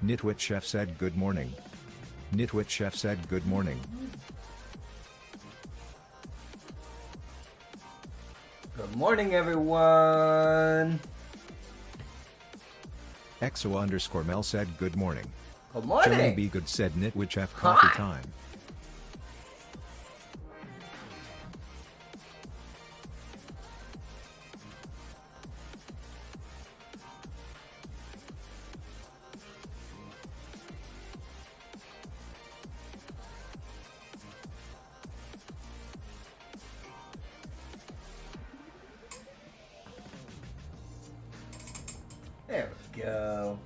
Nitwit Chef said good morning. Nitwit Chef said good morning. Good morning, everyone. Exo_Mel said good morning. Good morning. Johnny B. Good said Nitwit Chef coffee Hi. time. There we go.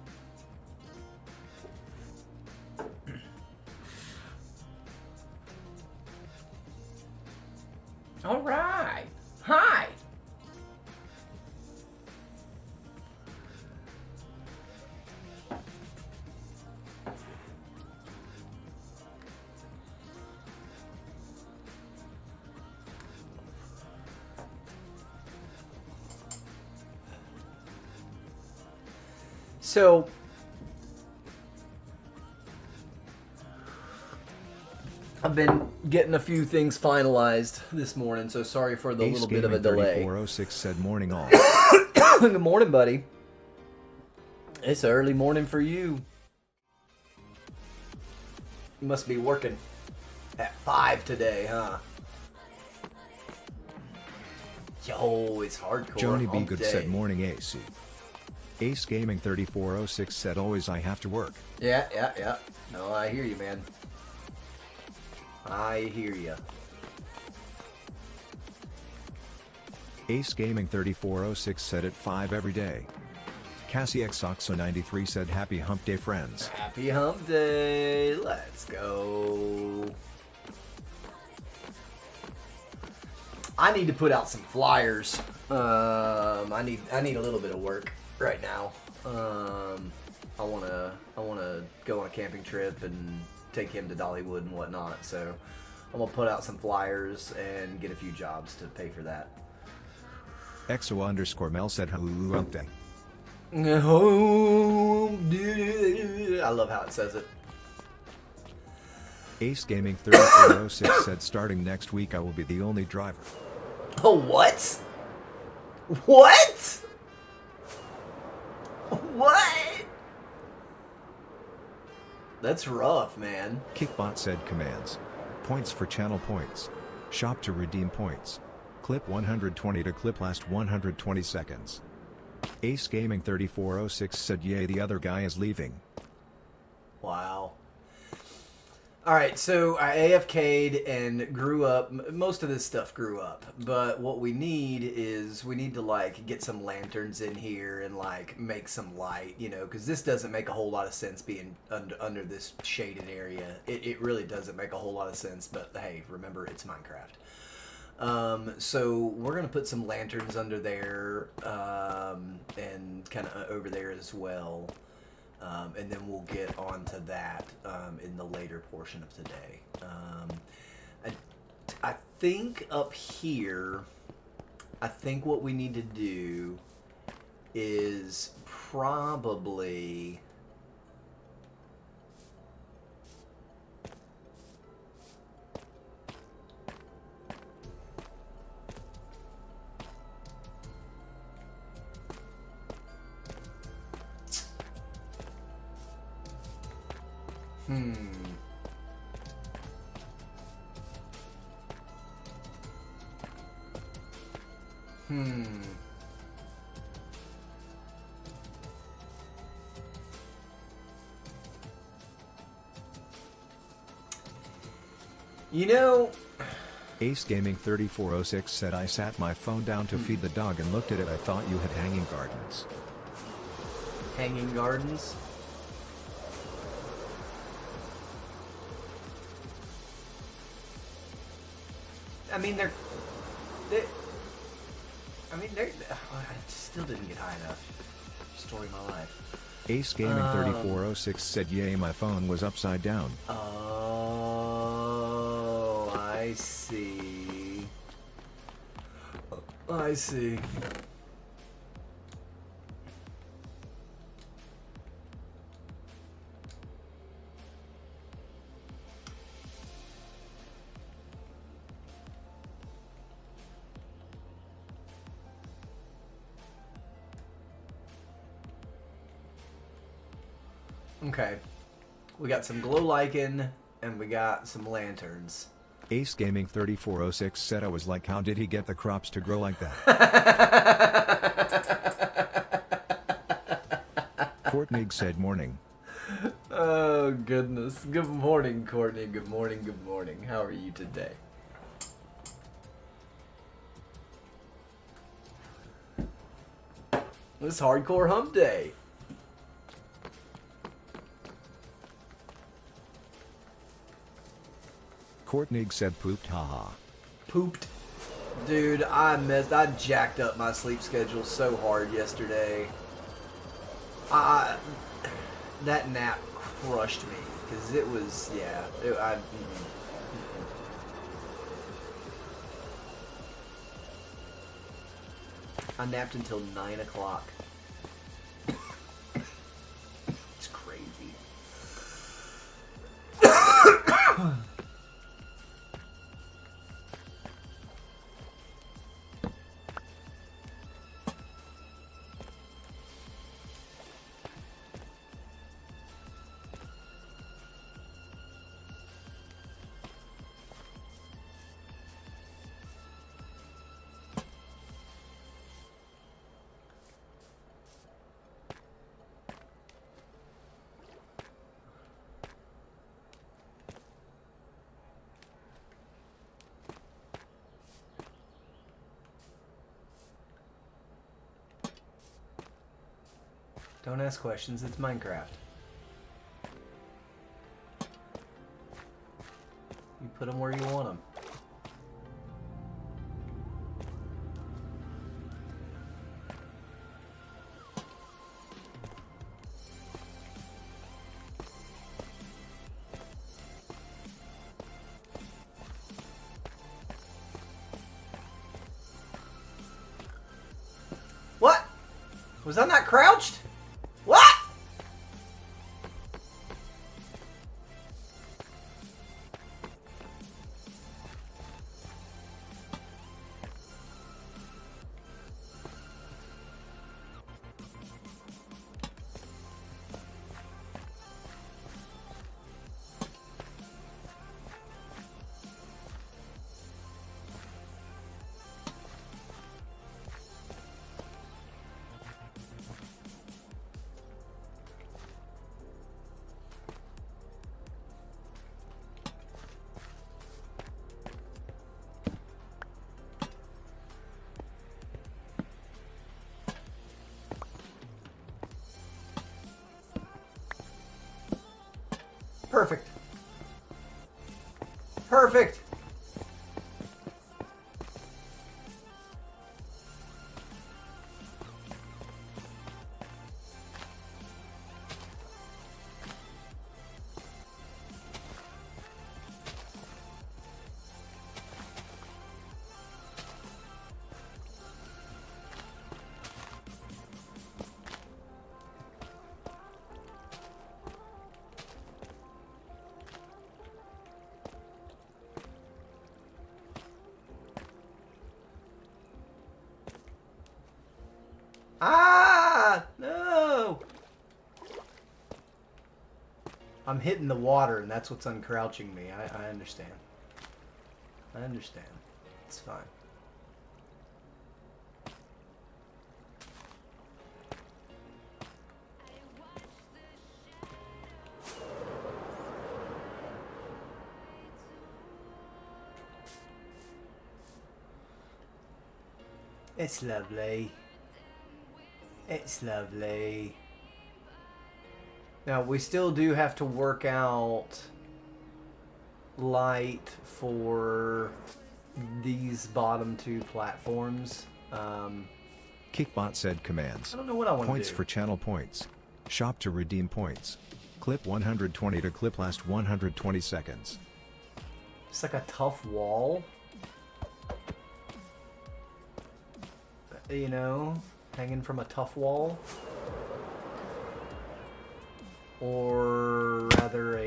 All right. Hi. So, I've been getting a few things finalized this morning, so sorry for the little bit of a delay. 3406 said morning all. Good morning, buddy. It's early morning for you. You must be working at 5 today, huh? Yo, it's hardcore. Joni B. Hump Good day. said morning AC. Ace Gaming 3406 said always I have to work. Yeah. No, I hear you, man. I hear you. Ace Gaming 3406 said at 5 every day. Cassie XOXO 93 said happy hump day friends. Happy hump day. Let's go. I need to put out some flyers. I need a little bit of work right now. I wanna go on a camping trip and take him to Dollywood and whatnot. So I'm gonna put out some flyers and get a few jobs to pay for that. Exo_Mel said hello hump day. I love how it says it. Ace Gaming 3406 said starting next week I will be the only driver. Oh, what? What? What? That's rough, man. Kickbot said commands. Points for channel points. Shop to redeem points. Clip 120 to clip last 120 seconds. Ace Gaming 3406 said yay the other guy is leaving. Wow. Alright, so I AFK'd and grew up. Most of this stuff grew up. But what we need is we need to like get some lanterns in here and like make some light, you know, because this doesn't make a whole lot of sense being under this shaded area. It really doesn't make a whole lot of sense, but hey, remember it's Minecraft. So we're going to put some lanterns under there and kind of over there as well. And then we'll get onto that in the later portion of today. I think up here, I think what we need to do is probably... You know... Ace Gaming 3406 said I sat my phone down to feed the dog and looked at it. I thought you had hanging gardens. Hanging gardens? I mean, they're I still didn't get high enough. Story of my life. Ace Gaming 3406 said yay my phone was upside down. Oh, I see. I see. Okay. We got some glow lichen and we got some lanterns. Ace Gaming 3406 said I was like, how did he get the crops to grow like that? Courtney said morning. Oh, goodness. Good morning, Courtney. Good morning, good morning. How are you today? It's hardcore hump day. Courtney said pooped, haha. Pooped. Dude, I jacked up my sleep schedule so hard yesterday. That nap crushed me because it was, yeah. I napped until 9 o'clock. It's crazy. Don't ask questions, it's Minecraft. You put them where you want them. What? Was I not crouched? What? Perfect. Perfect. Ah! No! I'm hitting the water, and that's what's uncrouching me. I understand. I understand. It's fine. It's lovely. It's lovely. Now, we still do have to work out light for these bottom two platforms. Kickbot said commands. I don't know what I want to do. Points for channel points. Shop to redeem points. Clip 120 to clip last 120 seconds. It's like a tough wall. You know, hanging from a tough wall. Or rather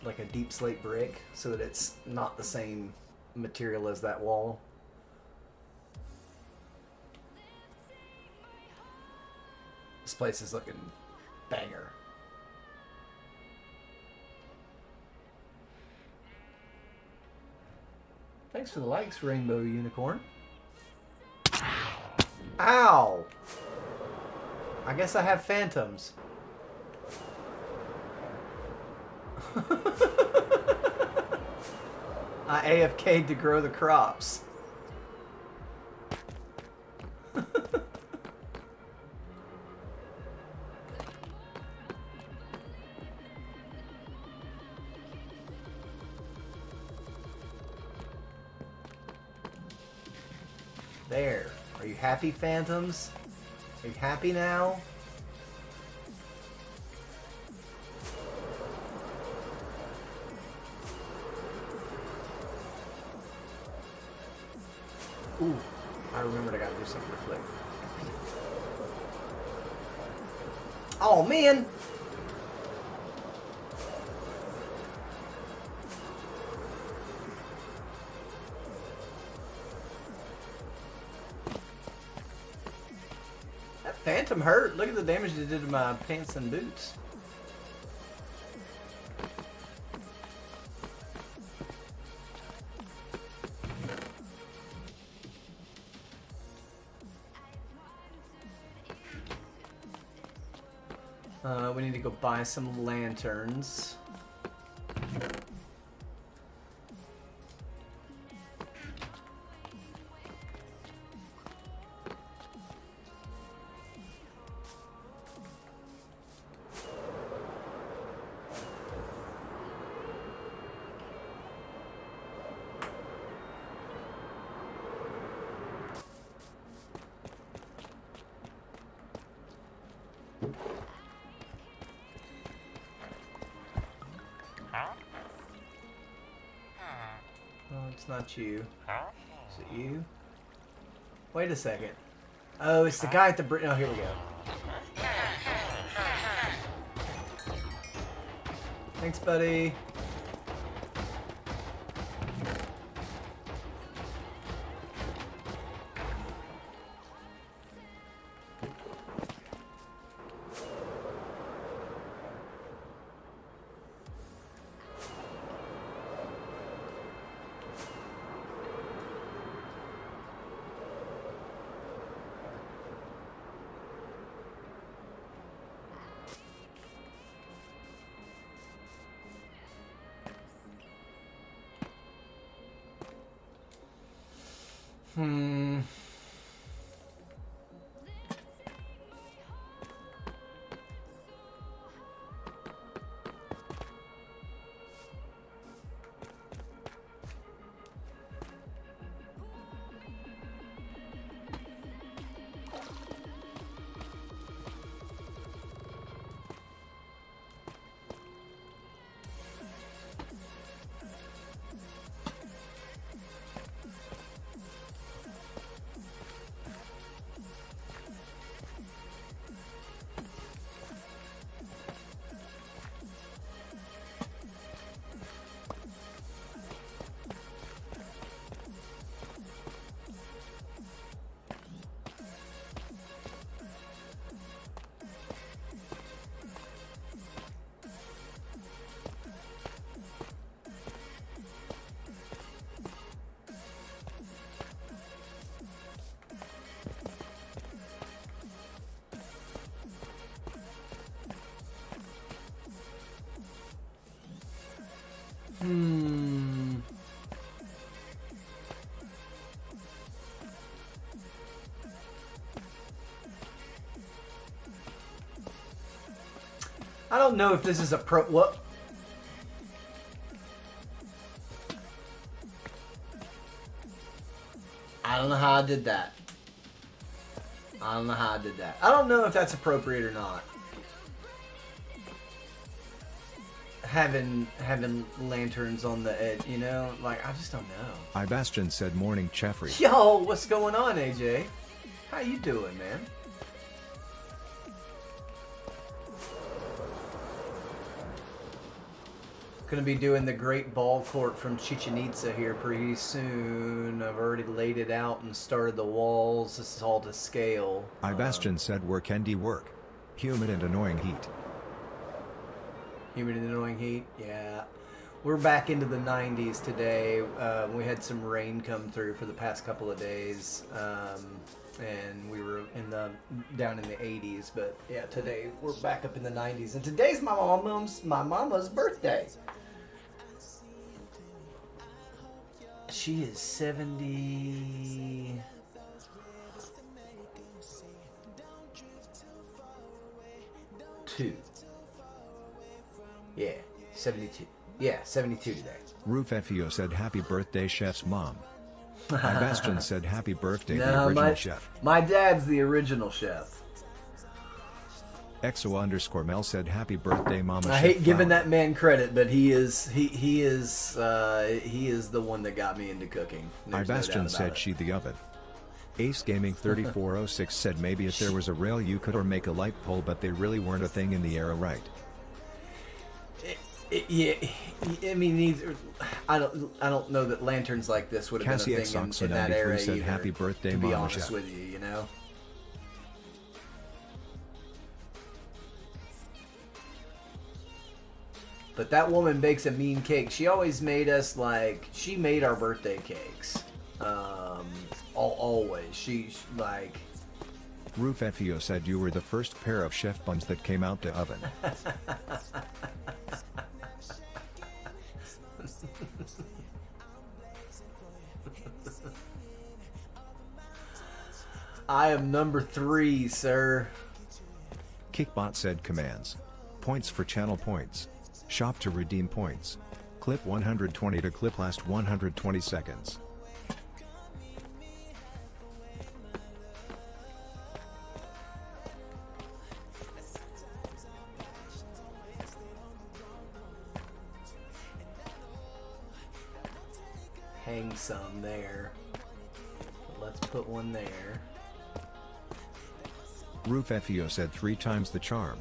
like a deep slate brick, so that it's not the same material as that wall. This place is looking banger. Thanks for the likes, Rainbow Unicorn. Ow! I guess I have phantoms. I AFK'd to grow the crops. There. Are you happy, phantoms? Are you happy now? Ooh, I remembered I gotta do something real quick. Oh, man! That phantom hurt. Look at the damage it did to my pants and boots. We need to go buy some lanterns. It's not you. Is it you? Wait a second. Oh, it's the guy at the bridge. Oh, here we go. Thanks, buddy. I don't know if this is a pro. What? I don't know how I did that. I don't know how I did that. I don't know if that's appropriate or not. Having lanterns on the edge, you know? Like, I just don't know. Ibastion said morning Jeffrey. Yo, what's going on, AJ? How you doing, man? Gonna be doing the Great Ball Court from Chichen Itza here pretty soon. I've already laid it out and started the walls. This is all to scale. Ibastion said work and work. Humid and annoying heat. Humid and annoying heat, yeah. We're back into the 90s today. We had some rain come through for the past couple of days, and we were down in the 80s. But yeah, today we're back up in the 90s, and today's my mama's birthday. She is 70. Yeah, 72. Yeah, 72 today. Roof FEO said happy birthday chef's mom. Bastion said happy birthday the No, original chef. my dad's the original chef. EXO_Mel said happy birthday mama. I Chef hate giving Flower. that man credit, but he is the one that got me into cooking. There's no doubt Bastion about said it. she the oven. Ace Gaming 3406 said maybe if there was a rail you could or make a light pole, but they really weren't a thing in the era, right? Yeah, I mean, I don't know that lanterns like this would have Cassie been a thing in that X93 era said either, happy birthday to be mama honest chef. with you, you know. But that woman bakes a mean cake. She always made us she made our birthday cakes. Always. She like. Roof FEO said you were the first pair of chef buns that came out the oven. I am number 3, sir. Kickbot said commands. Points for channel points. Shop to redeem points. Clip 120 to clip last 120 seconds. Hang some there. Let's put one there. Roof FEO said 3 times the charm.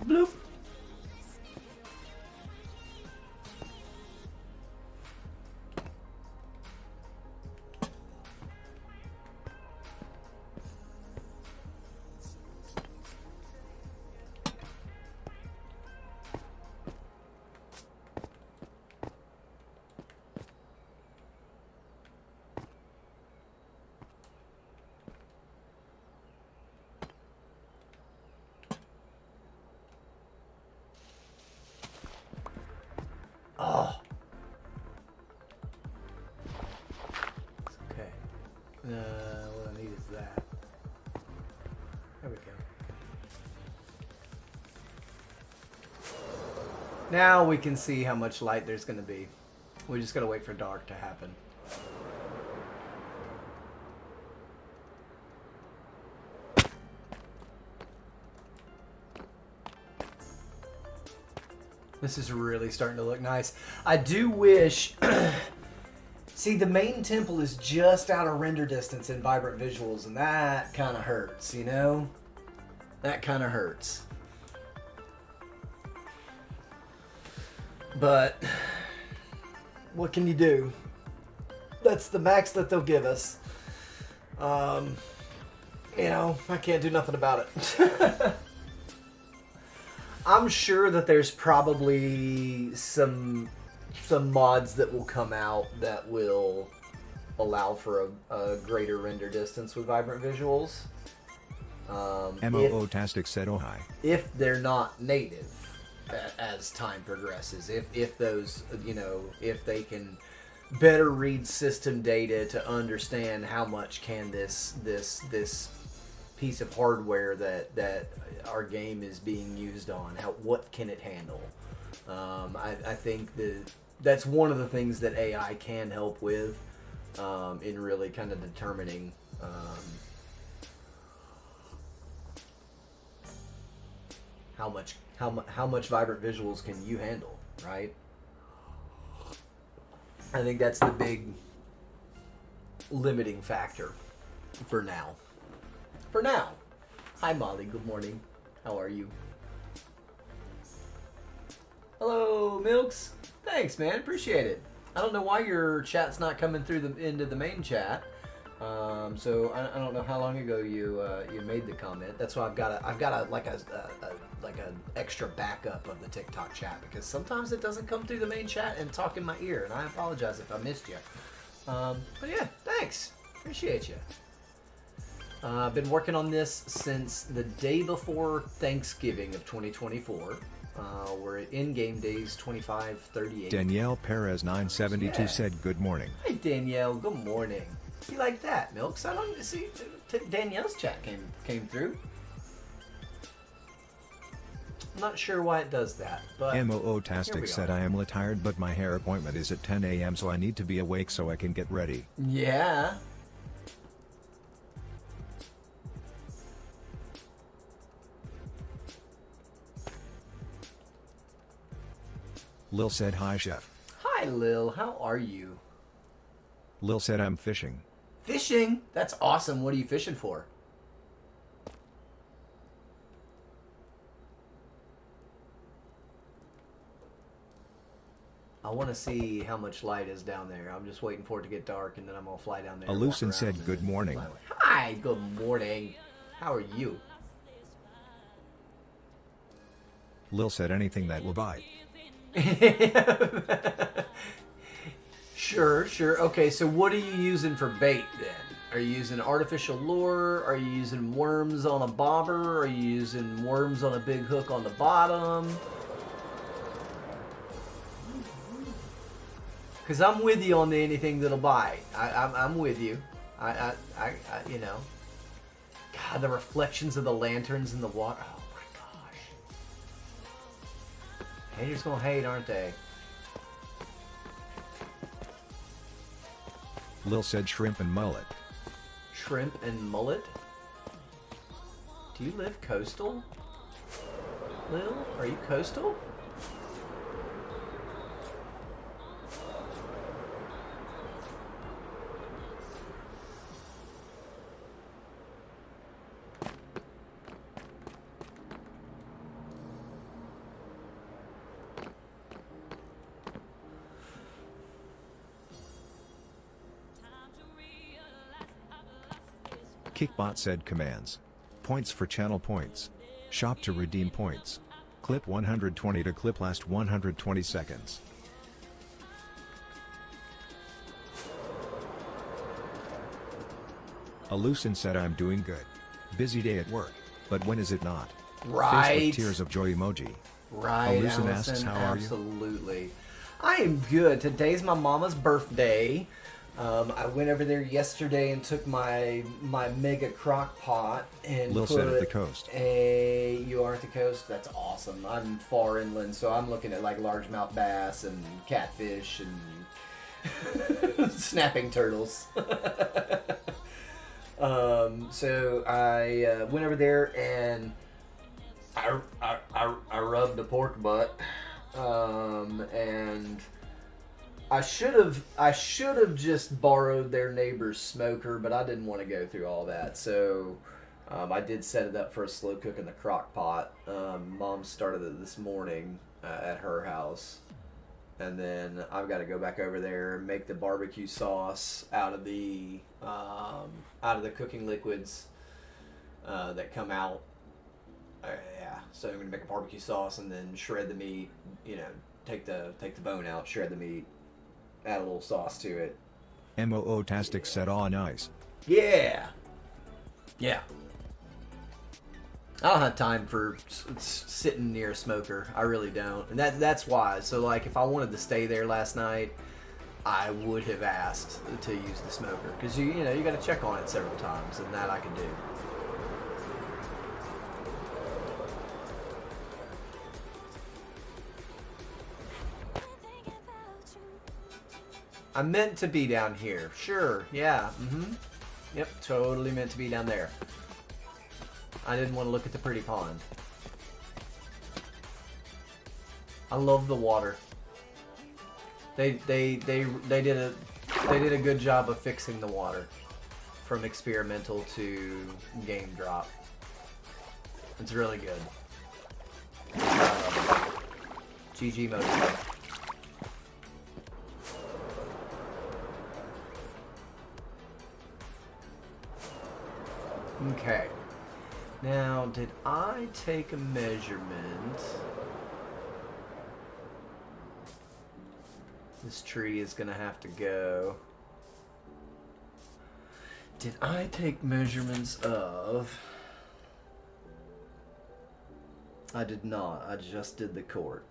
Bloop. Oh. Okay. What I need is that. There we go. Now we can see how much light there's going to be. We just got to wait for dark to happen. This is really starting to look nice. I do wish... See, the main temple is just out of render distance in Vibrant Visuals, and that kind of hurts, you know? That kind of hurts. But what can you do? That's the max that they'll give us. You know, I can't do nothing about it. I'm sure that there's probably some mods that will come out that will allow for a greater render distance with Vibrant Visuals. MOO-tastic said oh hi. If they're not native as time progresses. If those, you know, if they can better read system data to understand how much can this piece of hardware that our game is being used on, what can it handle. I think that's one of the things that AI can help with in really kind of determining how much vibrant visuals can you handle, right? I think that's the big limiting factor for now. For now. Hi, Molly. Good morning. How are you? Hello, Milks. Thanks, man. Appreciate it. I don't know why your chat's not coming through into the main chat. So I don't know how long ago you made the comment. That's why I've got an extra backup of the TikTok chat, because sometimes it doesn't come through the main chat and talk in my ear, and I apologize if I missed you. But yeah, thanks. Appreciate you. I've been working on this since the day before Thanksgiving of 2024. We're at in-game days 2538. Danielle Perez 972 said good morning. Hi Danielle, good morning. You like that, Milks? I don't see Danielle's chat came through. I'm not sure why it does that, but MOO Tastic said I am tired, but my hair appointment is at 10 a.m. so I need to be awake so I can get ready. Yeah. Lil said hi, chef. Hi Lil, how are you? Lil said I'm fishing. Fishing? That's awesome. What are you fishing for? I want to see how much light is down there. I'm just waiting for it to get dark, and then I'm going to fly down there. Alucin said good morning. Hi, good morning. How are you? Lil said anything that will bite. Sure. Okay, so what are you using for bait then? Are you using artificial lure? Are you using worms on a bobber? Are you using worms on a big hook on the bottom? Because I'm with you on anything that'll bite. I'm with you. I you know. God, the reflections of the lanterns in the water. Oh my gosh. Haters gonna hate, aren't they? Lil said shrimp and mullet. Shrimp and mullet? Do you live coastal? Lil, are you coastal? Kickbot said commands. Points for channel points. Shop to redeem points. Clip 120 to clip last 120 seconds. Alucin said I'm doing good. Busy day at work, but when is it not? Right. Face with tears of joy emoji. Right, Alucin Allison, asks how are you? absolutely. I am good. Today's my mama's birthday. I went over there yesterday and took my mega crock pot and Lil put said at the coast. You are at the coast? That's awesome. I'm far inland, so I'm looking at like largemouth bass and catfish and snapping turtles. So I went over there and I rubbed the pork butt, and I should have just borrowed their neighbor's smoker, but I didn't want to go through all that. So I did set it up for a slow cook in the crock pot. Mom started it this morning at her house, and then I've got to go back over there and make the barbecue sauce out of the cooking liquids that come out. Yeah, so I'm gonna make a barbecue sauce and then shred the meat. You know, take the bone out, shred the meat. Add a little sauce to it. MOO Tastic said aw nice. Yeah. I don't have time for sitting near a smoker. I really don't. And that's why. So like if I wanted to stay there last night, I would have asked to use the smoker, because you know you got to check on it several times, and that I could do. I meant to be down here. Sure, yeah. Yep, totally meant to be down there. I didn't want to look at the pretty pond. I love the water. They did a good job of fixing the water from experimental to game drop. It's really good. GG Motor. Okay. Now, did I take a measurement? This tree is gonna have to go. Did I take measurements of? I did not. I just did the court.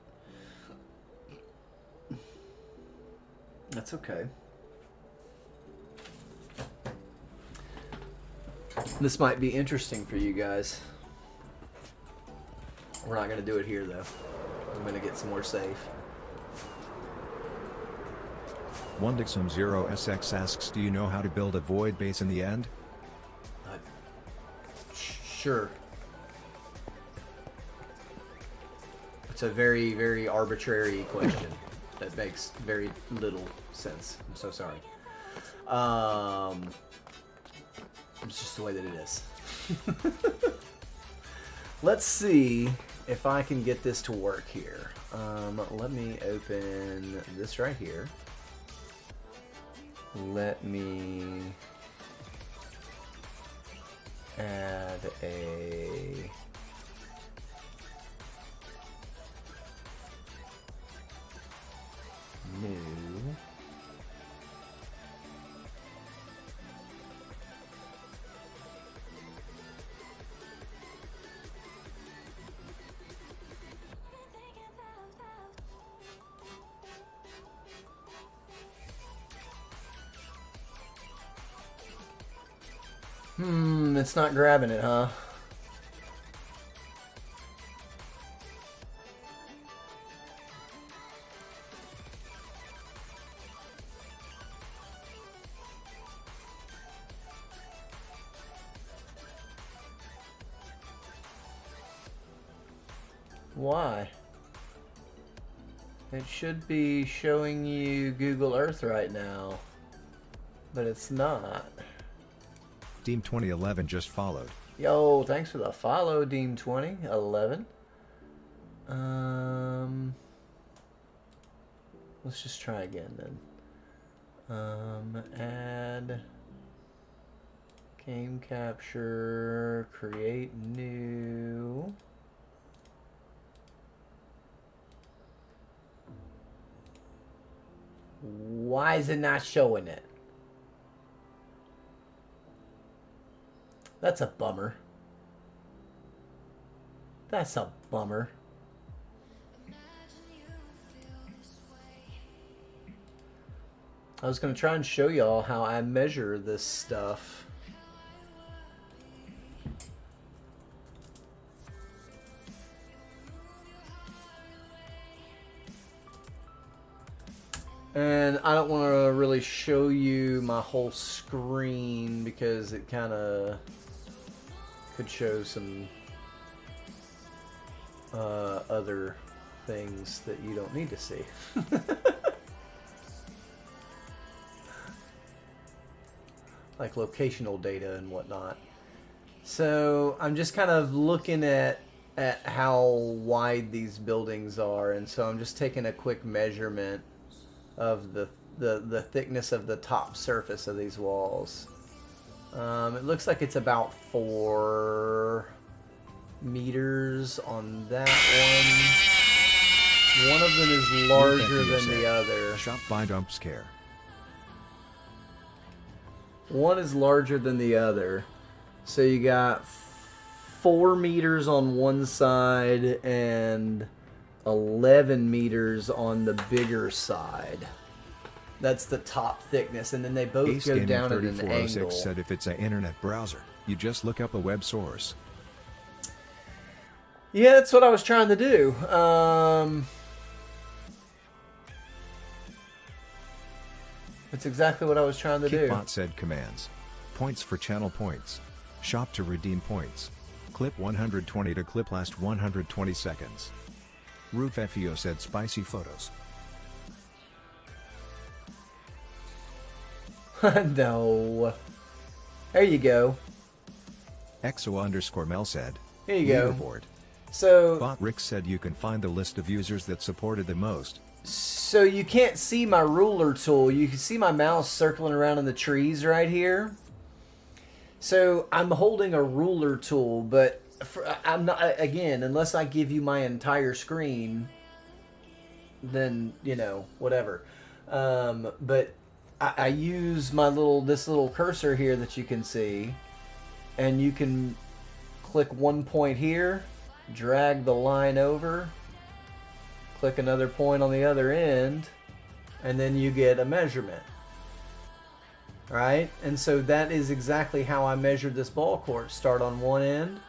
That's okay. This might be interesting for you guys. We're not going to do it here, though. I'm going to get somewhere safe. 1Dixum0SX asks, do you know how to build a void base in the end? Sure. It's a very, very arbitrary question that makes very little sense. I'm so sorry. It's just the way that it is. Let's see if I can get this to work here. Let me open this right here. Let me add a new it's not grabbing it, huh? Why? It should be showing you Google Earth right now, but it's not. Deem 2011 just followed. Yo, thanks for the follow, Deem 2011. Let's just try again then. Add game capture, create new. Why is it not showing it? That's a bummer. That's a bummer. I was going to try and show y'all how I measure this stuff. And I don't want to really show you my whole screen because it kind of could show some other things that you don't need to see. Like locational data and whatnot. So I'm just kind of looking at how wide these buildings are, and so I'm just taking a quick measurement of the thickness of the top surface of these walls. It looks like it's about 4 meters on that one. One of them is larger than the other. Shop by dump scare. One is larger than the other. So you got 4 meters on one side and 11 meters on the bigger side. That's the top thickness, and then they both Ace go Gaming down at an 3406 angle. said if it's an internet browser, you just look up a web source. Yeah, that's what I was trying to do. That's exactly what I was trying to do. Kickbot said commands. Points for channel points. Shop to redeem points. Clip 120 to clip last 120 seconds. Roof FEO said spicy photos. No. There you go. EXO_Mel said. Here you go. Leaderboard. So, Bot Rick said you can find the list of users that supported the most. so you can't see my ruler tool. You can see my mouse circling around in the trees right here. So I'm holding a ruler tool, but I'm not, again, unless I give you my entire screen, then, you know, whatever. But I use my this little cursor here that you can see, and you can click one point here, drag the line over, click another point on the other end, and then you get a measurement. Right? And so that is exactly how I measured this ball court. Start on one end,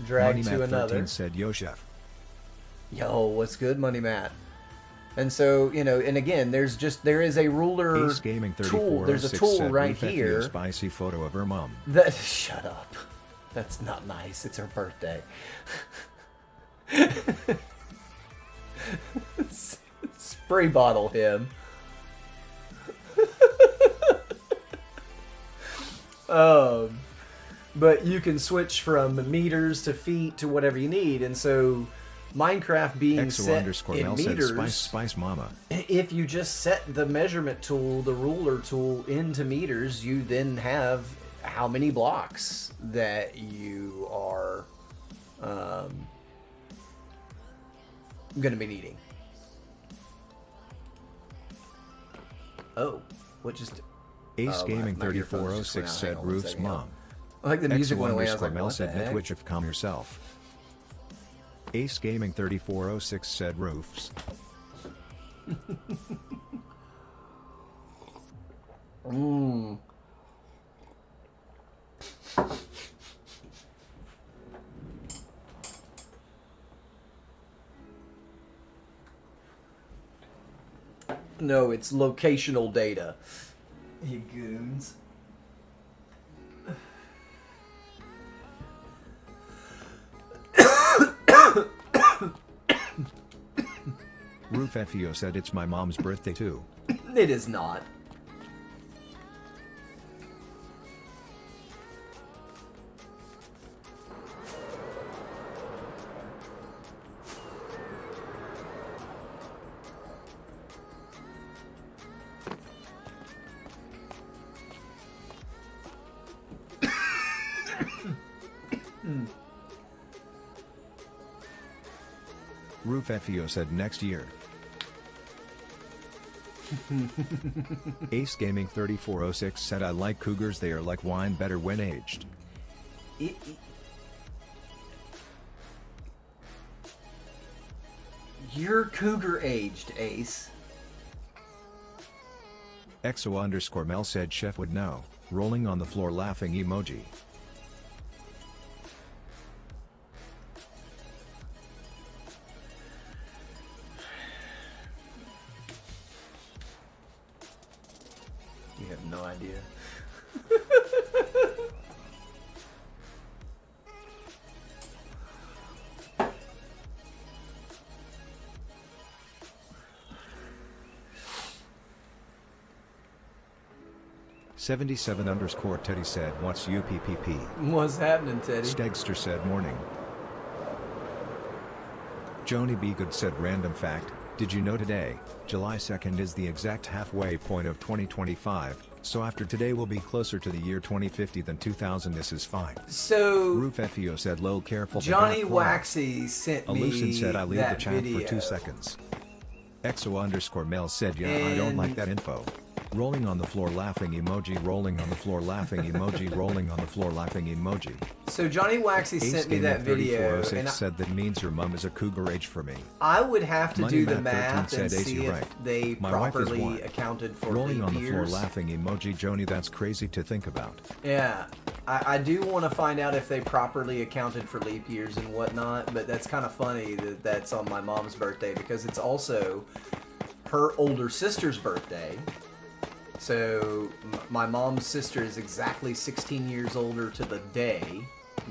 drag Money to Matt another. 13 said yo chef. Yo, what's good, Money Matt? And so, you know, and again, there is a ruler Ace Gaming tool. There's a 3406 tool said right Roof FEO here. spicy photo of her mom. That shut up. That's not nice. It's her birthday. Spray bottle him. But you can switch from meters to feet to whatever you need, and so Minecraft being set in EXO_Mel said meters, spice mama. if you just set the measurement tool, the ruler tool, into meters, you then have how many blocks that you are going to be needing. Oh, what just... Ace Oh, Gaming my earphones just 3406 went out. said Hang on one Roof's second. mom. I like the music went away. I was like, EXO_Mel what the said heck? Twitch if calm yourself. Ace Gaming 3406 said Roofs. No, it's locational data. You goons. Roof FEO said it's my mom's birthday too. It is not. Roof FEO said next year. Ace Gaming 3406 said I like cougars, they are like wine, better when aged. You're cougar aged, Ace. EXO_Mel said chef would know, rolling on the floor laughing emoji. You have no idea. '77_Teddy said what's UPPP. What's happening, Teddy? Stegster said morning. Joni B. Good said random fact, did you know today, July 2nd is the exact halfway point of 2025, so after today we'll be closer to the year 2050 than 2000. This is fine. So Roof FEO said low careful. Johnny Waxy sent me Alucin said I leave that the chat video. for 2 seconds. EXO_Mel said yeah I don't like that info. Rolling on the floor laughing emoji. Rolling on the floor laughing emoji. Rolling on the floor laughing emoji. So Johnny Waxy sent me that video, and said that means your mum is a cougar age for me. I would have to do the Money Matt math 13 and said, see if right. they My wife is properly one. accounted for Rolling leap on the floor years. laughing emoji. Joni, that's crazy to think about. Yeah, I do want to find out if they properly accounted for leap years and whatnot, but that's kind of funny that that's on my mom's birthday because it's also her older sister's birthday. So my mom's sister is exactly 16 years older to the day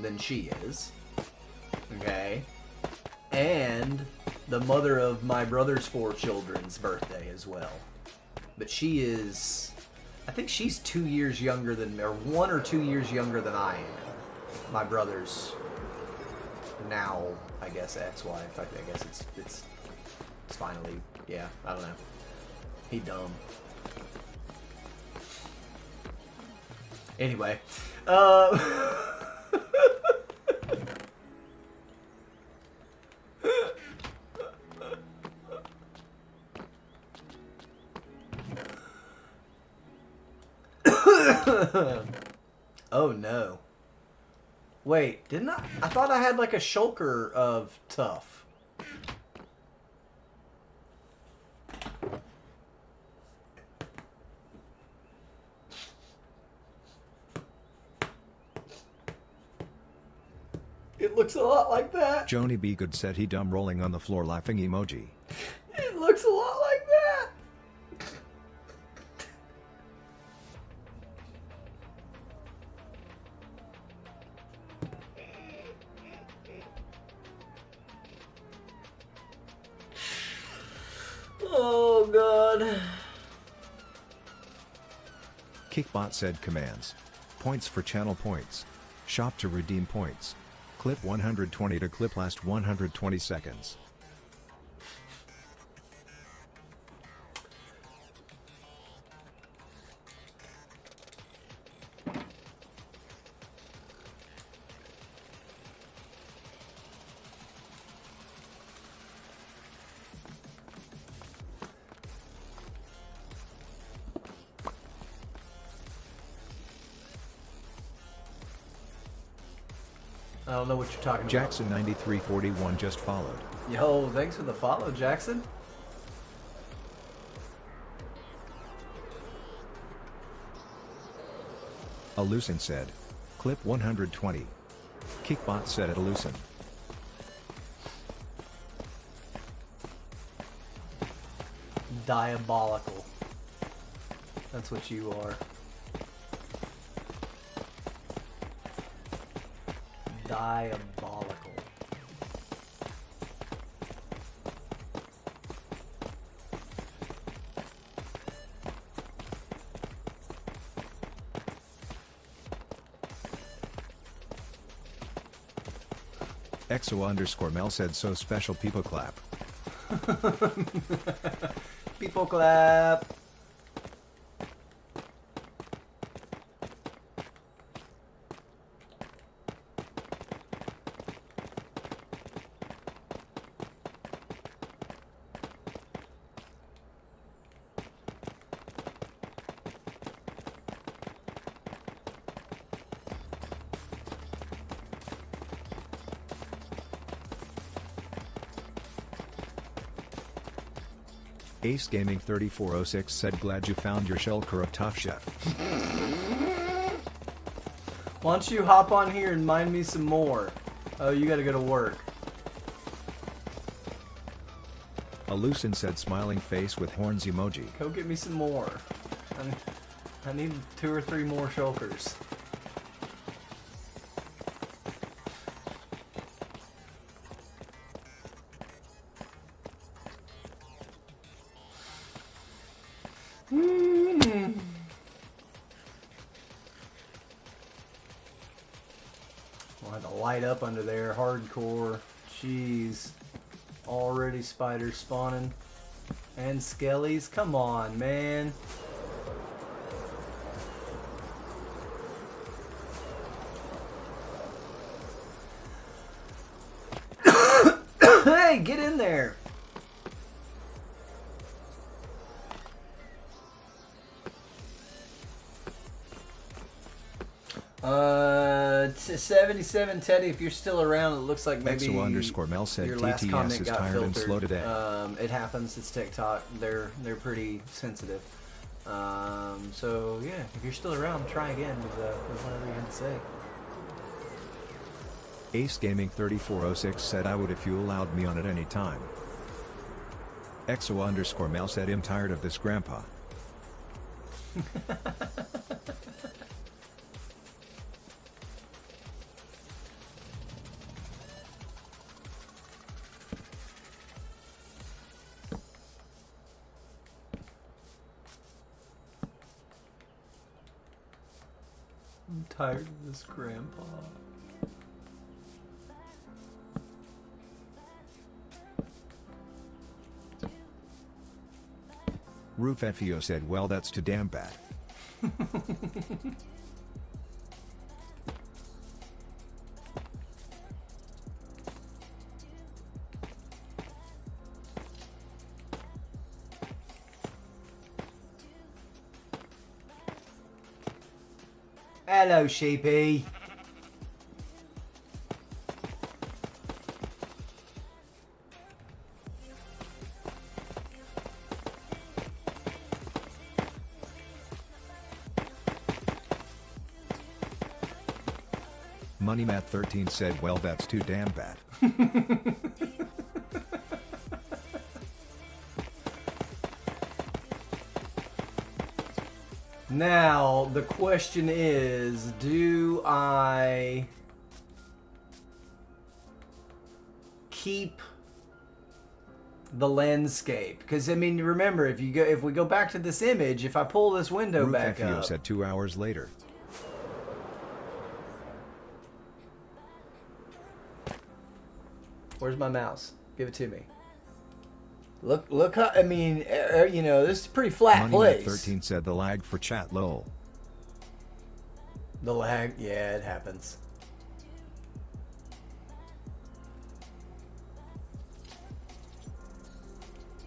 than she is. Okay? And the mother of my brother's 4 children's birthday as well. But she is, I think she's 2 years younger than me, or 1 or 2 years younger than I am. My brother's now, I guess, ex-wife. I guess it's finally, yeah, I don't know. He dumb. Anyway, oh no. Wait, didn't I? I thought I had like a shulker of tough. It looks a lot like that. Joni B. Good said he dumb. Rolling on the floor laughing emoji. It looks a lot like that. Oh, God. Kickbot said commands. Points for channel points. Shop to redeem points. Clip 120 to clip last 120 seconds. I don't know what you're talking Jackson 9341 just followed. about. Yo, thanks for the follow, Jackson. Alucin said. Clip 120. Kickbot said at Alucin. Diabolical. That's what you are. Diabolical. EXO_Mel said so special people clap. People clap. Ace Gaming 3406 said glad you found your shulker of Tough Chef. Why don't you hop on here and mind me some more? Oh, you gotta go to work. Alucin said smiling face with horns emoji. Go get me some more. I need 2 or 3 more shulkers. We'll have to light up under there, hardcore. Jeez. Already spiders spawning. And skellies, come on, man. Hey, get in there. 77 Teddy, if you're still around, it looks like maybe Exo_Mel said your last TTS comment is got tired filtered. and slow today. It happens. It's TikTok. They're pretty sensitive. So yeah, if you're still around, try again with whatever you had to say. Ace Gaming 3406 said I would if you allowed me on at any time. Exo_Mel said I'm tired of this grandpa. I'm tired of this grandpa. Roof FEO said well that's too damn bad. Hello, sheepy. MoneyMatt13 said well that's too damn bad. Now, the question is, do I keep the landscape? Because I mean, remember, if we go back to this image, if I pull this window Roof back FEO up, said 2 hours later. where's my mouse? Give it to me. Look how, I mean, you know, this is a pretty flat place. MoneyMatt13 said the lag for chat lol. The lag, yeah, it happens.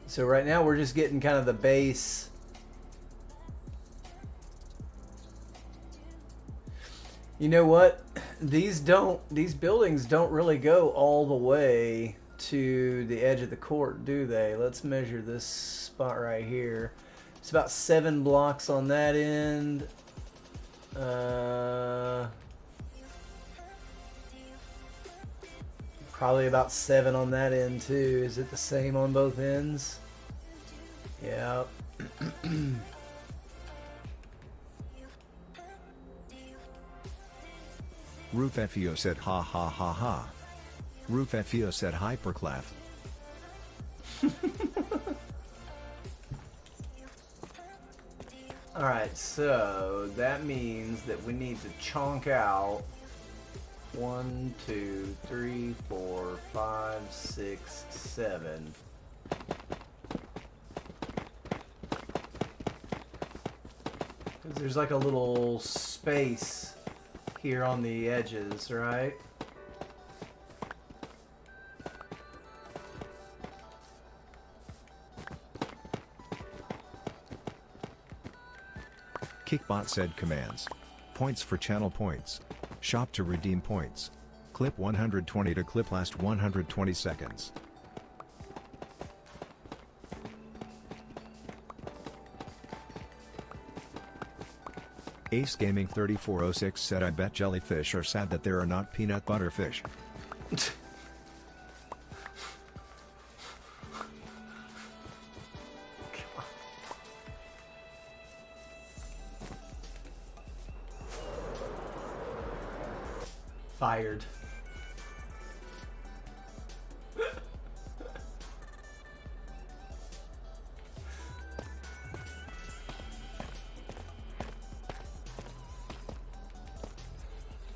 So right now we're just getting kind of the base. You know what? These buildings don't really go all the way to the edge of the court, do they? Let's measure this spot right here. It's about 7 blocks on that end. Probably about 7 on that end too. Is it the same on both ends? Yeah. Roof FEO said ha ha ha ha. Roof FEO said hyperclaff. Alright, so that means that we need to chonk out 1, 2, 3, 4, 5, 6, 7. Because there's like a little space here on the edges, right? Kickbot said commands. Points for channel points. Shop to redeem points. Clip 120 to clip last 120 seconds. Ace Gaming 3406 said I bet jellyfish are sad that there are not peanut butter fish. Fired.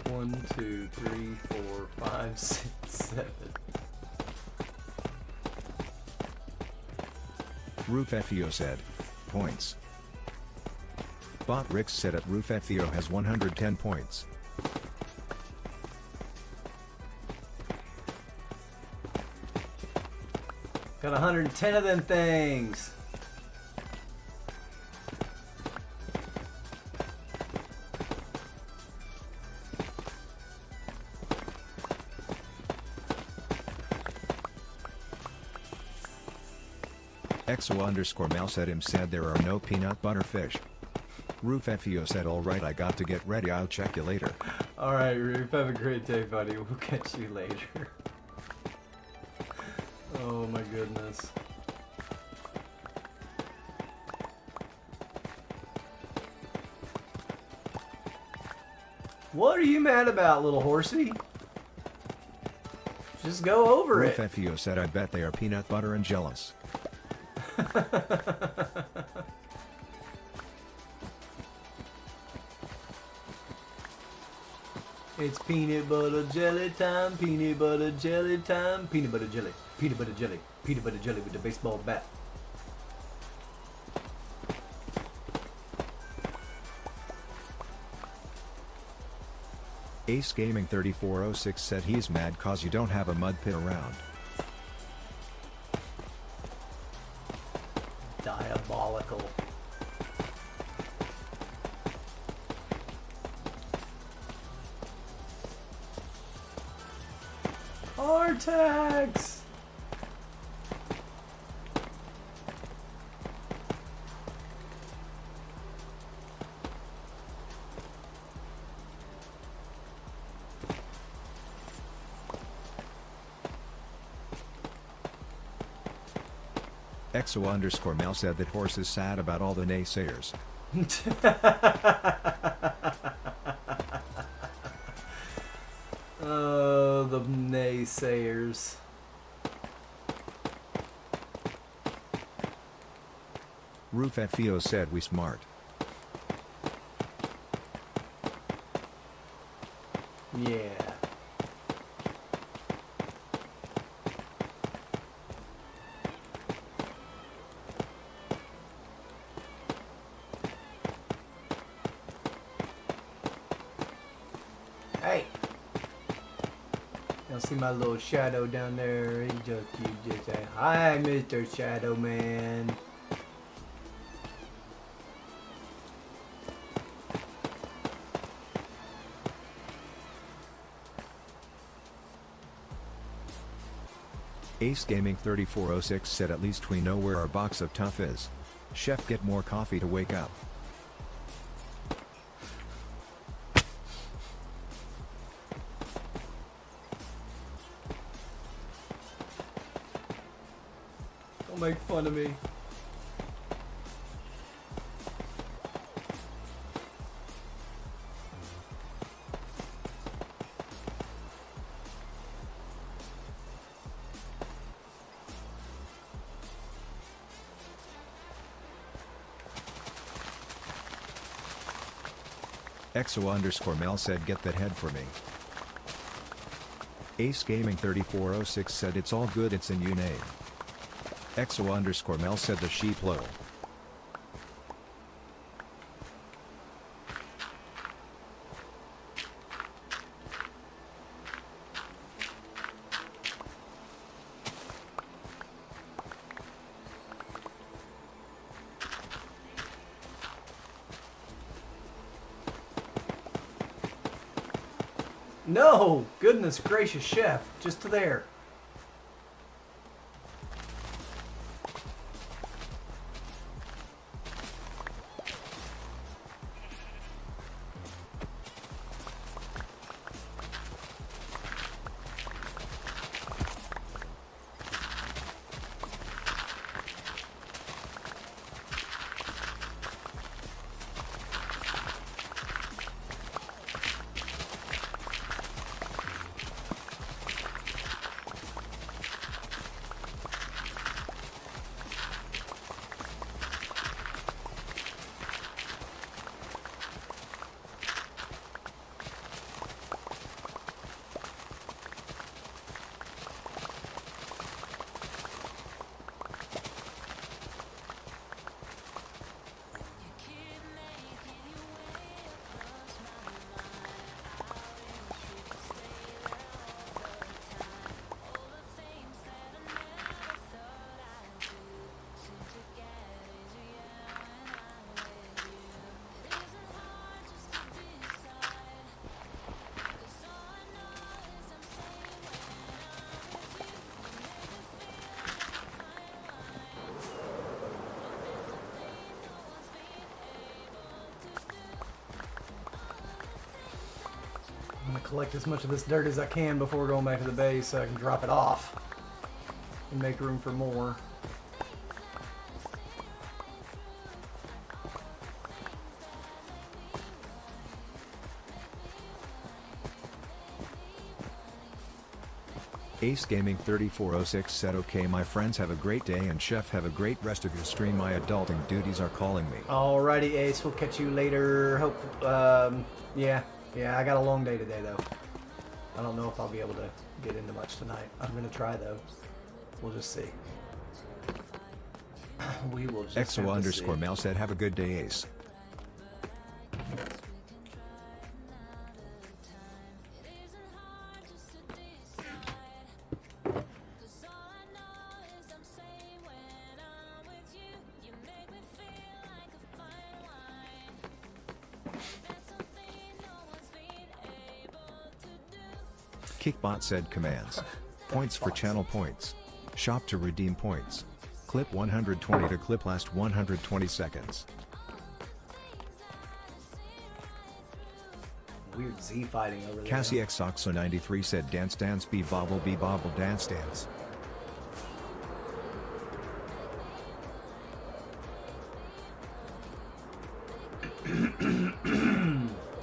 One, two, three, 4, 5, 6, 7. Roof FEO said, points. Bot Rix said at Roof FEO has 110 points. Got 110 of them things. XO_Mel said there are no peanut butter fish. Roof FEO said alright, I got to get ready, I'll check you later. Alright, Roof, have a great day, buddy. We'll catch you later. Oh my goodness. What are you mad about, little horsey? Just go over Roof it. FEO said I bet they are peanut butter and jealous. It's peanut butter jelly time, peanut butter jelly time, peanut butter jelly, peanut butter jelly, peanut butter jelly with the baseball bat. Ace Gaming 3406 said he's mad cause you don't have a mud pit around. Diabolical. Artax! XO_Mel said that horse is sad about all the naysayers. Oh, the naysayers. Roof FEO said we smart. Yeah. Hey. Y'all see my little shadow down there? He just say, hi, Mr. Shadow Man. Ace Gaming 3406 said at least we know where our box of tough is. Chef, get more coffee to wake up. Don't make fun of me. XO_Mel said get that head for me. Ace Gaming 3406 said it's all good, it's in you name. XO_Mel said the sheep low. No! Goodness gracious, Chef. Just to there. I'm gonna collect as much of this dirt as I can before going back to the base so I can drop it off and make room for more. Ace Gaming 3406 said, okay, my friends, have a great day, and Chef, have a great rest of your stream. My adulting duties are calling me. Alrighty, Ace, we'll catch you later. Hope, yeah, I got a long day today, though. I don't know if I'll be able to get into much tonight. I'm gonna try, though. We'll just see. We will just XO underscore Mel said, have a good day, Ace. Kickbot said, commands. Points for channel points. Shop to redeem points. Clip 120 to clip last 120 seconds. Weird Z fighting over there. Cassie X Oxo 93 said, dance dance be bobble dance dance.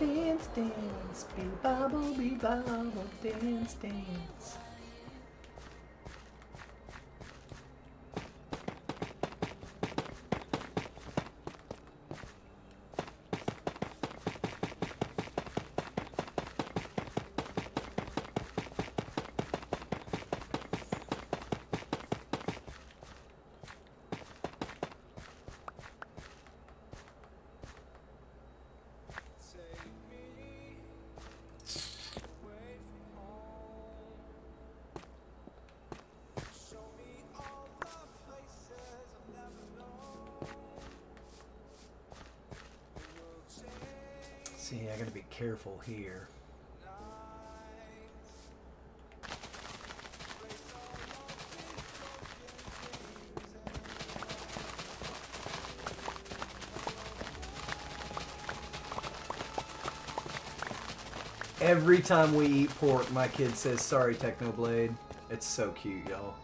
Dance, dance, be bobble, dance, dance. See, I gotta be careful here. Every time we eat pork, my kid says, sorry, Technoblade. It's so cute, y'all.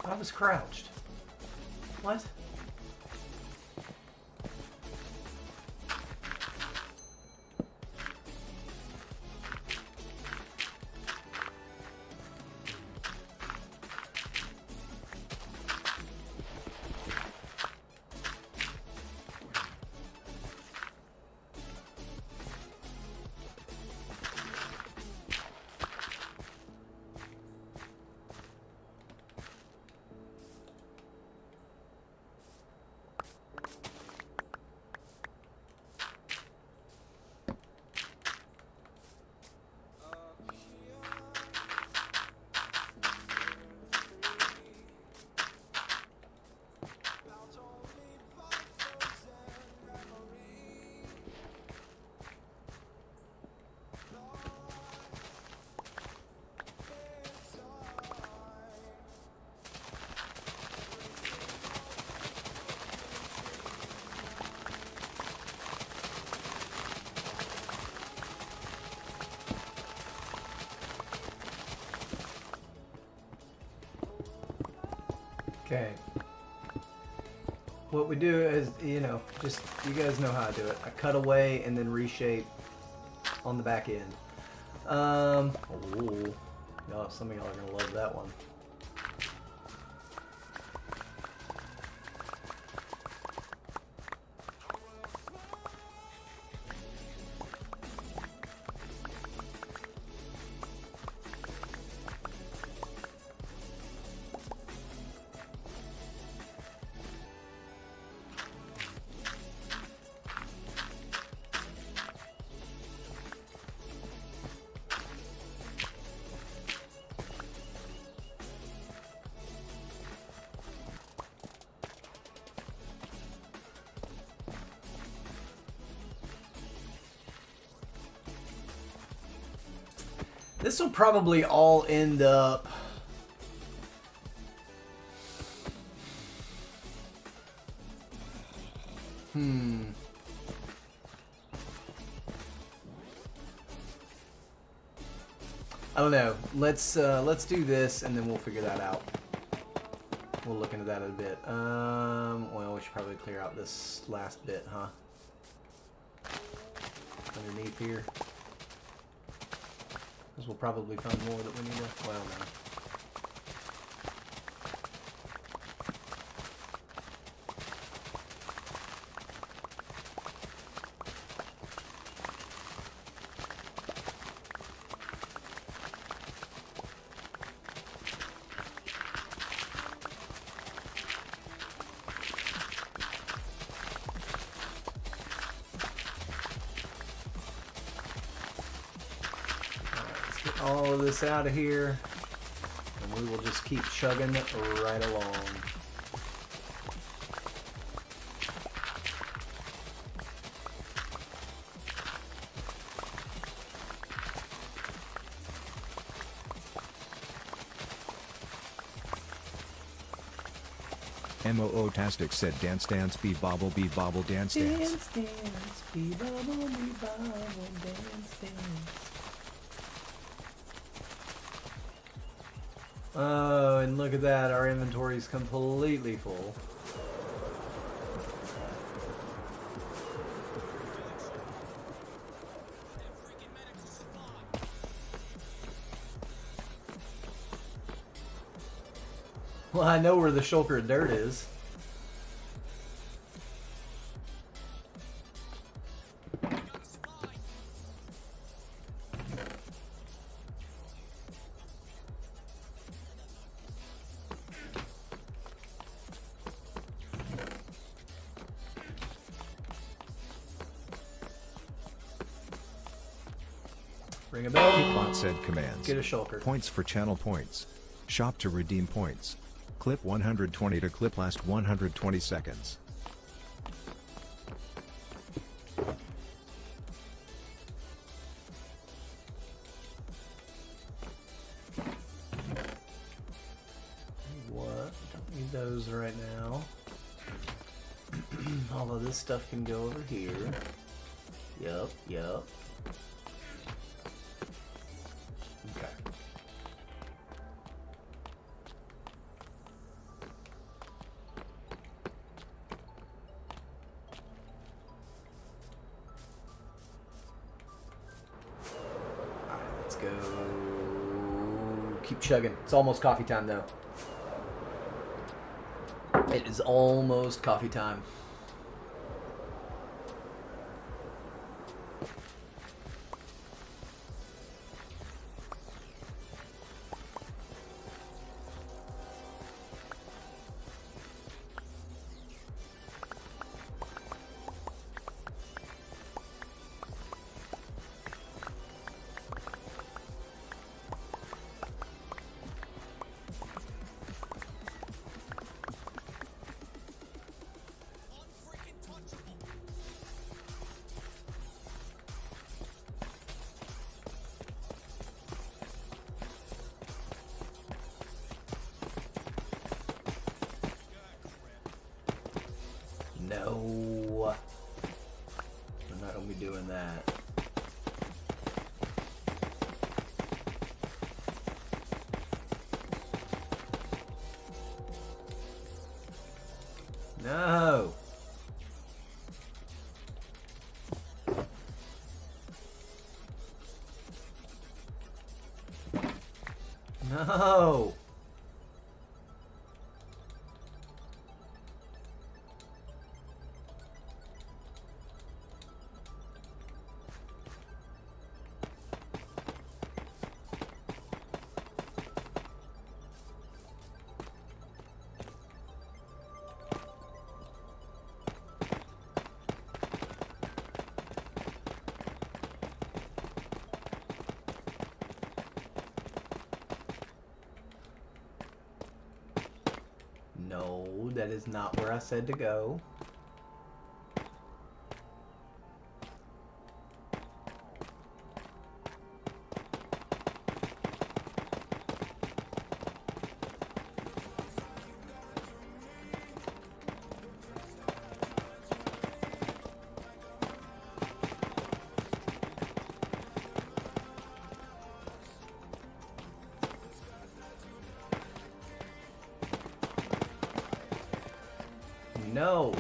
I was crouched. What? Okay. What we do is, you know, just, you guys know how to do it. I cut away and then reshape on the back end. Oh, y'all, some of y'all are gonna love that one. This will probably all end up... I don't know. Let's do this and then we'll figure that out. We'll look into that in a bit. Well, we should probably clear out this last bit, huh? Underneath here. Because we'll probably find more that we need to... Well, no. All of this out of here, and we will just keep chugging right along. MOO-tastic said dance dance be bobble dance dance. Dance dance be bobble dance dance. Oh, and look at that, our inventory is completely full. Well, I know where the shulker of dirt is. Ring a bell. Kickbot said commands. Get a shulker. Points for channel points. Shop to redeem points. Clip 120 to clip last 120 seconds. What? Don't need those right now. All of this stuff can go over here. Yup, yup. Okay. Alright, let's go. Keep chugging. It's almost coffee time though. It is almost coffee time. No. I'm not gonna be doing that. No. No. No, that is not where I said to go. No.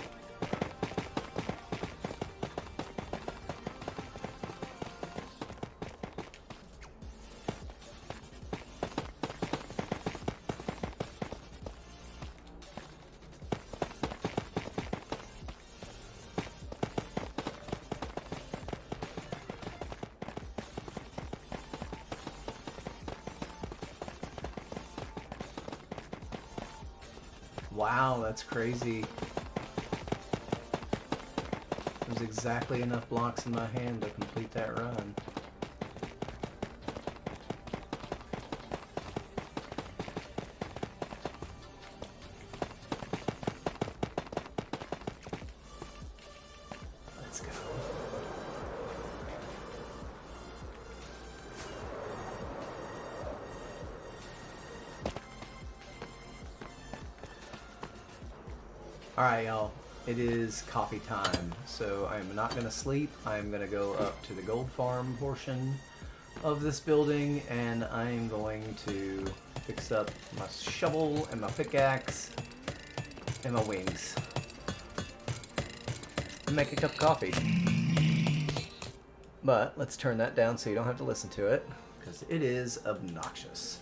Wow, that's crazy. There's exactly enough blocks in my hand to complete that run. Let's go. Alright, y'all. It is coffee time. So I'm not going to sleep. I'm going to go up to the gold farm portion of this building, and I'm going to fix up my shovel and my pickaxe and my wings. And make a cup of coffee. But let's turn that down so you don't have to listen to it, because it is obnoxious.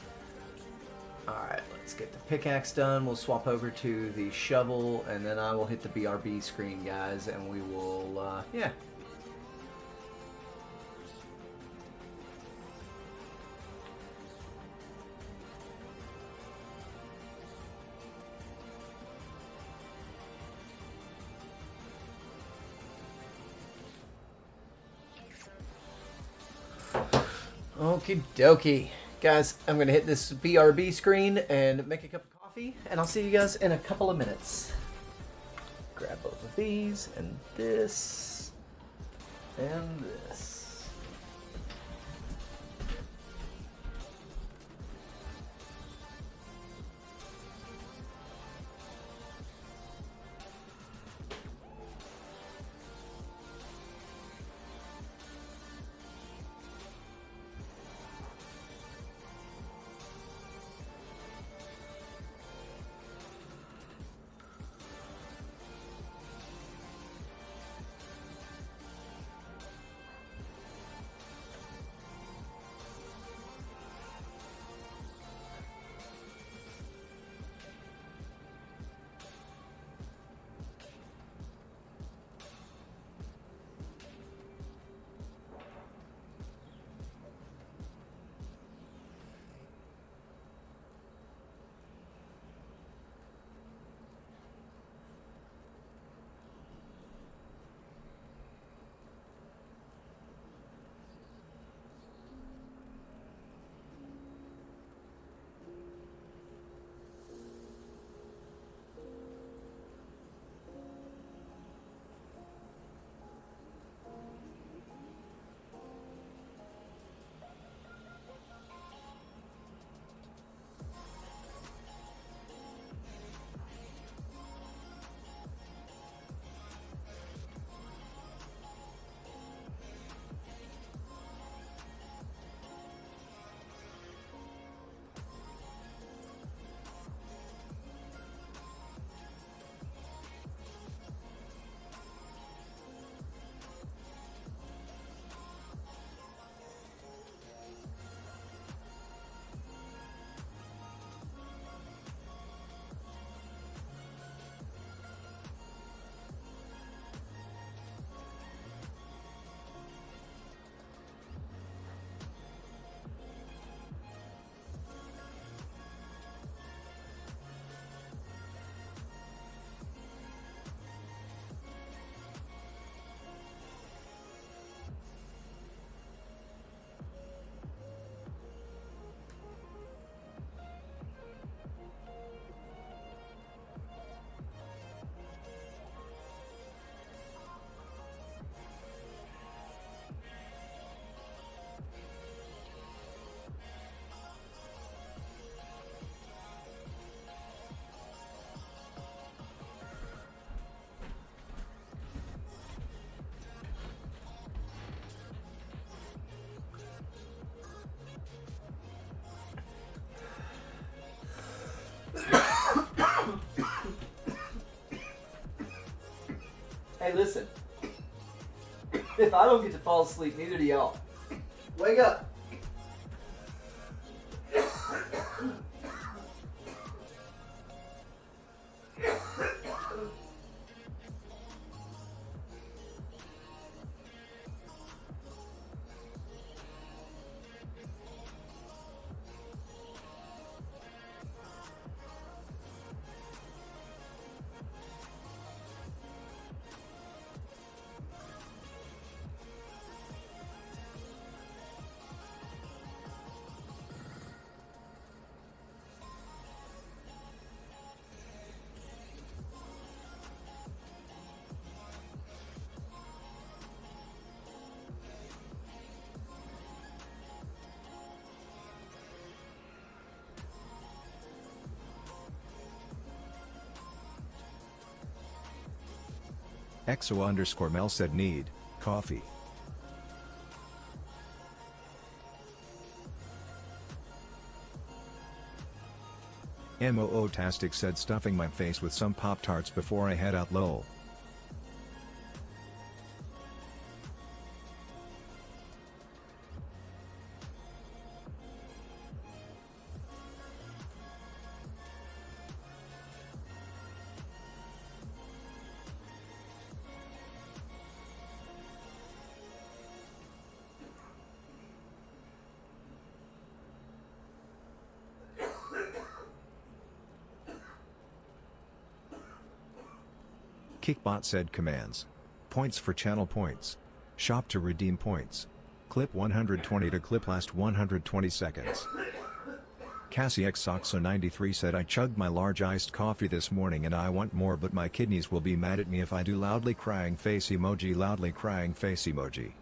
Alright, let's get the pickaxe done. We'll swap over to the shovel, and then I will hit the BRB screen, guys, and we will, yeah. Okie dokie. Guys, I'm going to hit this BRB screen and make a cup of coffee, and I'll see you guys in a couple of minutes. Grab both of these, and this, and this. Hey, listen. If I don't get to fall asleep, neither do y'all. Wake up. XO_Mel said need coffee. MOO-tastic said stuffing my face with some Pop-Tarts before I head out lol. Kickbot said commands. Points for channel points. Shop to redeem points. Clip 120 to clip last 120 seconds. Cassie XOXO93 said I chugged my large iced coffee this morning and I want more, but my kidneys will be mad at me if I do. Loudly crying face emoji, loudly crying face emoji.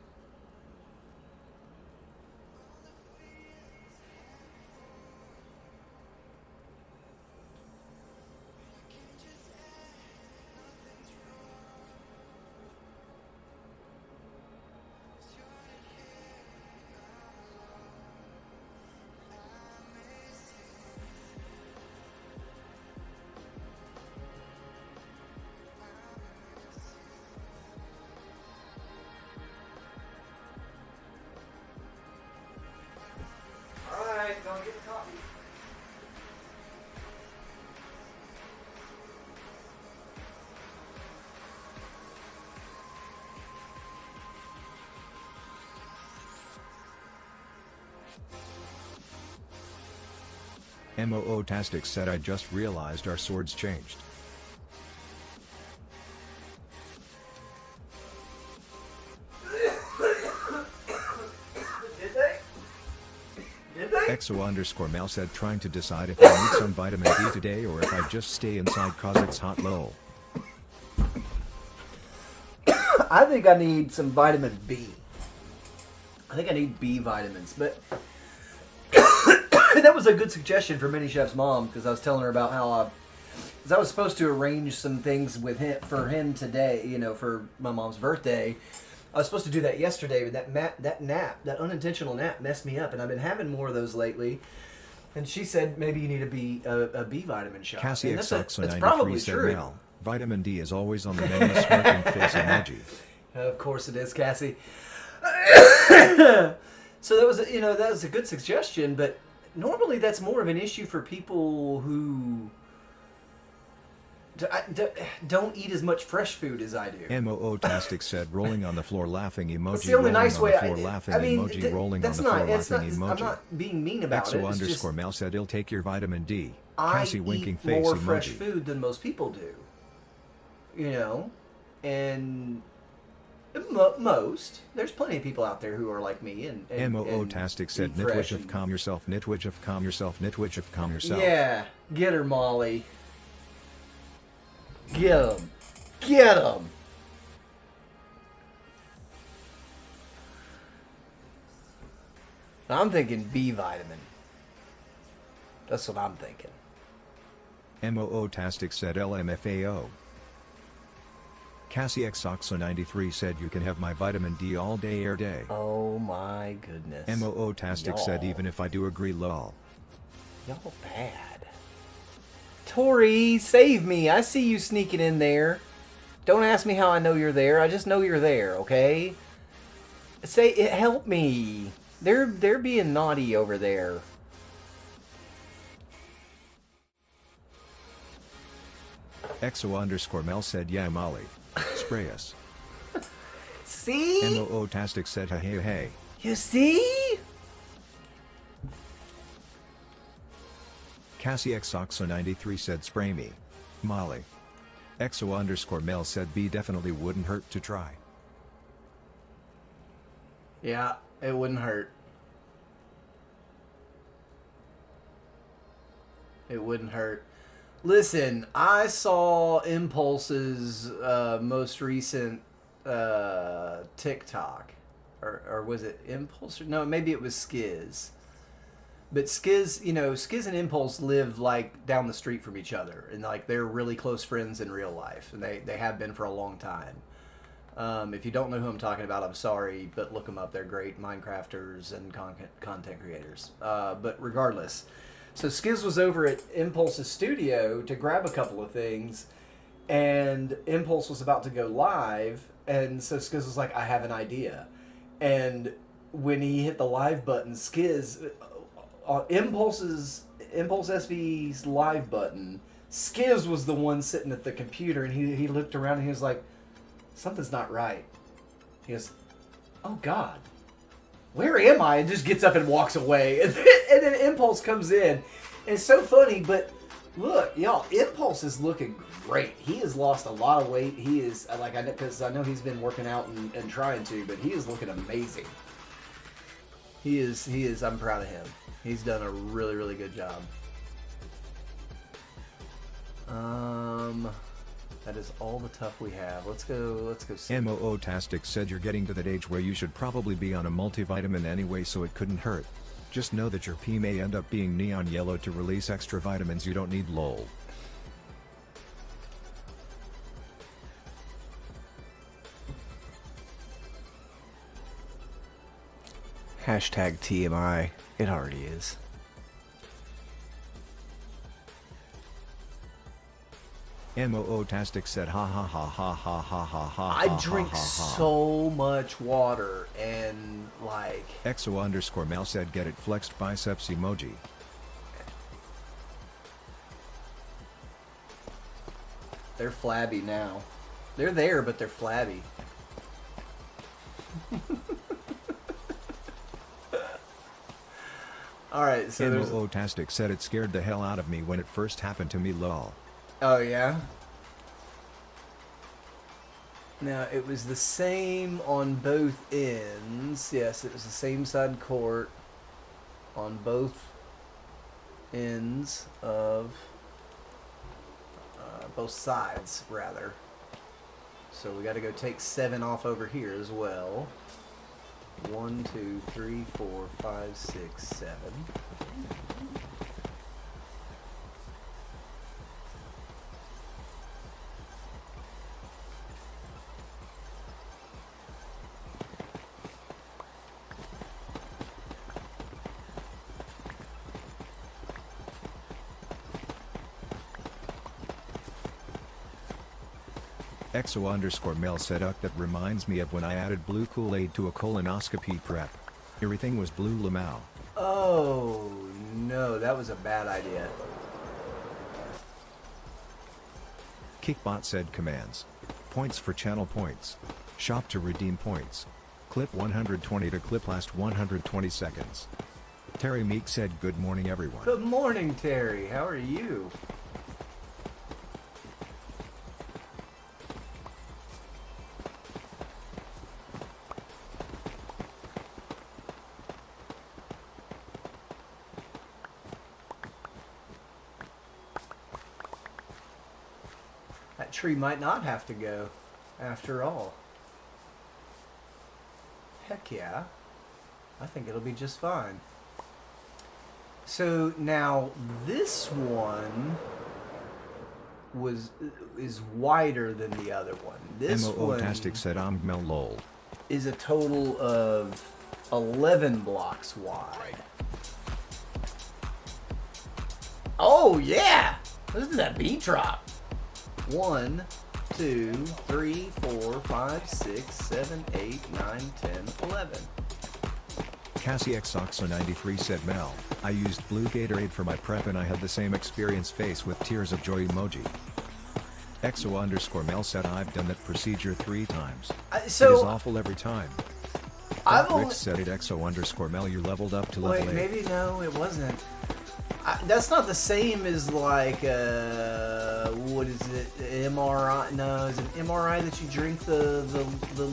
Go get the coffee. MOO-tastic said I just realized our swords changed. XO_Mel said trying to decide if I need some vitamin D today or if I just stay inside cause it's hot lol. I think I need some vitamin B. I think I need B vitamins, but that was a good suggestion for Mini Chef's mom because I was telling her about how I was supposed to arrange some things with him for him today, you know, for my mom's birthday. I was supposed to do that yesterday, but that unintentional nap messed me up, and I've been having more of those lately. And she said maybe you need a B vitamin shot. Cassie That's probably said true. Mel, vitamin D is always on the menu. Smirking face emoji. Of course it is, Cassie. So that was that was a good suggestion, but normally that's more of an issue for people who don't eat as much fresh food as I do. MOO-tastic said rolling on the floor laughing emoji. That's the only nice way. Laughing emoji. Rolling on the floor laughing emoji. I'm not being mean about it. XO_Mel said he'll take your vitamin D. I Cassie winking eat face more emoji. fresh food than most people do. You know, and most there's plenty of people out there who are like me and MOO-tastic said nitwitch of calm yourself, nitwitch of calm yourself, nitwitch of calm yourself. Yeah, get her, Molly. Get him. Get him. I'm thinking B vitamin. That's what I'm thinking. MOO-tastic said LMFAO. Cassie XOXO93 said you can have my vitamin D all day air day. Oh my goodness. MOO-tastic said even if I do agree lol. Y'all bad. Tori, save me. I see you sneaking in there. Don't ask me how I know you're there. I just know you're there, okay? Say, help me. They're being naughty over there. XO_Mel said, yeah, Molly. Spray us. See? MOO-tastic said, hey. You see? Cassie XOXO93 said, spray me. Molly. XO_Mel said, B definitely wouldn't hurt to try. Yeah, it wouldn't hurt. It wouldn't hurt. Listen, I saw Impulse's most recent TikTok. Or was it Impulse? No, maybe it was Skiz. But Skiz, you know, Skiz and Impulse live like down the street from each other. And like they're really close friends in real life. And they have been for a long time. If you don't know who I'm talking about, I'm sorry, but look them up. They're great Minecrafters and content creators. But regardless, so Skiz was over at Impulse's studio to grab a couple of things, and Impulse was about to go live, and so Skiz was like, I have an idea. And when he hit the live button, Skiz, Impulse SV's live button, Skiz was the one sitting at the computer, and he looked around and he was like, something's not right. He goes, oh God, where am I? And just gets up and walks away. And then Impulse comes in. And it's so funny, but look, y'all, Impulse is looking great. He has lost a lot of weight. He is, like, because I know he's been working out and trying to, but he is looking amazing. He is, I'm proud of him. He's done a really, really good job. That is all the tough we have. Let's go see. MOO-tastic said, you're getting to that age where you should probably be on a multivitamin anyway, so it couldn't hurt. Just know that your pee may end up being neon yellow to release extra vitamins you don't need, lol. Hashtag TMI. It already is. MOO-tastic said, ha ha ha ha ha ha ha ha. I drink so much water and like. XO_Mel said, get it, flexed biceps emoji. They're flabby now. They're there, but they're flabby. Alright, so MOO-tastic said, it scared the hell out of me when it first happened to me, lol. Oh, yeah? Now, it was the same on both ends. Yes, it was the same side court on both ends of... both sides, rather. So we got to go take 7 off over here as well. 1, 2, 3, 4, 5, 6, 7. XO_Mel said, that reminds me of when I added blue Kool-Aid to a colonoscopy prep. Everything was blue lamau. Oh, no, that was a bad idea. Kickbot said, commands. Points for channel points. Shop to redeem points. Clip 120 to clip last 120 seconds. Terry Meek said, good morning everyone. Good morning, Terry. How are you? That tree might not have to go, after all. Heck yeah. I think it'll be just fine. So now this one is wider than the other one. This MOO-tastic said, Mel lol. Is a total of 11 blocks wide. Oh yeah! Listen to that beat drop. 1, 2, 3, 4, 5, 6, 7, 8, 9, 10, 11. Cassie XOXO93 said, Mel, I used blue Gatorade for my prep and I had the same experience, face with tears of joy emoji. XO_Mel said, I've done that procedure 3 times. It is awful every time. Rick said it. XO_Mel, you leveled up to level 8. Wait, maybe no, it wasn't. That's not the same as like, what is it, MRI? No, is it MRI that you drink the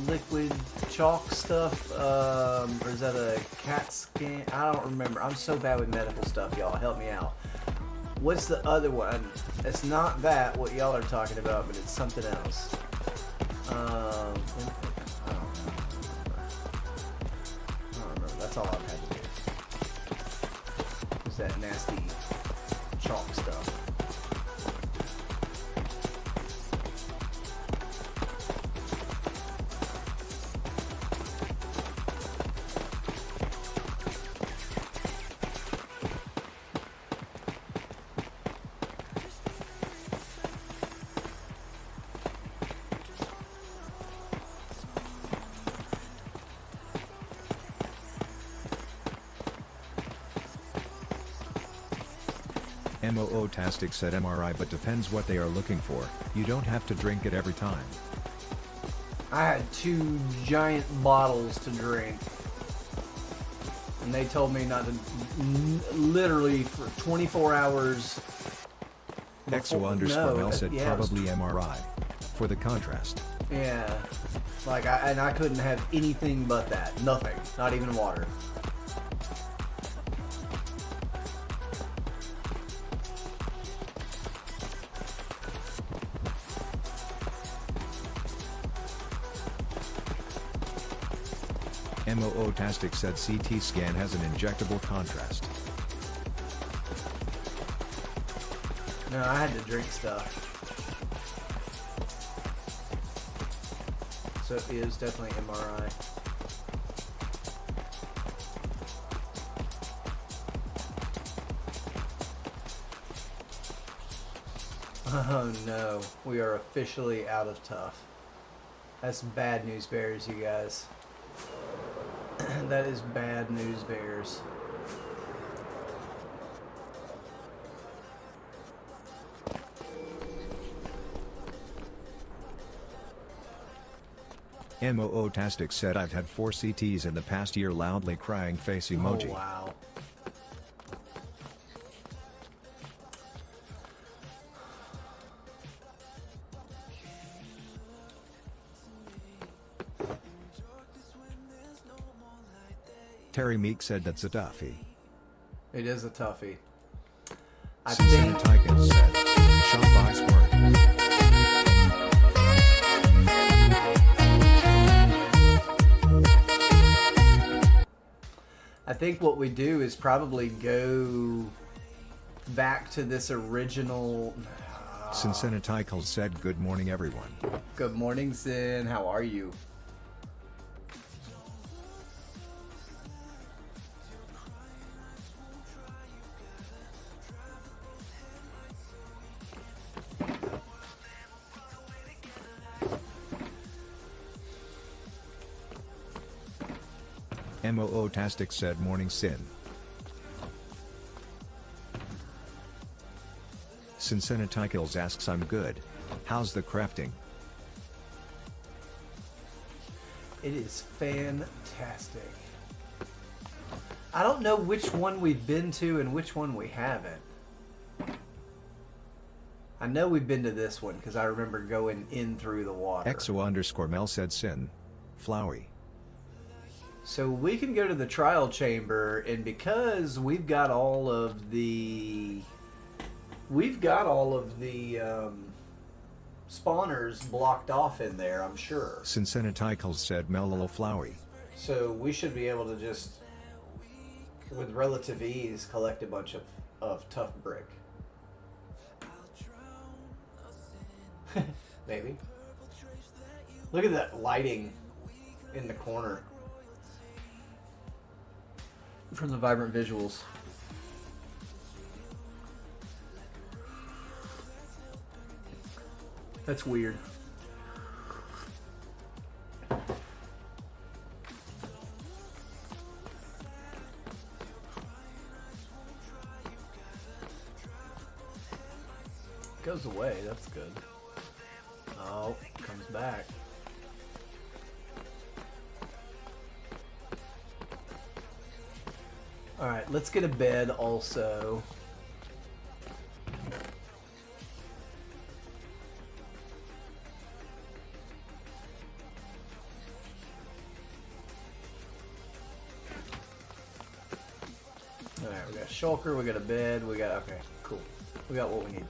liquid chalk stuff? Or is that a CAT scan? I don't remember. I'm so bad with medical stuff, y'all. Help me out. What's the other one? It's not that, what y'all are talking about, but it's something else. I don't remember. That's all I've had to do. Is that nasty chalk stuff. MOO-tastic said MRI, but depends what they are looking for. You don't have to drink it every time. I had 2 giant bottles to drink. And they told me not to, literally for 24 hours. XO_Mel said probably MRI. For the contrast. Yeah. Like, I couldn't have anything but that. Nothing. Not even water. MOO-tastic said CT scan has an injectable contrast. No, I had to drink stuff. So it is definitely MRI. Oh no, we are officially out of tough. That's bad news bears, you guys. That is bad news bears. MOO-tastic said I've had 4 CTs in the past year, loudly crying face emoji. Oh, wow. Terry Meek said that's a toughie. It is a toughie. I think Tykin said, Shopbox work. I think what we do is probably go back to this original. Cincinnati said, good morning, everyone. Good morning, Sin. How are you? MOO-tastic said, morning, Sin. Cincinnati asks, I'm good. How's the crafting? It is fantastic. I don't know which one we've been to and which one we haven't. I know we've been to this one because I remember going in through the water. XO_Mel said, Sin. Flowey. So we can go to the trial chamber, and because we've got all of the spawners blocked off in there, I'm sure. Cincinnati said, Mel little Flowey. So we should be able to just, with relative ease, collect a bunch of tough brick. Maybe. Look at that lighting in the corner from the vibrant visuals. That's weird. goes away. That's good. Oh, comes back. Alright, let's get a bed also. Alright, we got a shulker, we got a bed, we got... Okay, cool. We got what we need.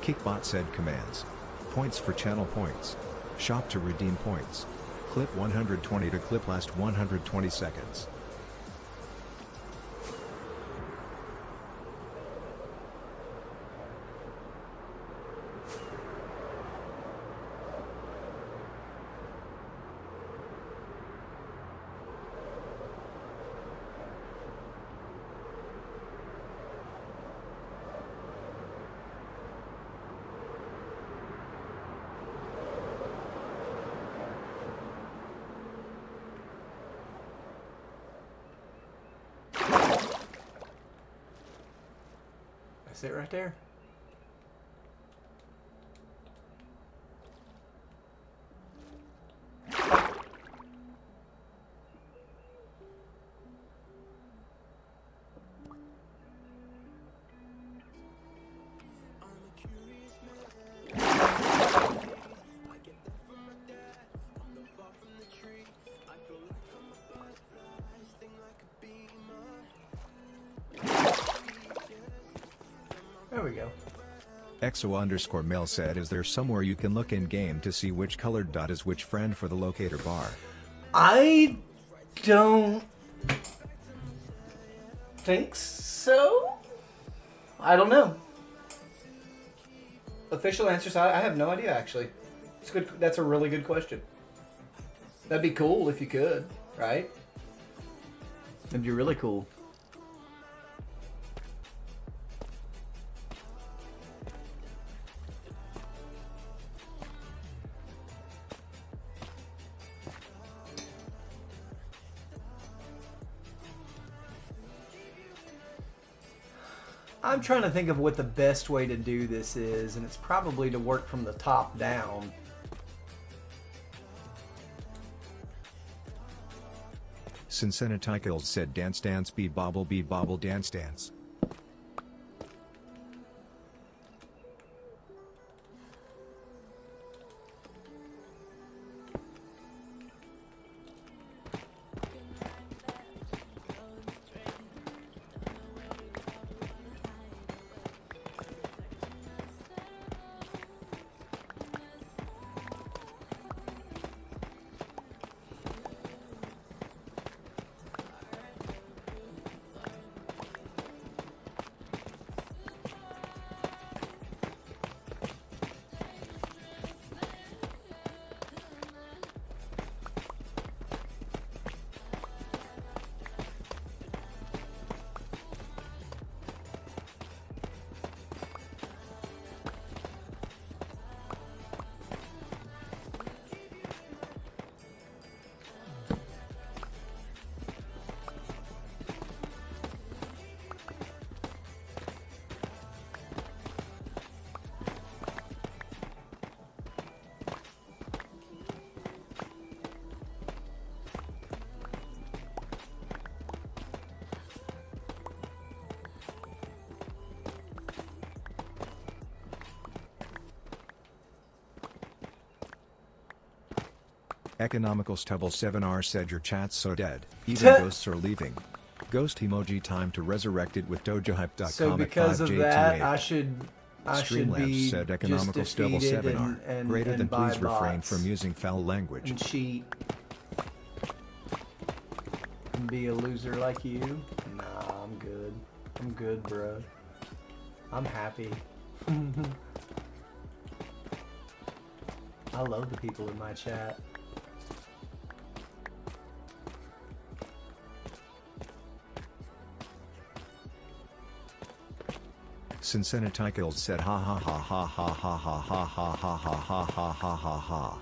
Kickbot said commands. Points for channel points. Shop to redeem points. Clip 120 to clip last 120 seconds. That's it right there. There we go. EXO_mail said, is there somewhere you can look in game to see which colored dot is which friend for the locator bar? I don't think so. I don't know. Official answers, I have no idea actually. It's good. That's a really good question. That'd be cool if you could, right? That'd be really cool. I'm trying to think of what the best way to do this is, and it's probably to work from the top down. Cincinnati said dance dance be bobble dance dance. Economical Stubble 7R said your chat's so dead, even ghosts are leaving. Ghost emoji time to resurrect it with dojahype.com So because at of 5J28. that, I should Streamlabs be said Economical just Stubble defeated 7R. and Greater than buy please refrain bots from using foul language. and cheat and be a loser like you. Nah, I'm good. I'm good, bro. I'm happy. I love the people in my chat. Sincenatical said ha ha ha ha ha ha ha ha ha ha ha ha ha ha ha ha.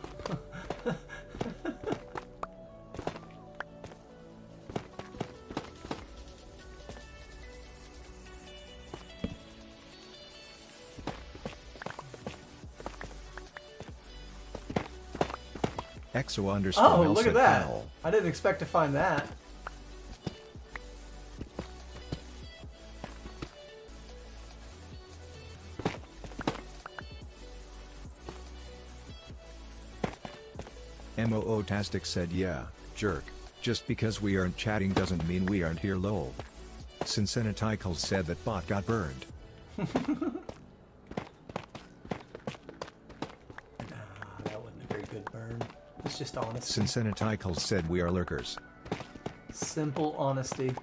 Exo underscore Oh, Mel look said at that. foul. I didn't expect to find that. MOO-tastic said yeah, jerk. Just because we aren't chatting doesn't mean we aren't here lol. Sincenatical said that bot got burned. Nah, that wasn't a very good burn. It's just honesty. Sincenatical said we are lurkers. Simple honesty.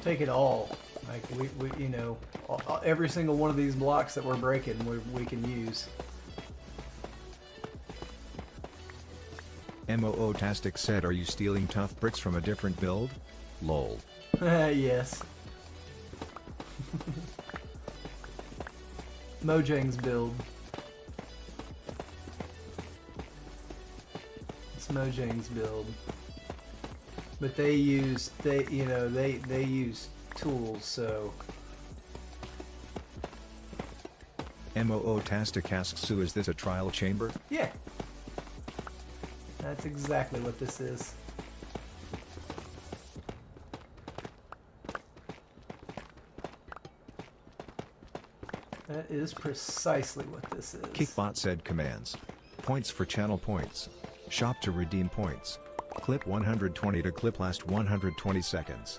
Take it all. Like we you know, every single one of these blocks that we're breaking, we can use. MOO-tastic said are you stealing tough bricks from a different build? Lol. Yes. Mojang's build. It's Mojang's build. But they use they use tools, so MOO-tastic asks so is this a trial chamber? yeah. That's exactly what this is. That is precisely what this is. Kickbot said commands. Points for channel points. Shop to redeem points. Clip 120 to clip last 120 seconds.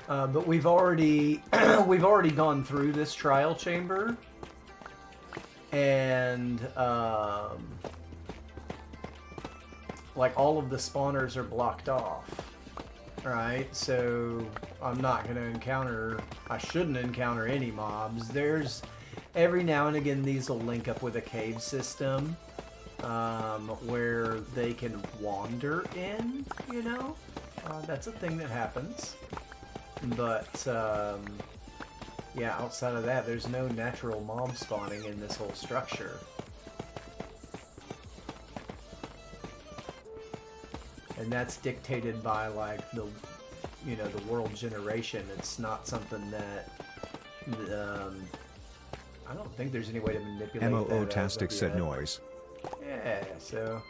But we've already gone through this trial chamber, and like all of the spawners are blocked off, right? So I'm not going to encounter, I shouldn't encounter any mobs. There's every now and again these will link up with a cave system where they can wander in, you know? That's a thing that happens. But yeah, outside of that, there's no natural mob spawning in this whole structure. And that's dictated by like the, you know, the world generation. It's not something that I don't think there's any way to manipulate that. MOO-tastic said noise. Yeah, so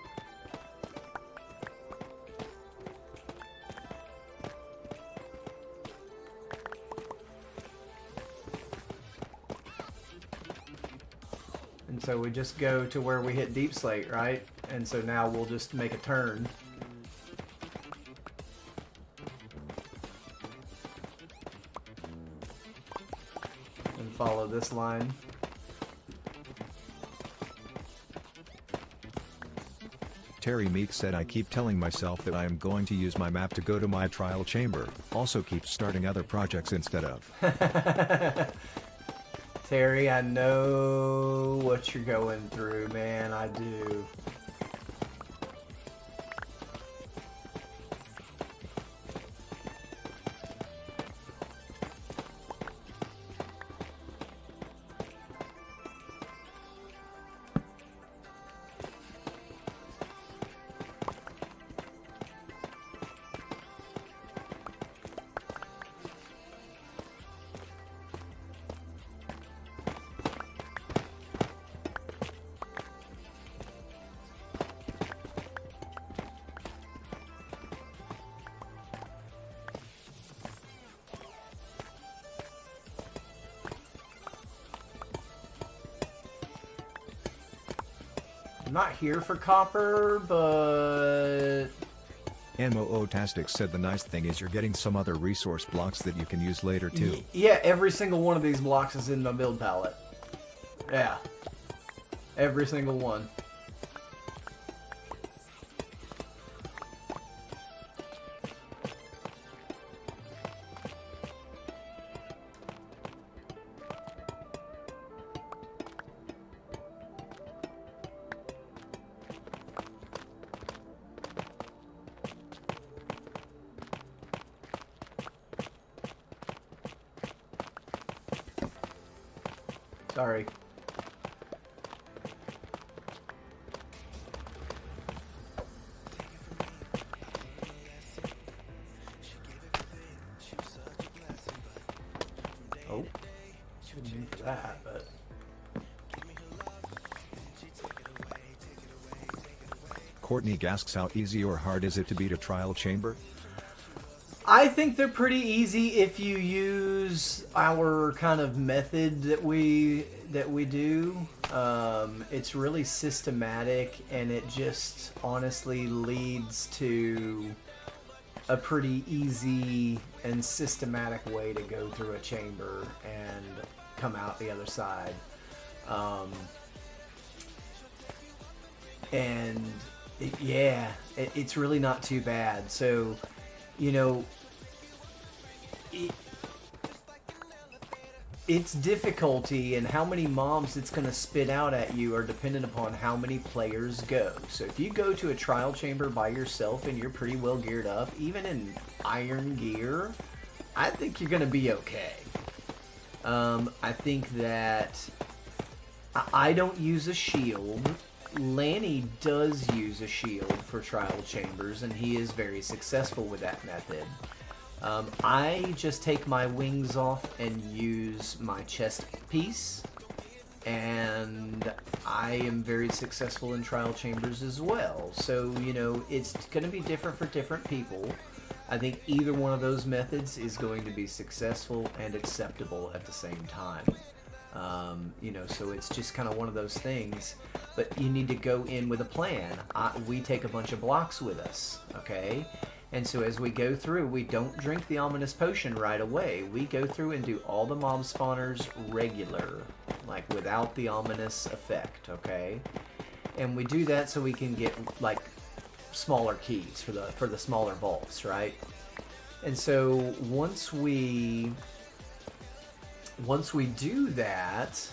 and so we just go to where we hit deep slate, right? And so now we'll just make a turn. And follow this line. Terry Meek said I keep telling myself that I am going to use my map to go to my trial chamber. Also keep starting other projects instead of. Terry, I know what you're going through, man. I do. I'm not here for copper, but... MOO-tastic said the nice thing is you're getting some other resource blocks that you can use later too. Yeah, every single one of these blocks is in my build palette. Yeah. Every single one. Sorry. Oh, shouldn't mean for that, but... Courtney asks how easy or hard is it to beat a trial chamber? I think they're pretty easy if you use our kind of method that we do. It's really systematic, and it just honestly leads to a pretty easy and systematic way to go through a chamber and come out the other side. It's really not too bad. So, you know, its difficulty and how many mobs it's going to spit out at you are dependent upon how many players go. So if you go to a trial chamber by yourself and you're pretty well geared up, even in iron gear, I think you're going to be okay. I think that I don't use a shield. Lanny does use a shield for trial chambers, and he is very successful with that method. I just take my wings off and use my chest piece, and I am very successful in trial chambers as well. So, you know, it's going to be different for different people. I think either one of those methods is going to be successful and acceptable at the same time. You know, so it's just kind of one of those things, but you need to go in with a plan. We take a bunch of blocks with us, okay? And so as we go through, we don't drink the ominous potion right away. We go through and do all the mob spawners regular, like without the ominous effect, okay? And we do that so we can get like smaller keys for the smaller vaults, right? And so once we do that,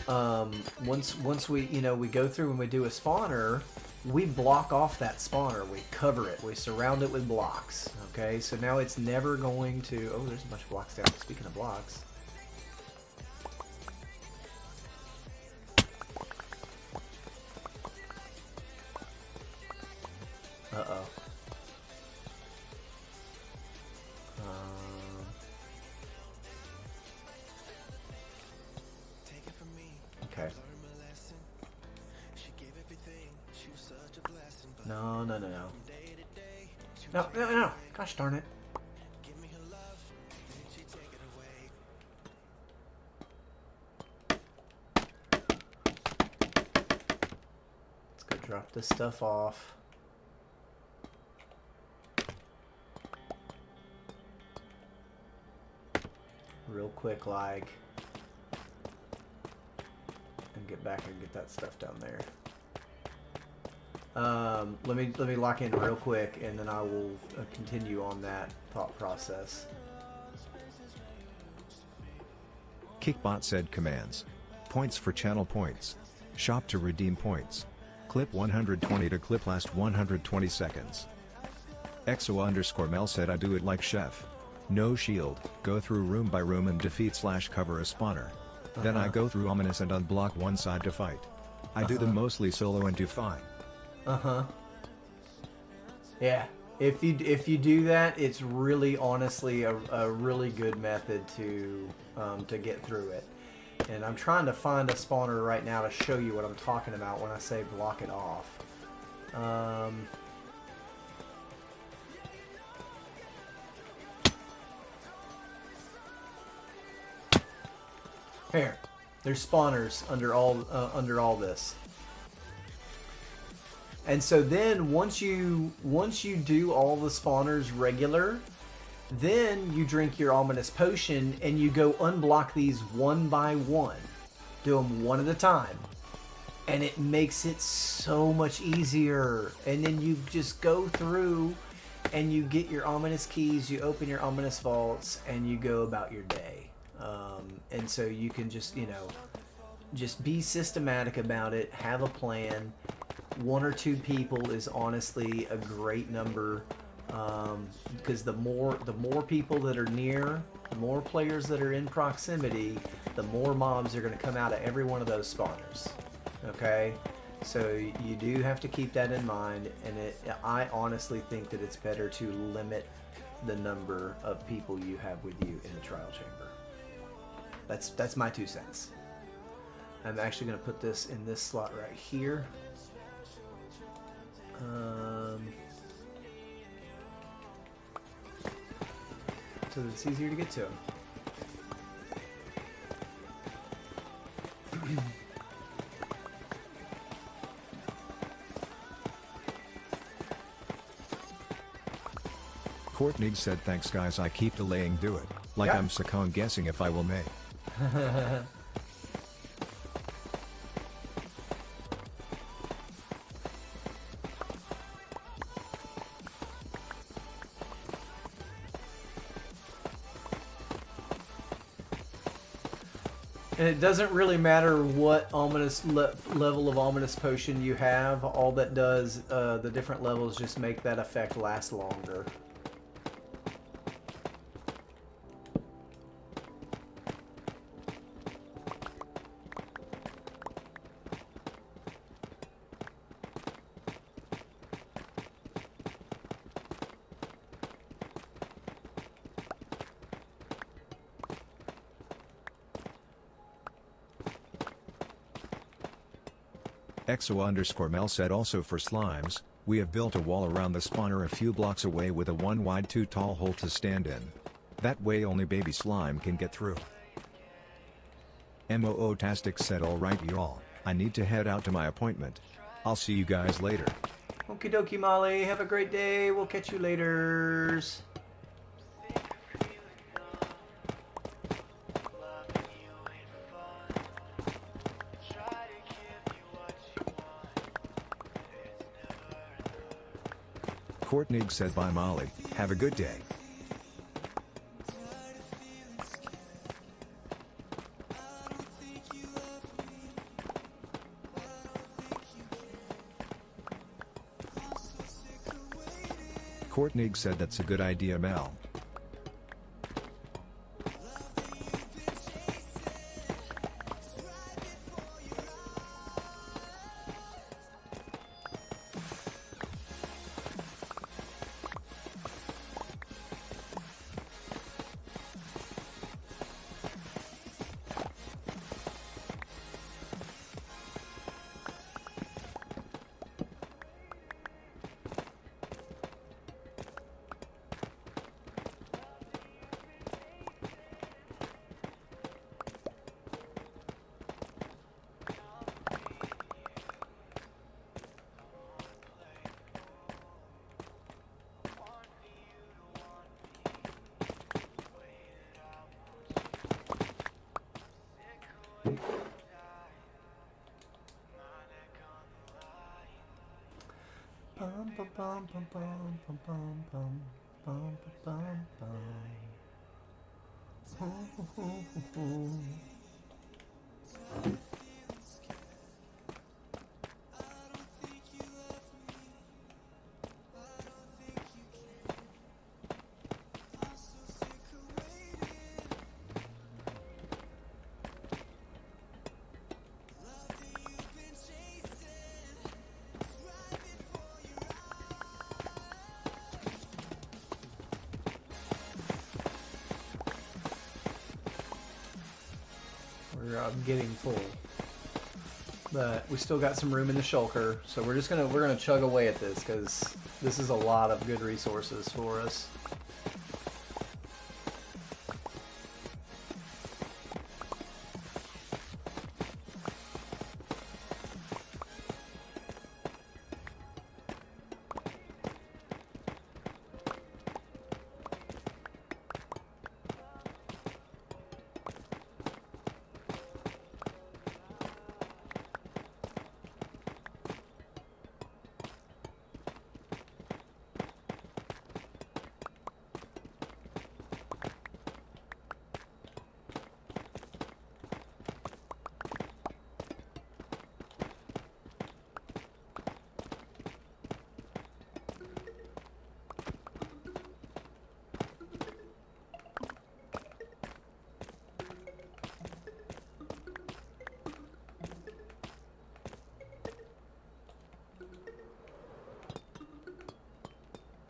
once we, you know, we go through and we do a spawner, we block off that spawner, we cover it, we surround it with blocks, okay? So now it's never going to, oh, there's a bunch of blocks down, speaking of blocks. Uh-oh. Okay. No. No. Gosh darn it. Let's go drop this stuff off. Real quick, like. And get back and get that stuff down there. Let me lock in real quick, and then I will continue on that thought process. Kickbot said commands. Points for channel points. Shop to redeem points. Clip 120 to clip last 120 seconds. EXO_Mel said I do it like chef. No shield, go through room by room and defeat / cover a spawner. Then I go through ominous and unblock one side to fight. I do them mostly solo and do fine. Yeah, if you do that, it's really honestly a really good method to get through it. And I'm trying to find a spawner right now to show you what I'm talking about when I say block it off. Here, there's spawners under all this. And so then once you do all the spawners regular, then you drink your ominous potion and you go unblock these one by one. Do them one at a time. And it makes it so much easier. And then you just go through and you get your ominous keys, you open your ominous vaults, and you go about your day. And so you can just, just be systematic about it, have a plan. 1 or 2 people is honestly a great number, because the more people that are near, the more players that are in proximity, the more mobs are going to come out of every one of those spawners. Okay, so you do have to keep that in mind, and I honestly think that it's better to limit the number of people you have with you in the trial chamber. That's my 2 cents. I'm actually going to put this in this slot right here. So that it's easier to get to them. Courtney said, thanks guys, I keep delaying do it. Like Yeah. I'm second guessing if I will may. And it doesn't really matter what ominous level of ominous potion you have. All that does, the different levels just make that effect last longer. Exo_Mel said also for slimes, we have built a wall around the spawner a few blocks away with a 1 wide 2 tall hole to stand in. That way only baby slime can get through. Mootastic said alright y'all, I need to head out to my appointment. I'll see you guys later. Okie dokie Molly, have a great day, we'll catch you laters. Courtney said bye Molly, have a good day. Courtney said that's a good idea Mel. Bum, bum, bum, bum, bum, bum, bum, bum, bum, bum, bum. We're getting full, but we still got some room in the shulker, so we're gonna chug away at this because this is a lot of good resources for us.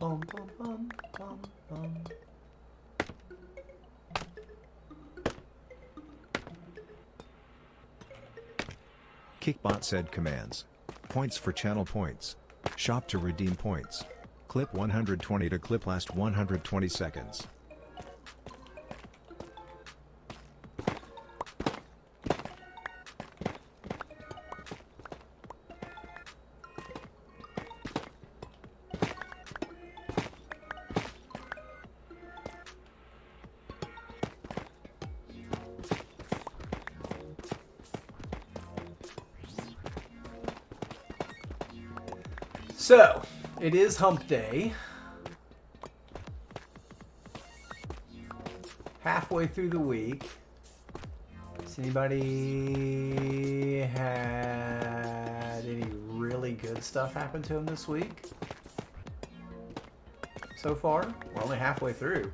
Bum, bum, bum, bum, bum. Kickbot said commands. Points for channel points. Shop to redeem points. Clip 120 to clip last 120 seconds. So, it is hump day. Halfway through the week. Has anybody had any really good stuff happen to them this week? So far? We're only halfway through.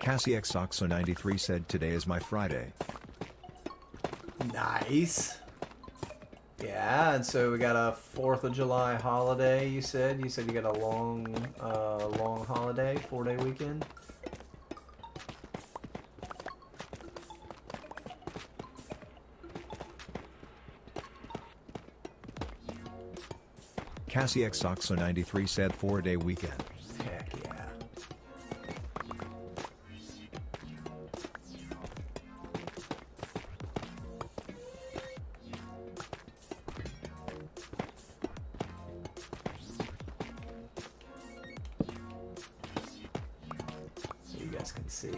CassieXOxo93 said today is my Friday. Nice. Yeah, and so we got a 4th of July holiday, you said? You said you got a long holiday, 4-day weekend? CassieXOxo93 said 4-day weekend. Heck yeah. So you guys can see.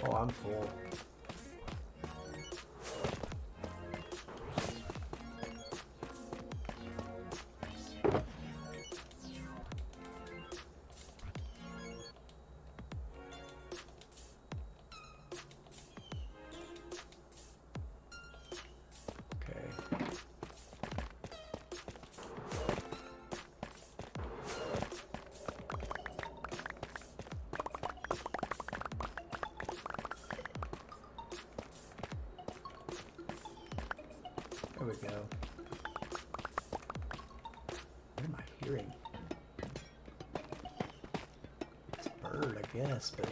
Oh, I'm full. Okay. There we go. What am I hearing? It's a bird, I guess, but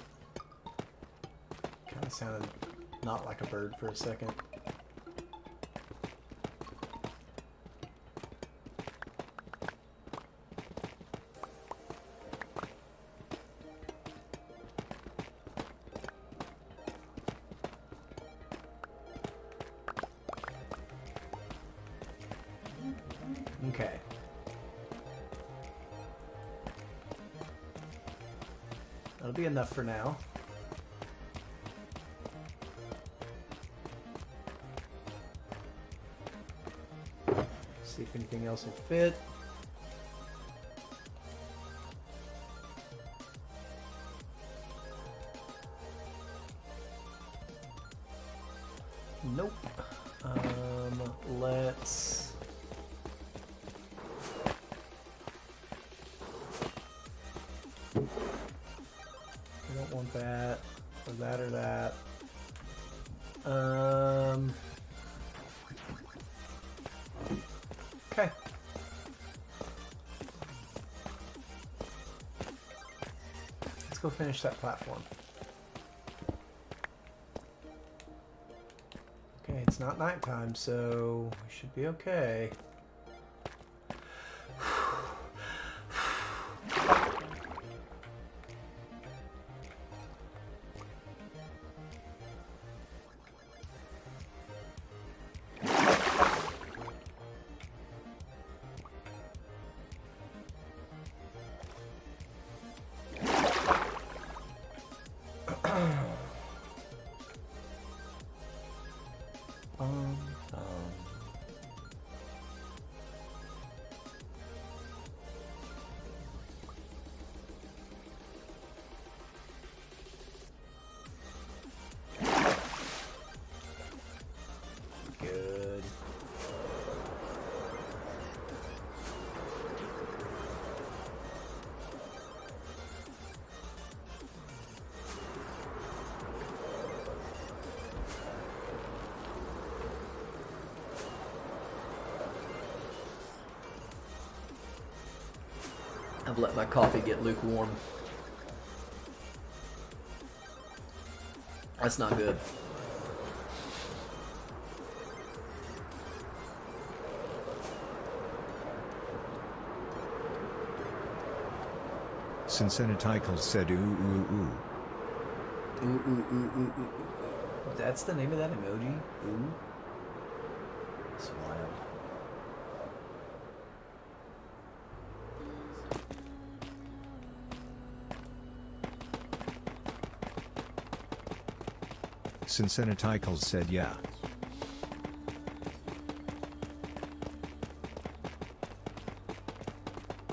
kind of sounded not like a bird for a second. Okay. That'll be enough for now. See if anything else will fit. Nope. Let's... I don't want that, or that, or that. Okay. Let's go finish that platform. Okay, it's not nighttime, so we should be okay. I've let my coffee get lukewarm. That's not good. Cincinnati said ooh ooh ooh. Ooh, ooh, ooh, ooh, ooh, ooh. That's the name of that emoji? Ooh. It's wild. Cincinnati said yeah.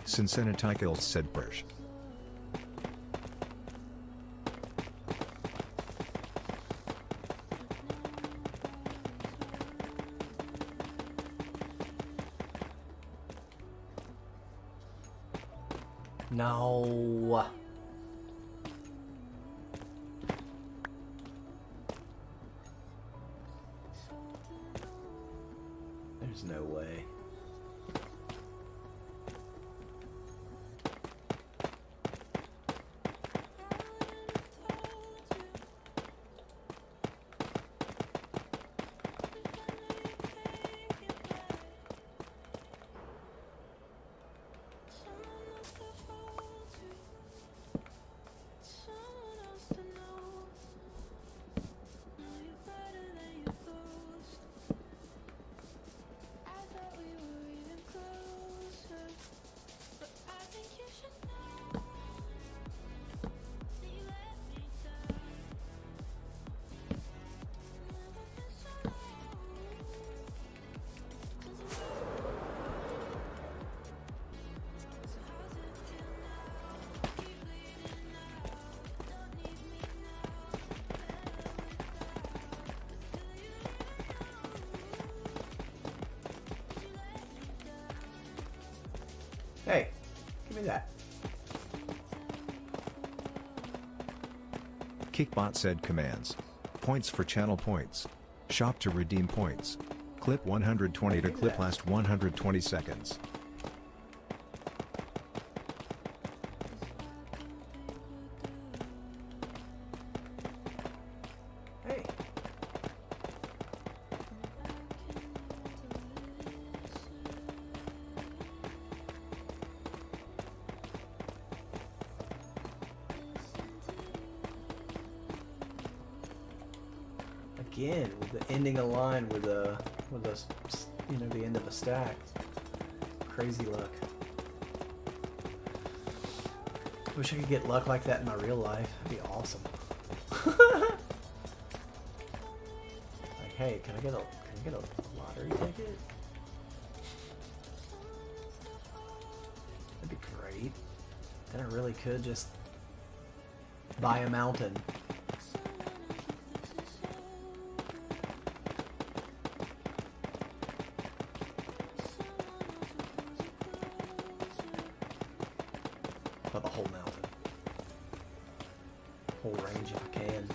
Cincinnati said Persh. No. There's no way. Hey, give me that. Kickbot said commands. Points for channel points. Shop to redeem points. Clip 120 to clip last 120 seconds. Hey. Again, with the ending a line with a you know, the end of a stack. Crazy luck. Wish I could get luck like that in my real life. That'd be awesome. Like, hey, can I get a lottery ticket? That'd be great. Then I really could just buy a mountain. Buy the whole mountain. Whole range if I can.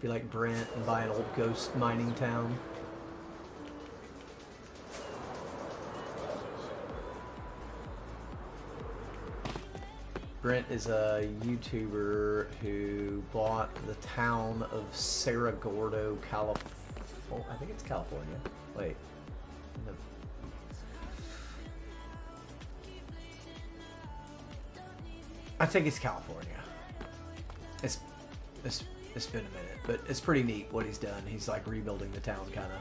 Be like Brent and buy an old ghost mining town. Brent is a YouTuber who bought the town of Cerro Gordo, California. I think it's California. Wait. No. I think it's California. It's been a minute, but it's pretty neat what he's done. He's like rebuilding the town, kind of.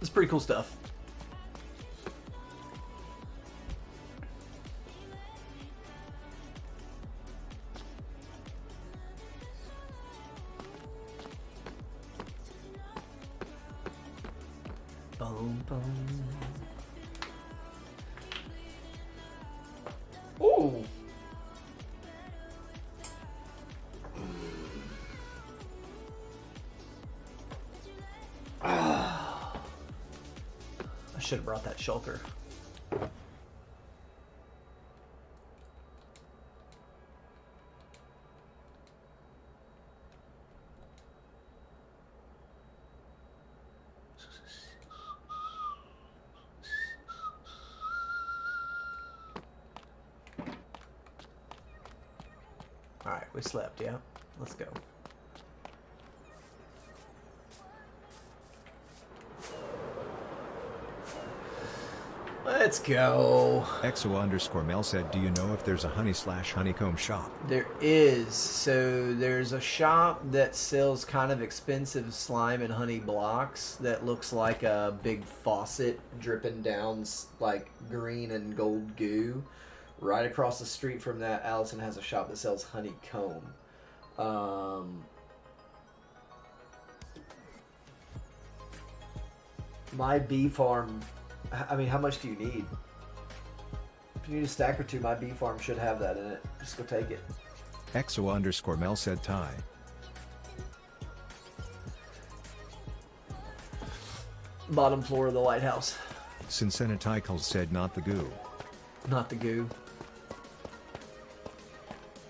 It's pretty cool stuff. Boom, boom. Ooh. I should have brought that shulker. Alright, we slept, yeah? Let's go. Let's go. Exo_Mel said, do you know if there's a honey/honeycomb shop? There is. So there's a shop that sells kind of expensive slime and honey blocks that looks like a big faucet dripping down like green and gold goo. Right across the street from that, Allison has a shop that sells honeycomb. My bee farm, I mean, how much do you need? If you need a stack or two, my bee farm should have that in it. Just go take it. Exo_Mel said Ty. Bottom floor of the lighthouse. Cincinnatical said not the goo. Not the goo.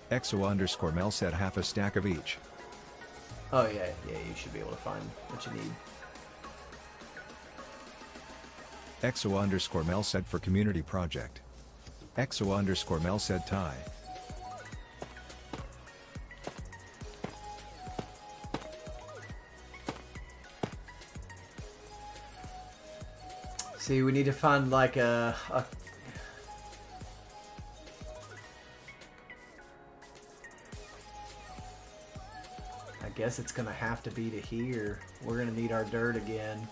Exo_Mel said half a stack of each. Oh yeah, yeah, you should be able to find what you need. Exo_Mel said for community project. Exo_Mel said Ty. See, we need to find like a I guess it's gonna have to be to here. We're gonna need our dirt again.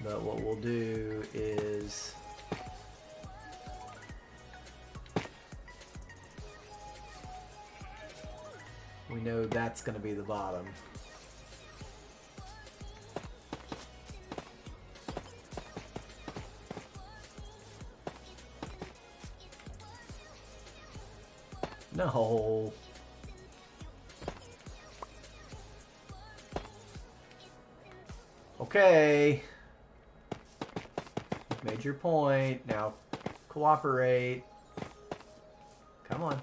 But what we'll do is we know that's gonna be the bottom. No. Okay. You've made your point. Now cooperate. Come on.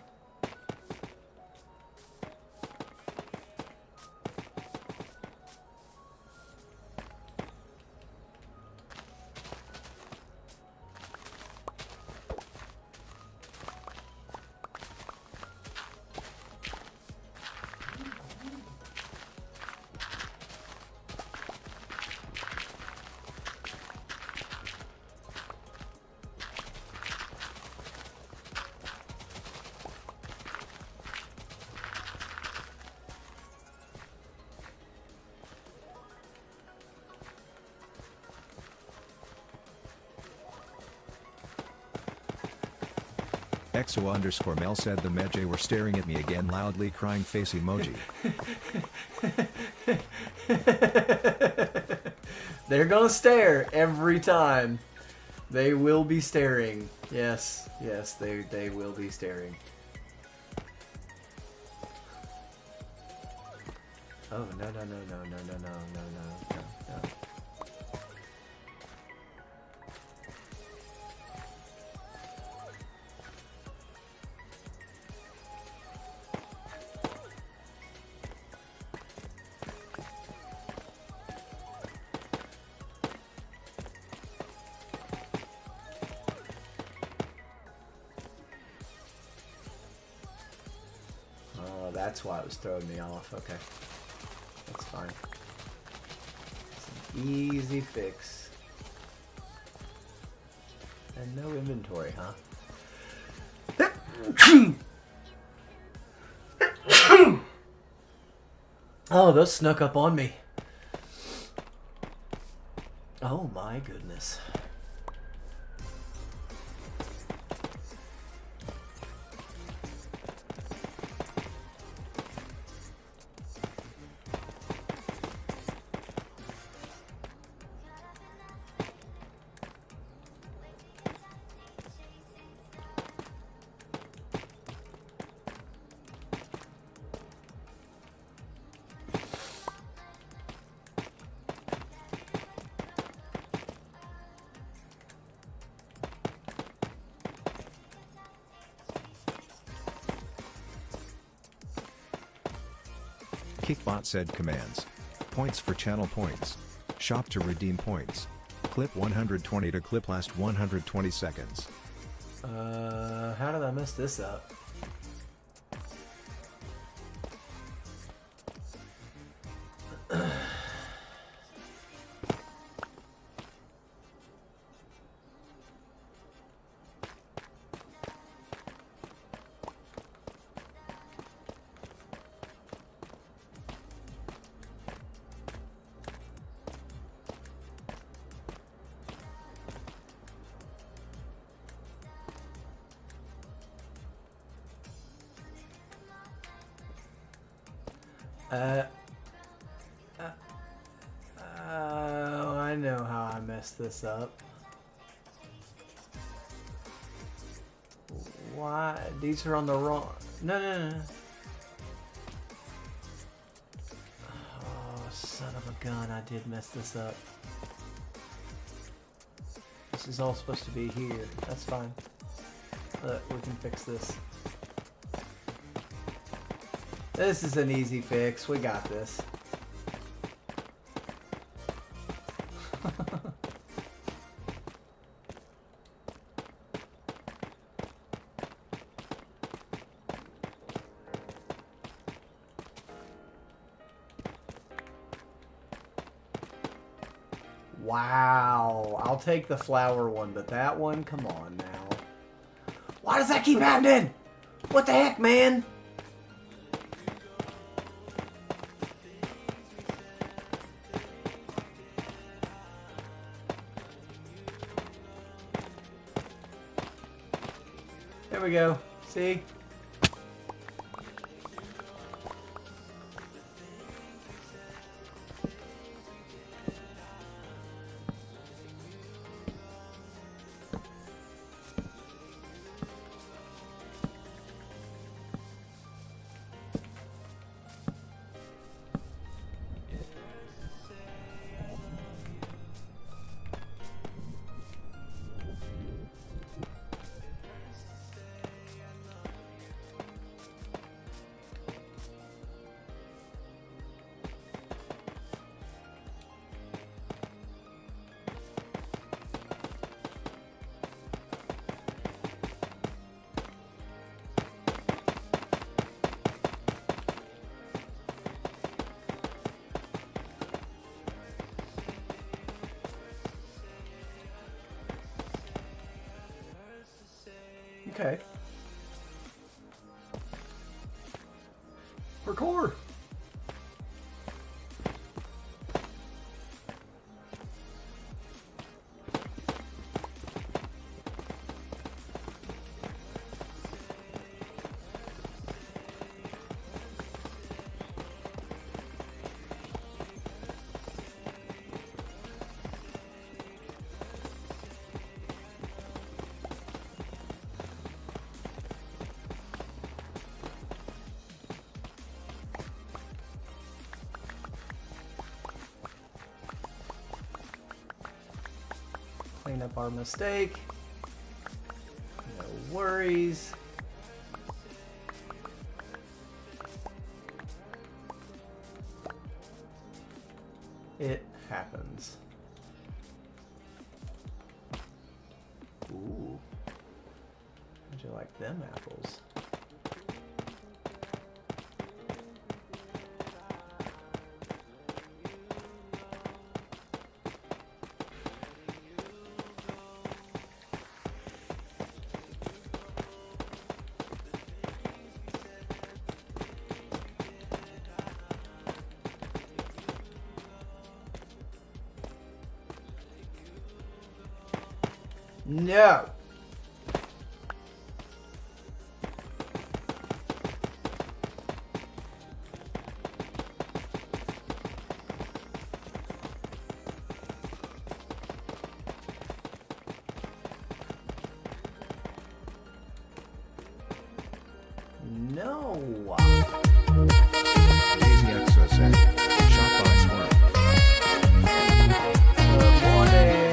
Exo_Mel said the Medjay were staring at me again, loudly crying face emoji. They're gonna stare every time. They will be staring. Yes, yes, they will be staring. Oh no no no no no no no no no no. That's why it was throwing me off. Okay. That's fine. It's an easy fix. And no inventory, huh? Oh, those snuck up on me. Oh my goodness. Kickbot said commands. Points for channel points. Shop to redeem points. Clip 120 to clip last 120 seconds. How did I mess this up? Uh, I know how I messed this up. Why? These are on the wrong... No, no, no. Oh, son of a gun, I did mess this up. This is all supposed to be here. That's fine. Look, we can fix this. This is an easy fix. We got this. Wow. I'll take the flower one, but that one, come on now. Why does that keep happening? What the heck, man? There we go. See? Okay. Record. Clean up our mistake. No worries. It happens. Ooh. How'd you like them apples? No. No. Daisy Exo said, shot by Swerve. Good morning.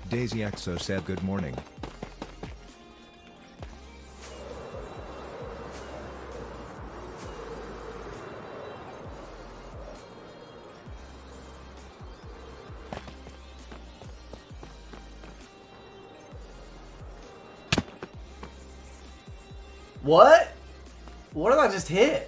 Daisy Exo said good morning. What? What did I just hit?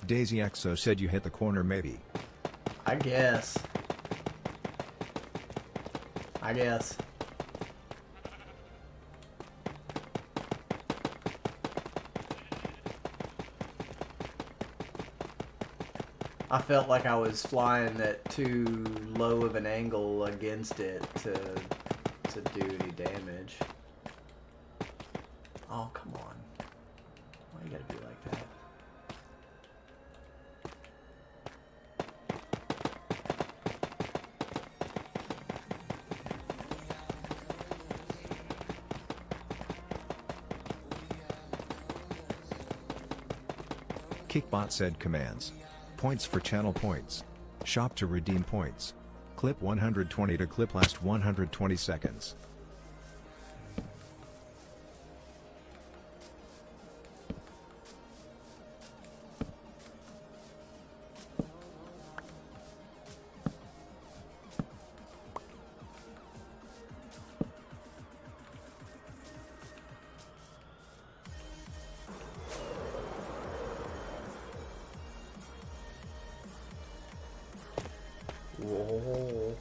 Daisy XO said you hit the corner maybe. I guess. I felt like I was flying at too low of an angle against it to do any damage. Oh, come on. Why you gotta be like that? Kickbot said commands. Points for channel points. Shop to redeem points. Clip 120 to clip last 120 seconds. Whoa.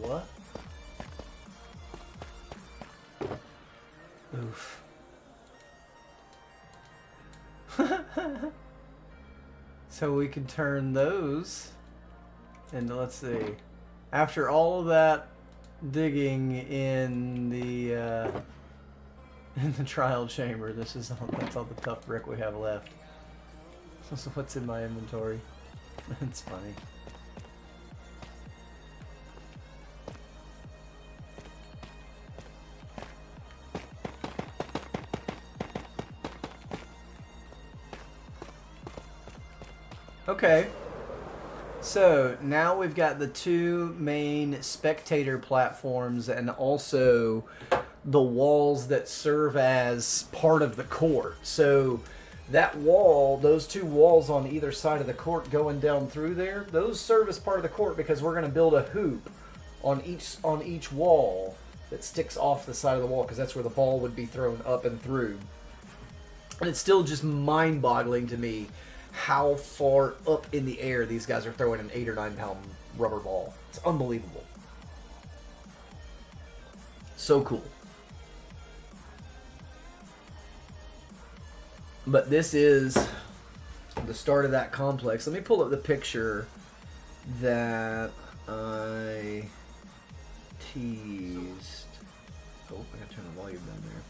What? Oof. So we can turn those, and let's see, after all of that digging in the trial chamber, that's all the tough brick we have left. So what's in my inventory? It's funny. Okay, so now we've got the two main spectator platforms and also the walls that serve as part of the court. So that wall, those two walls on either side of the court going down through there, those serve as part of the court because we're going to build a hoop on each wall that sticks off the side of the wall, because that's where the ball would be thrown up and through. And it's still just mind-boggling to me how far up in the air these guys are throwing an 8 or 9 pound rubber ball. It's unbelievable. So cool. But this is the start of that complex. Let me pull up the picture that I teased. Oh, I gotta turn the volume down there.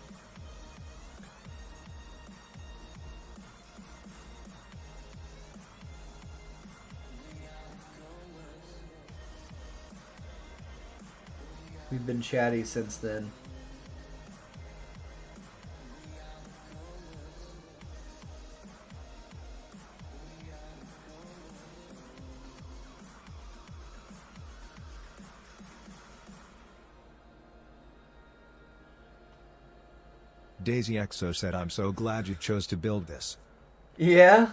We've been chatty since then. Daisy XO said, I'm so glad you chose to build this. Yeah.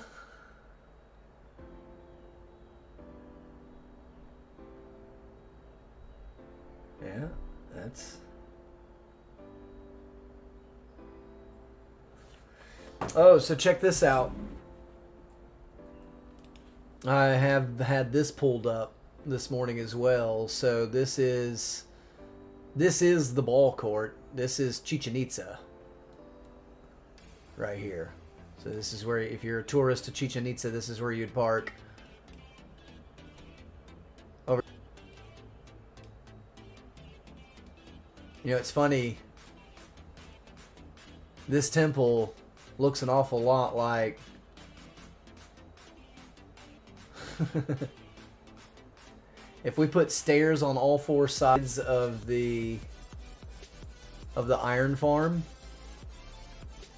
Yeah, that's... Oh, so check this out. I have had this pulled up this morning as well. So this is the ball court. This is Chichen Itza. Right here. So this is where, if you're a tourist to Chichen Itza, this is where you'd park. Over. You know, it's funny. This temple looks an awful lot like if we put stairs on all four sides of the iron farm.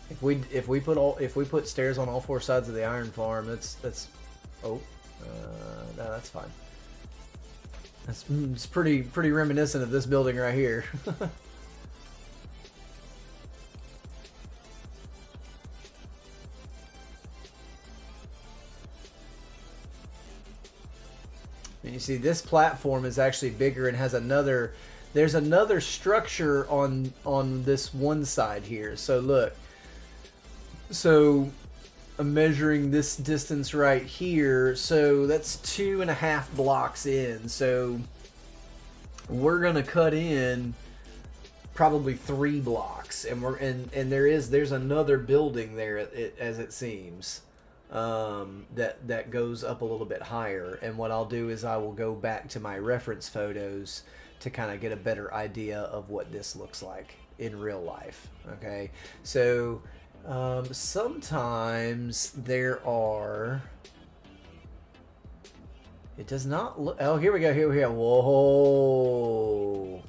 If we put stairs on all four sides of the iron farm, that's no, that's fine. It's pretty reminiscent of this building right here. You see, this platform is actually bigger and has another. There's another structure on this one side here. So look. So I'm measuring this distance right here. So that's 2.5 blocks in. So we're gonna cut in probably 3 blocks, and there's another building there as it seems, that goes up a little bit higher. And what I'll do is I will go back to my reference photos to kind of get a better idea of what this looks like in real life. Okay, so sometimes there are. It does not look. Oh, here we go. Here we go. Whoa.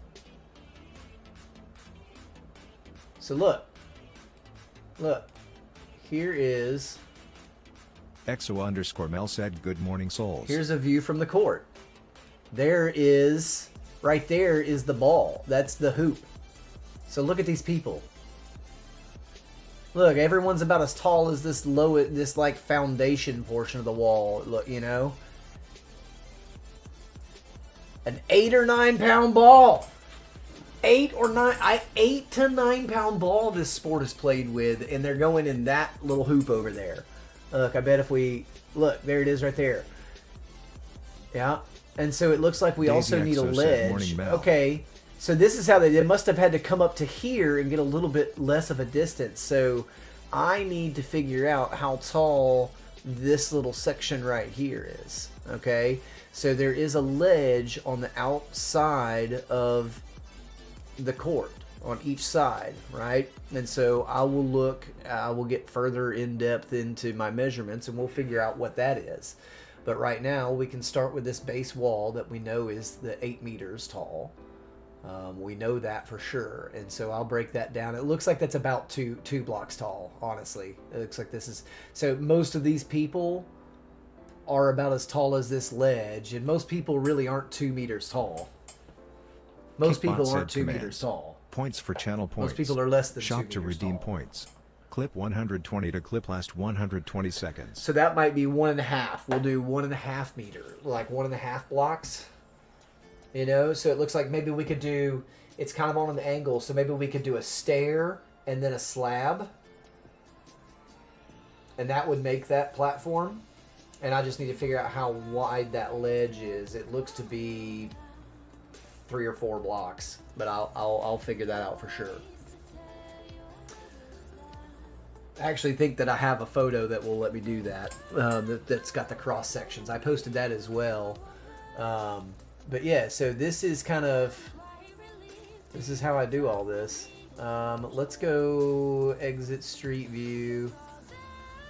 So look. Here is. EXO_Mel said good morning souls. Here's a view from the court. There is, right there is the ball. That's the hoop. So look at these people. Look, everyone's about as tall as this like foundation portion of the wall. Look, you know. An 8 or 9 pound ball. 8 to 9 pound ball this sport is played with, and they're going in that little hoop over there. Look, I bet if we look, there it is right there. Yeah. And so it looks like we Daisy also need a Exo said, ledge. "Morning, Mel." Okay. So this is how they must have had to come up to here and get a little bit less of a distance. So I need to figure out how tall this little section right here is. Okay. So there is a ledge on the outside of the court on each side, right? And so I will get further in depth into my measurements, and we'll figure out what that is. But right now we can start with this base wall that we know is the 8 meters tall. We know that for sure, and so I'll break that down. It looks like that's about two blocks tall, honestly. It looks like this is, so most of these people are about as tall as this ledge, and most people really aren't 2 meters tall. Most Kickbot people aren't said 2 commands. meters tall. Points for channel points. Most people are less than 2 Shop meters to redeem tall. points. Clip 120 to clip last 120 seconds. So that might be 1.5. We'll do 1.5 meter, like 1.5 blocks. You know, so it looks like maybe we could do, it's kind of on an angle, so maybe we could do a stair and then a slab. And that would make that platform. And I just need to figure out how wide that ledge is. It looks to be 3 or 4 blocks, but I'll figure that out for sure. I actually think that I have a photo that will let me do that. That's got the cross sections. I posted that as well. But yeah, so this is how I do all this. Let's go exit street view,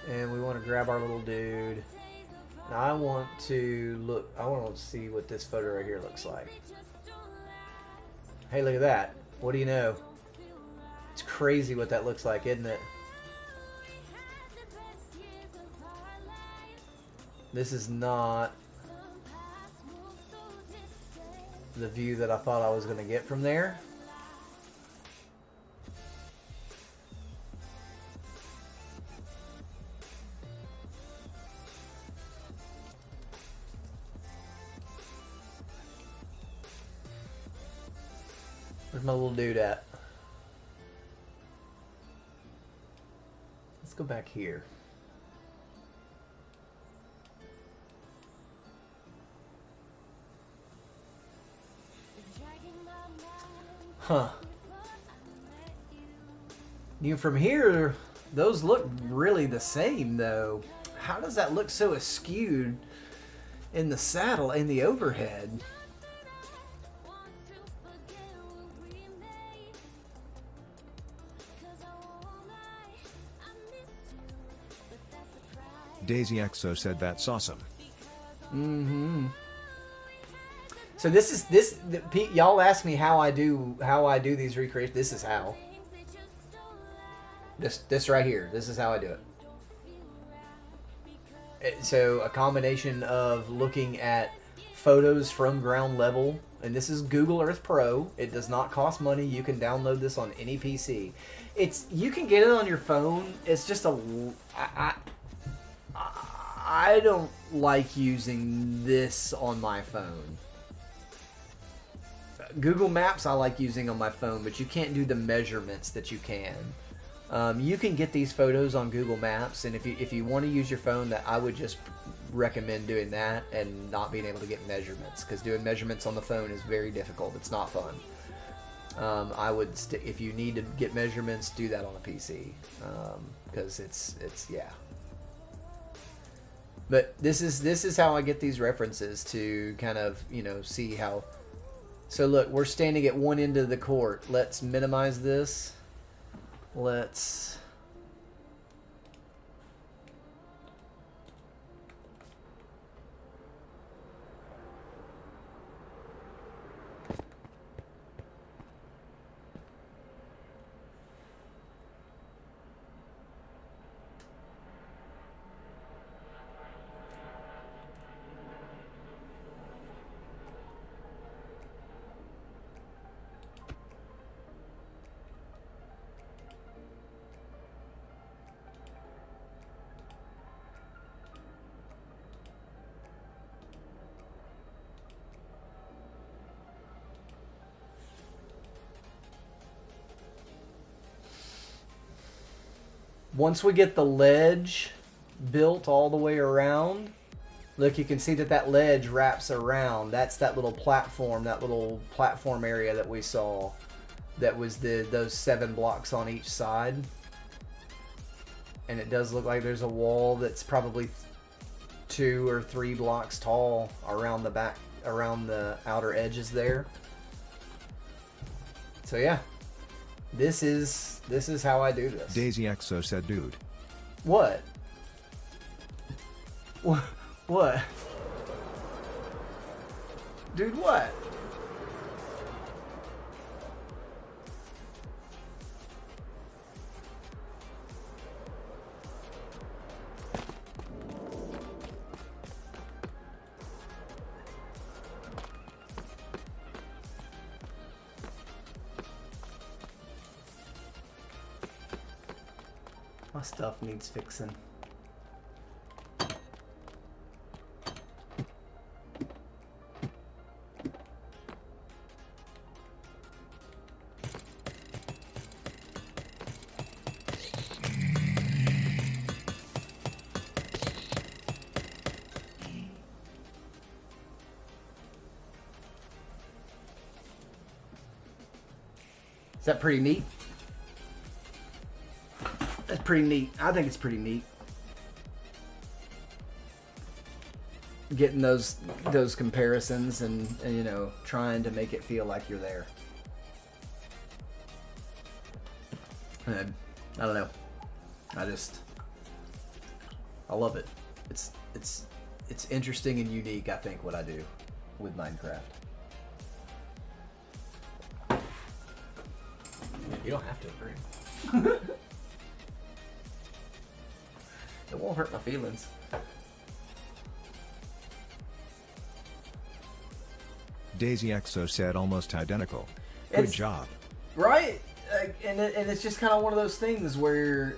and we want to grab our little dude. Now I want to see what this photo right here looks like. Hey, look at that. What do you know? It's crazy what that looks like, isn't it? This is not the view that I thought I was going to get from there. Where's my little dude at? Let's go back here. Huh. You from here, those look really the same though. How does that look so askewed in the saddle, in the overhead? Daisy Exo said that's awesome. Mm-hmm. So y'all ask me how I do these recreations. This is how. This right here. This is how I do it. So a combination of looking at photos from ground level, and this is Google Earth Pro. It does not cost money. You can download this on any PC. You can get it on your phone. It's just I don't like using this on my phone. Google Maps I like using on my phone, but you can't do the measurements that you can. You can get these photos on Google Maps, and if you want to use your phone, that I would just recommend doing that and not being able to get measurements, because doing measurements on the phone is very difficult. It's not fun. I would if you need to get measurements, do that on a PC, because it's yeah. But this is how I get these references to kind of, you know, see how. So look, we're standing at one end of the court. Let's minimize this. Let's. Once we get the ledge built all the way around, look, you can see that that ledge wraps around. That's that little platform area that we saw. That was those 7 blocks on each side. And it does look like there's a wall that's probably 2 or 3 blocks tall around the back, around the outer edges there. So yeah. This is how I do this. Daisy Exo said, dude. What? What? Dude, what? My stuff needs fixing. Is that pretty neat? That's pretty neat. I think it's pretty neat. Getting those comparisons and you know, trying to make it feel like you're there. And I don't know. I love it. It's interesting and unique, I think, what I do with Minecraft. You don't have to agree. It won't hurt my feelings. Daisy Exo said almost identical. Good job. Right? And it's just kind of one of those things where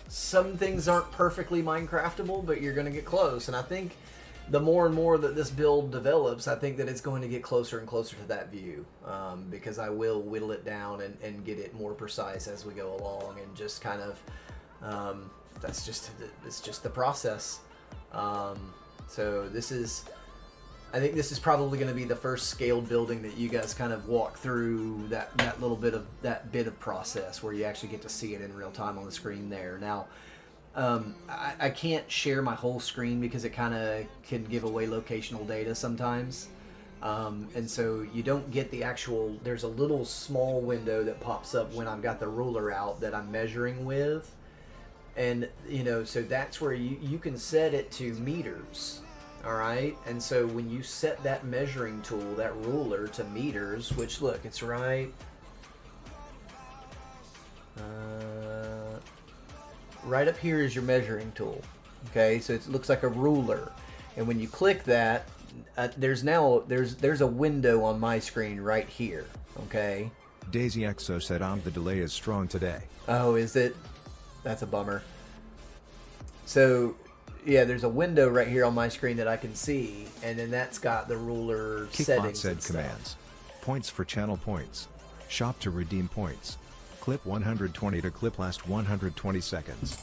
some things aren't perfectly Minecraftable, but you're going to get close. And I think the more and more that this build develops, I think that it's going to get closer and closer to that view. Because I will whittle it down and get it more precise as we go along, and just kind of... it's just the process. So I think this is probably going to be the first scaled building that you guys kind of walk through that little bit of process where you actually get to see it in real time on the screen there. Now, I can't share my whole screen because it kind of can give away locational data sometimes. And so you don't get the actual, there's a little small window that pops up when I've got the ruler out that I'm measuring with. And, you know, so that's where you can set it to meters, all right? And so when you set that measuring tool, that ruler, to meters, which, look, it's right up here is your measuring tool, okay? So it looks like a ruler. And when you click that, there's a window on my screen right here, okay? Daisy Exo said, the delay is strong today. Oh, is it? That's a bummer. So yeah, there's a window right here on my screen that I can see, and then that's got the ruler Kickbot settings said and stuff. commands. Points for channel points. Shop to redeem points. Clip 120 to clip last 120 seconds.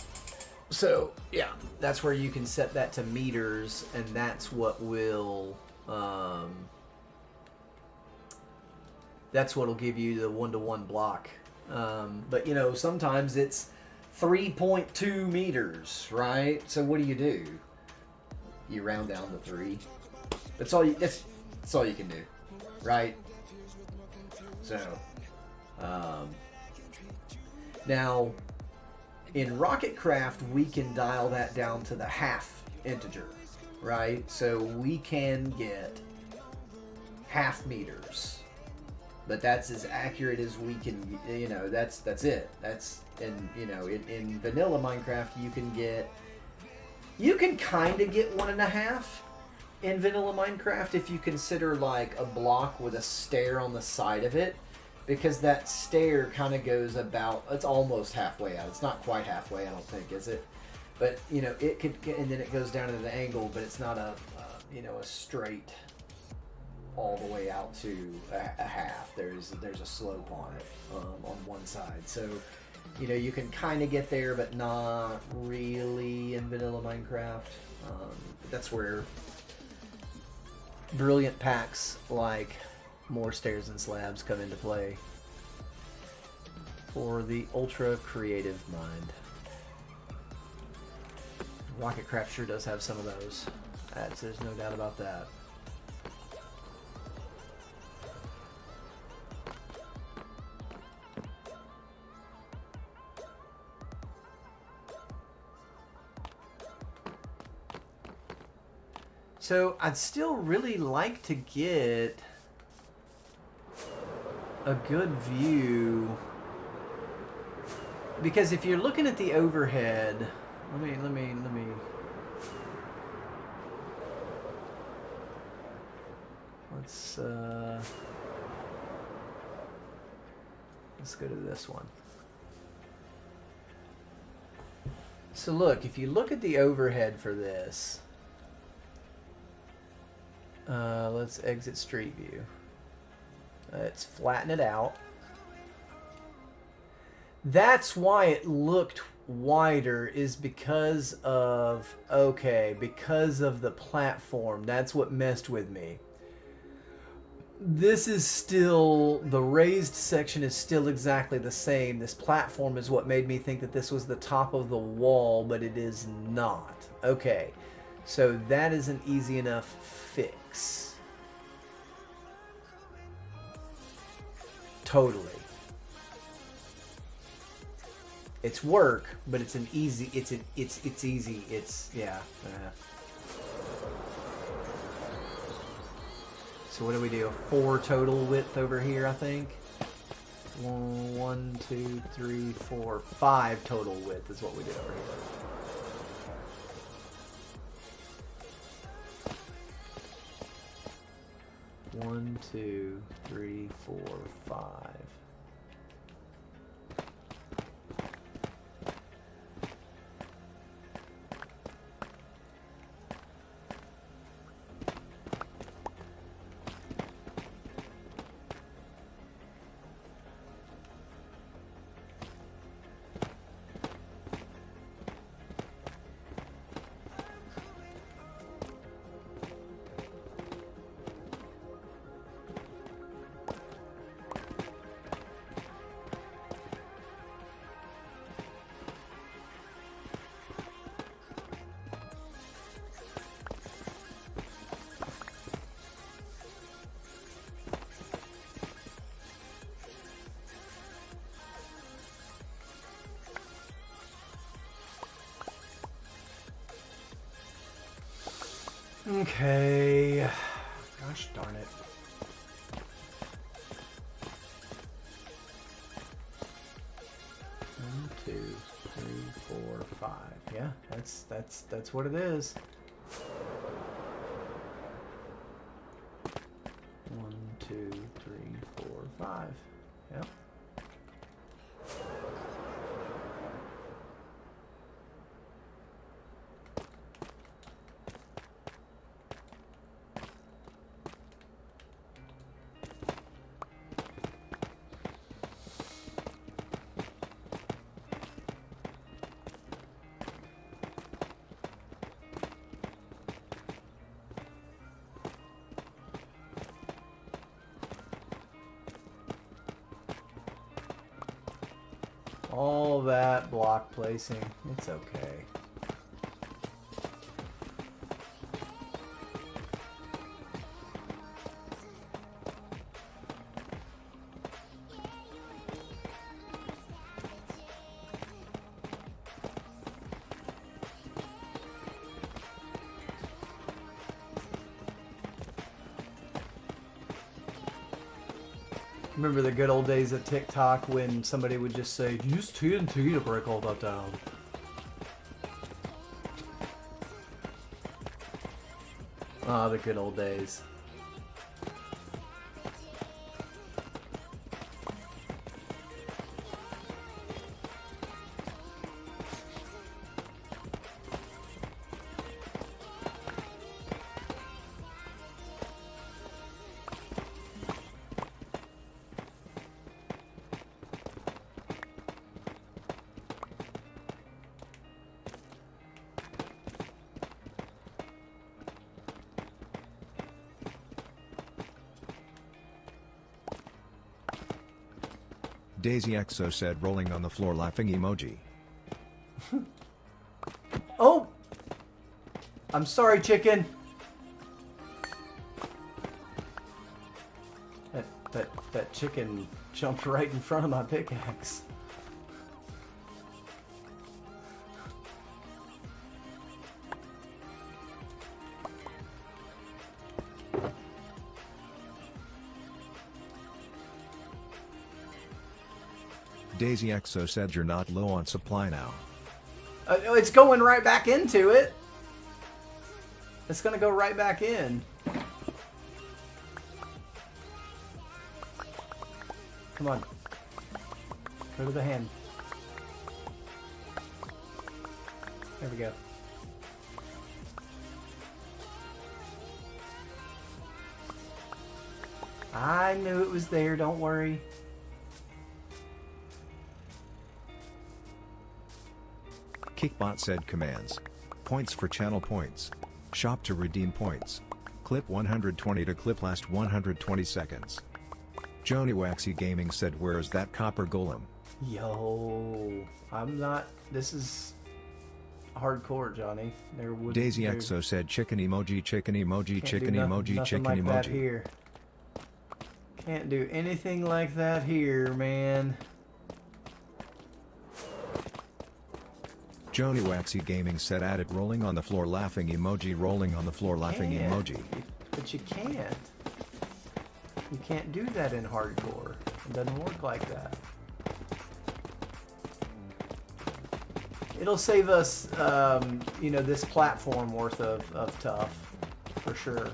So, yeah, that's where you can set that to meters, and that's what will, that's what'll give you the one-to-one block. But, you know, sometimes it's 3.2 meters, right? So what do? You round down to 3. That's all you can do, right? So, now, in Rocketcraft, we can dial that down to the half integer, right? So we can get half meters, but that's as accurate as we can. You know, that's it. That's you know, in vanilla Minecraft, you can kind of get 1.5 in vanilla Minecraft if you consider like a block with a stair on the side of it. Because that stair kind of goes about, it's almost halfway out. It's not quite halfway, I don't think, is it? But, you know, it could get, and then it goes down at an angle, but it's not a straight all the way out to a half. There's a slope on it, on one side. So, you know, you can kind of get there, but not really in vanilla Minecraft. That's where brilliant packs like More Stairs and Slabs come into play for the ultra creative mind. Rocketcraft sure does have some of those. There's no doubt about that. So I'd still really like to get a good view, because if you're looking at the overhead, let me let's go to this one. So look, if you look at the overhead for this, let's exit Street View. Let's flatten it out. That's why it looked wider, is because of, because of the platform. That's what messed with me. This is still, the raised section is still exactly the same. This platform is what made me think that this was the top of the wall, but it is not. Okay, so that is an easy enough fix. Totally. It's work, but it's an easy. It's easy. It's yeah. So what do we do? A 4 total width over here, I think. 1, 2, 3, 4, 5 total width is what we do over here. One, 2, 3, 4, 5. Okay. Gosh darn it. One, 2, 3, 4, 5. Yeah, that's what it is. 1, 2, 3, 4, 5. Yep. All that block placing. It's okay. Remember the good old days of TikTok when somebody would just say, use TNT to break all that down. Ah, the good old days. Daisy XO said rolling on the floor laughing emoji. Oh! I'm sorry, chicken. That chicken jumped right in front of my pickaxe. Daisy XO said you're not low on supply now. It's going right back into it. It's gonna go right back in. Come on. Go to the hand. There we go. I knew it was there, don't worry. Kickbot said commands. Points for channel points. Shop to redeem points. Clip 120 to clip last 120 seconds. Joni Waxy Gaming said where is that copper golem? Yo, I'm not, this is hardcore, Johnny. Daisy XO said chicken emoji, chicken emoji, chicken emoji, chicken like emoji. That here. Can't do anything like that here, man. Joni Waxy Gaming said added rolling on the floor laughing emoji, rolling on the floor laughing emoji. But you can't. You can't do that in hardcore. It doesn't work like that. It'll save us, you know, this platform worth of tough, for sure.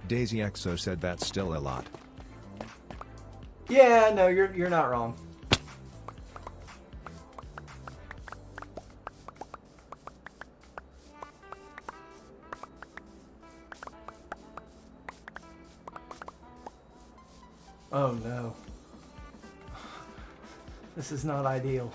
Daisy XO said that's still a lot. Yeah, no, you're not wrong. Oh no. This is not ideal.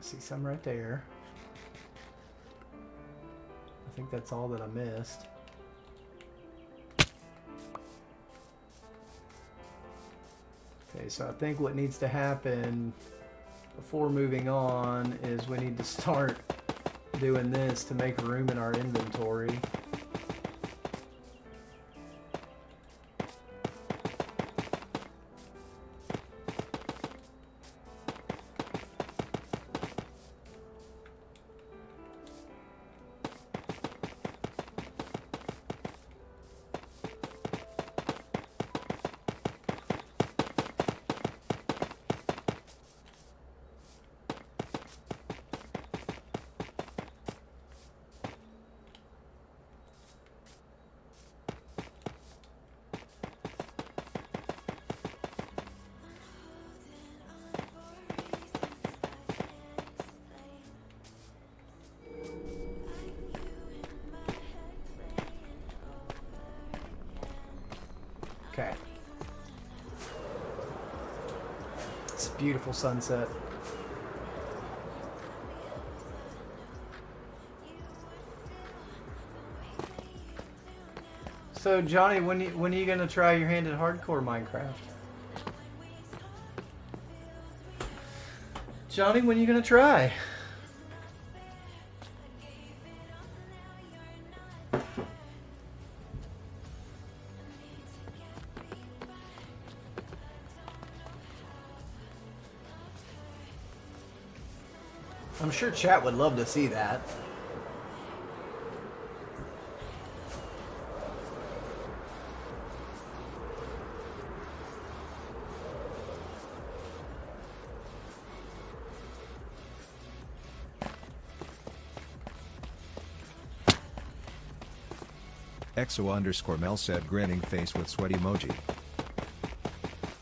I see some right there. I think that's all that I missed. Okay, so I think what needs to happen before moving on is we need to start doing this to make room in our inventory. Okay. It's a beautiful sunset. So Johnny, when are you gonna try your hand at hardcore Minecraft? Johnny, when are you gonna try? I'm sure chat would love to see that. EXO_Mel said grinning face with sweat emoji.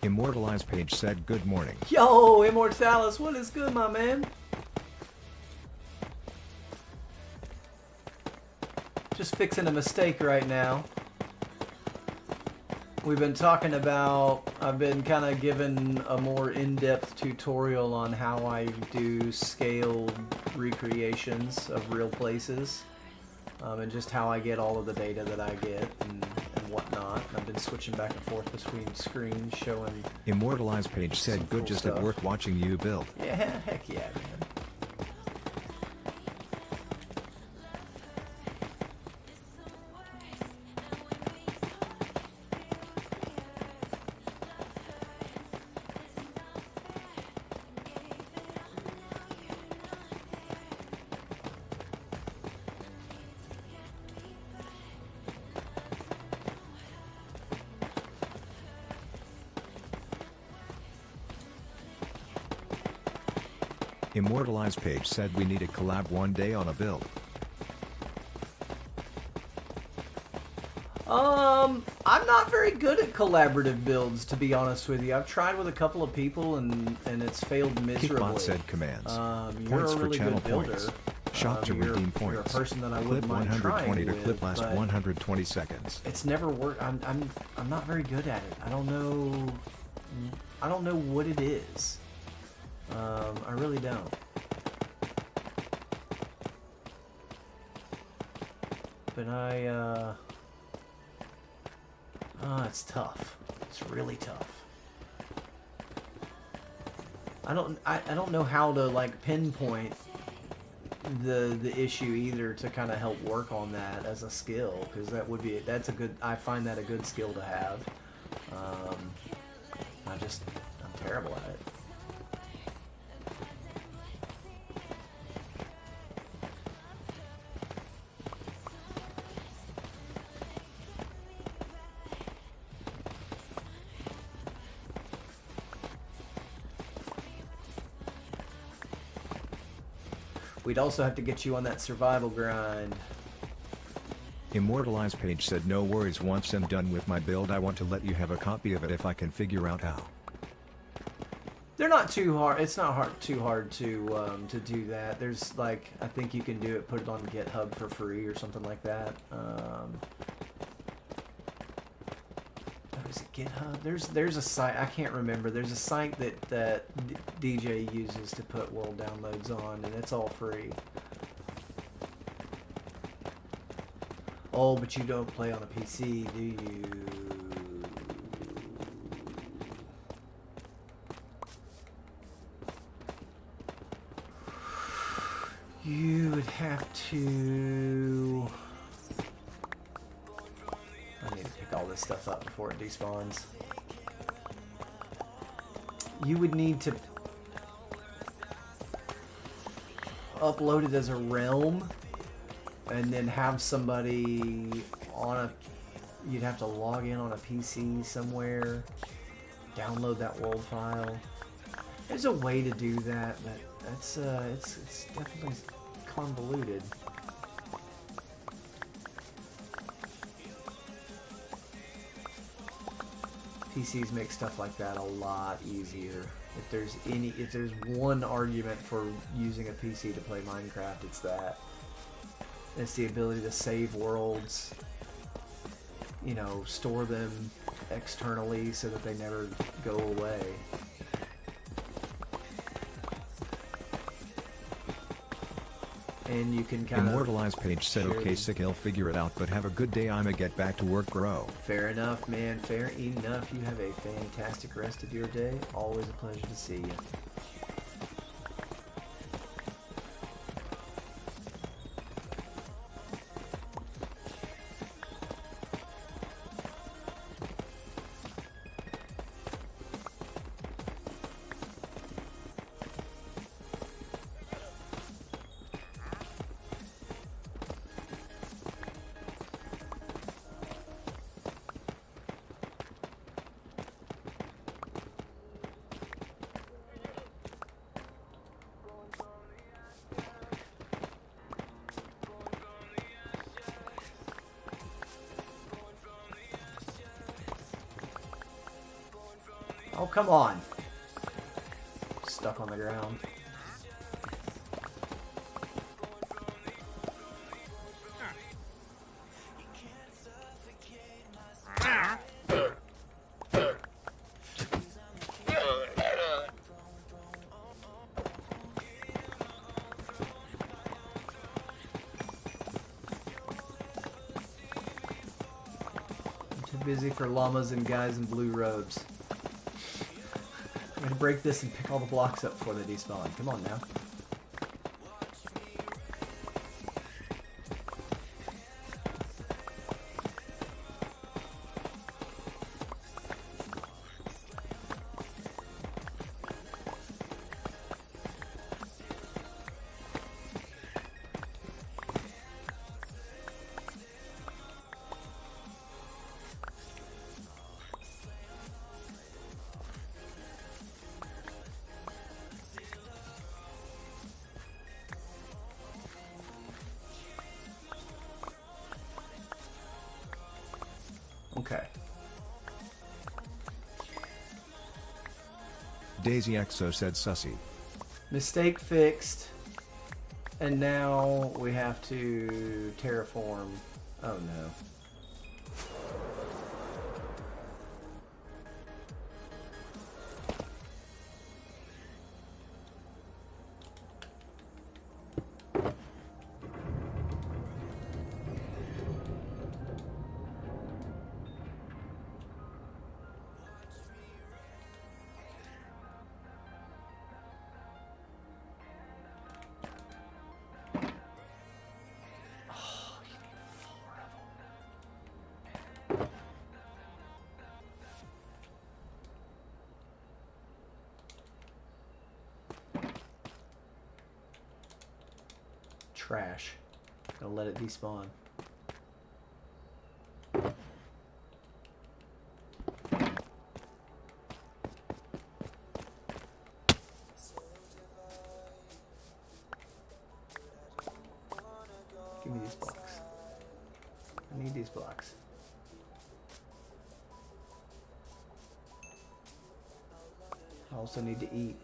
Immortalize page said good morning. Yo, Immortalis, what is good, my man? Just fixing a mistake right now. We've been talking about, I've been kind of given a more in-depth tutorial on how I do scaled recreations of real places. And just how I get all of the data that I get and whatnot. I've been switching back and forth between screens showing. Immortalize page said good cool just stuff. at work watching you build. Yeah, heck yeah, man. Immortalize page said we need a collab one day on a build. I'm not very good at collaborative builds, to be honest with you. I've tried with a couple of people and it's failed miserably. Kickbot said commands. You're Points a for really channel good builder. points. Shop to You're redeem a points. person that I Clip wouldn't mind 120 to trying clip with, last but 120 seconds. It's never worked. I'm not very good at it. I don't know what it is. I really don't. But it's tough. It's really tough. I don't know how to like pinpoint the issue either to kind of help work on that as a skill, because I find that a good skill to have. I'm terrible at it. We'd also have to get you on that survival grind. Immortalized Page said no worries, once I'm done with my build I want to let you have a copy of it if I can figure out how. They're not too hard. It's not too hard to do that. There's like, I think you can do it, put it on GitHub for free or something like that. Is it GitHub? There's a site, I can't remember. There's a site that DJ uses to put world downloads on, and it's all free. Oh, but you don't play on a PC, do you? You would have to... I need to pick all this stuff up before it despawns. You would need to upload it as a realm and then have somebody on a... You'd have to log in on a PC somewhere, download that world file. There's a way to do that, but that's it's definitely convoluted. PCs make stuff like that a lot easier. If there's one argument for using a PC to play Minecraft, it's that. It's the ability to save worlds, you know, store them externally so that they never go away. And you can kind Immortalized Page said okay sick, I'll figure it out, but have a good day, I'ma get back to work, bro. Fair enough, man, fair enough. You have a fantastic rest of your day. Always a pleasure to see you. Oh, come on. Stuck on the ground. I'm too busy for llamas and guys in blue robes. I'm gonna break this and pick all the blocks up before they despawn. Come on now. Okay. Daisy Exo said sussy. Mistake fixed. And now we have to terraform. Oh no. trash. Gotta let it despawn. Give me these blocks. I need these blocks. I also need to eat.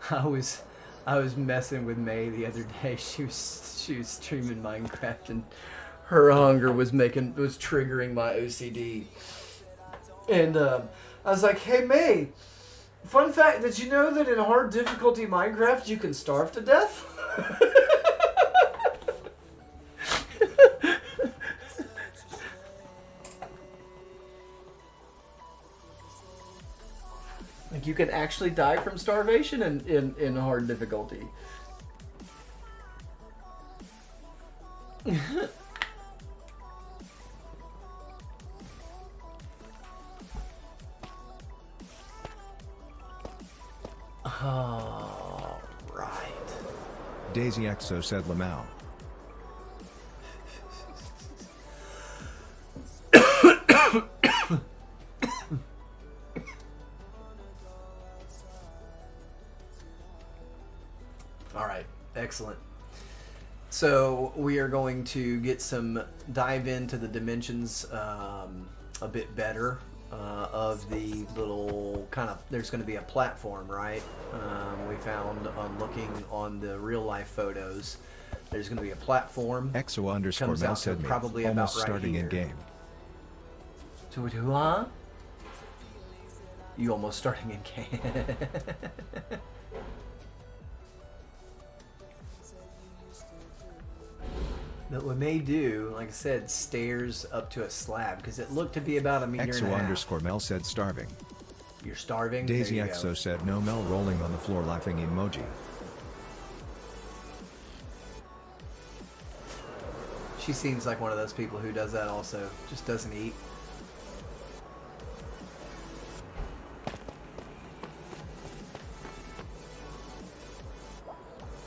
I was messing with May the other day. She was streaming Minecraft, and her hunger was triggering my OCD. And I was like, "Hey May, fun fact: did you know that in hard difficulty Minecraft you can starve to death?" Like, you can actually die from starvation in hard difficulty. Oh, right. Daisy Exo said Lamau. Excellent. So we are going to dive into the dimensions a bit better of the little kind of, there's going to be a platform, right? We found on looking on the real life photos, there's going to be a platform. Exo underscore Mel said me. Probably Almost about right starting here. in game. So huh? You almost starting in game. That we may do, like I said, stairs up to a slab, because it looked to be about a meter and a Exo half. underscore Mel said starving. You're starving? Daisy There you Exo go. said no. Mel rolling on the floor laughing emoji. She seems like one of those people who does that also. Just doesn't eat.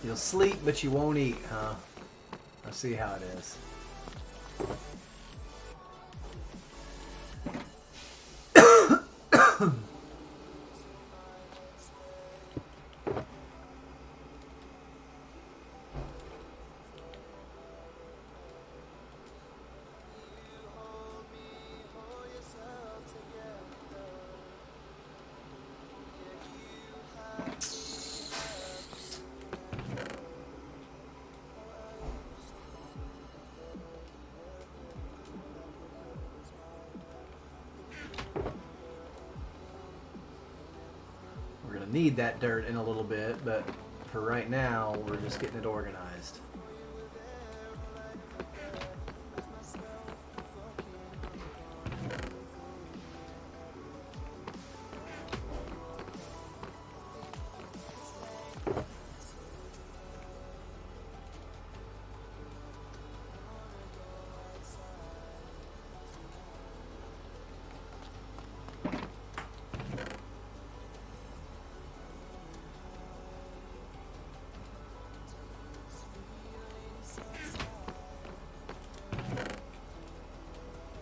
You'll sleep, but you won't eat, huh? I see how it is. Need that dirt in a little bit, but for right now, we're just getting it organized.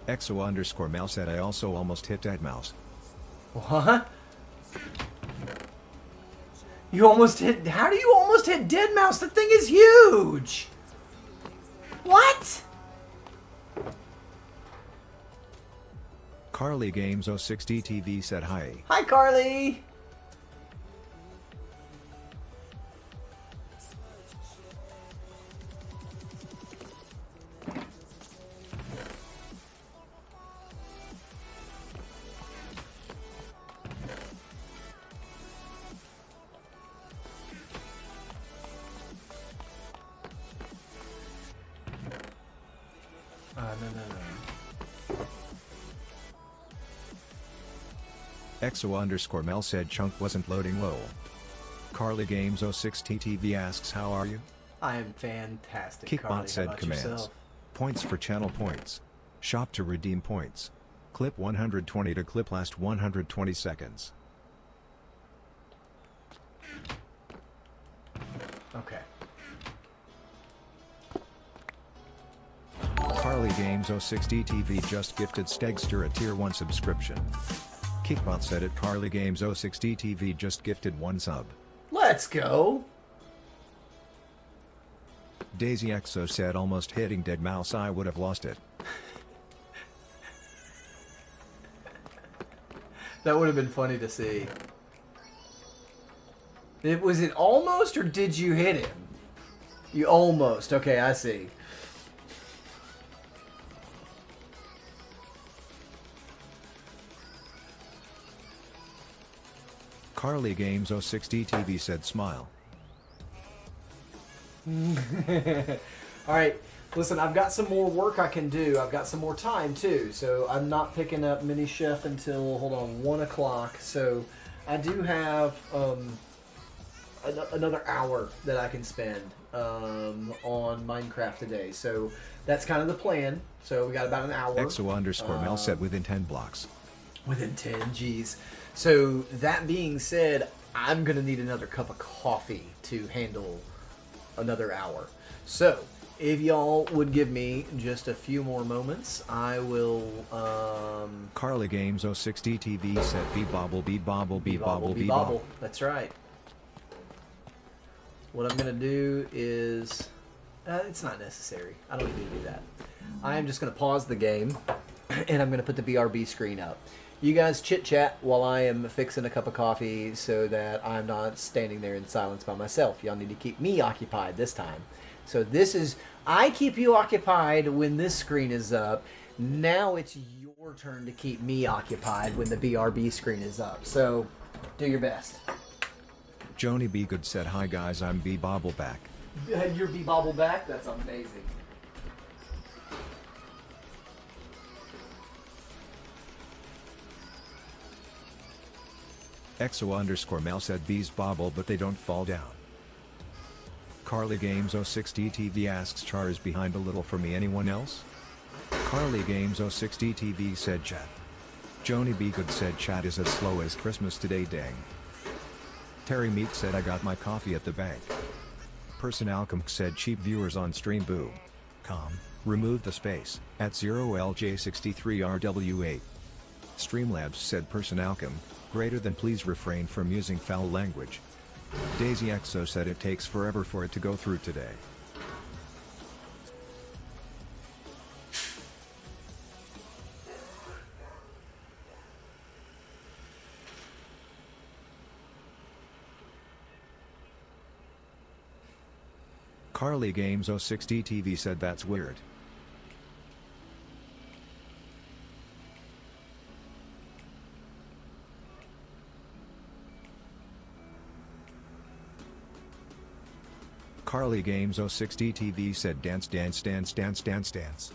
Exo underscore Mel said I also almost hit dead mouse. What? You almost hit... How do you almost hit dead mouse? The thing is huge! What? Carly Games 06 DTV said hi. Hi, Carly! No. Exo underscore Mel said chunk wasn't loading lol. Carly Games 06 TTV asks how are you? I am fantastic, Carly. Kickbot How said about commands. yourself? Points for channel points. Shop to redeem points. Clip 120 to clip last 120 seconds. Okay. Carly Games 060 TV just gifted Stegster a tier 1 subscription. Kickbot said it. Carly Games 060 TV just gifted 1 sub. Let's go. Daisy Exo said almost hitting dead mouse, I would have lost it. That would have been funny to see. Was it almost, or did you hit him? You almost. Okay, I see. Carly Games 060 TV said smile. Alright, listen, I've got some more work I can do. I've got some more time too. So I'm not picking up Mini Chef until, hold on, 1 o'clock. So I do have another hour that I can spend on Minecraft today. So that's kind of the plan. So we got about an hour. Exo_Mel said within 10 blocks. Within 10, geez. So that being said, I'm going to need another cup of coffee to handle another hour. So if y'all would give me just a few more moments, I will... Carly Games 060 TV said be bobble, be bobble, be bobble, be bobble. That's right. What I'm going to do is... it's not necessary. I don't need to do that. I am just going to pause the game, and I'm going to put the BRB screen up. You guys chit-chat while I am fixing a cup of coffee so that I'm not standing there in silence by myself. Y'all need to keep me occupied this time. So this is... I keep you occupied when this screen is up. Now it's your turn to keep me occupied when the BRB screen is up. So do your best. Joni B. Good said hi guys, I'm B. Bobble back. You're B. Bobble back? That's amazing. Exo_Mel said bees bobble but they don't fall down. Carly Games 060 TV asks Char is behind a little for me, anyone else? Carly Games 060 TV said chat. Joni B. Good said chat is as slow as Christmas today, dang. Terry Meat said I got my coffee at the bank. Personalcom said cheap viewers on stream boo. Remove the space, at 0LJ63RW8. Streamlabs said Personalcom, greater than please refrain from using foul language. Daisy Exo said it takes forever for it to go through today. Carly Games 060 TV said that's weird. Carly Games 060 TV said dance dance dance dance dance dance.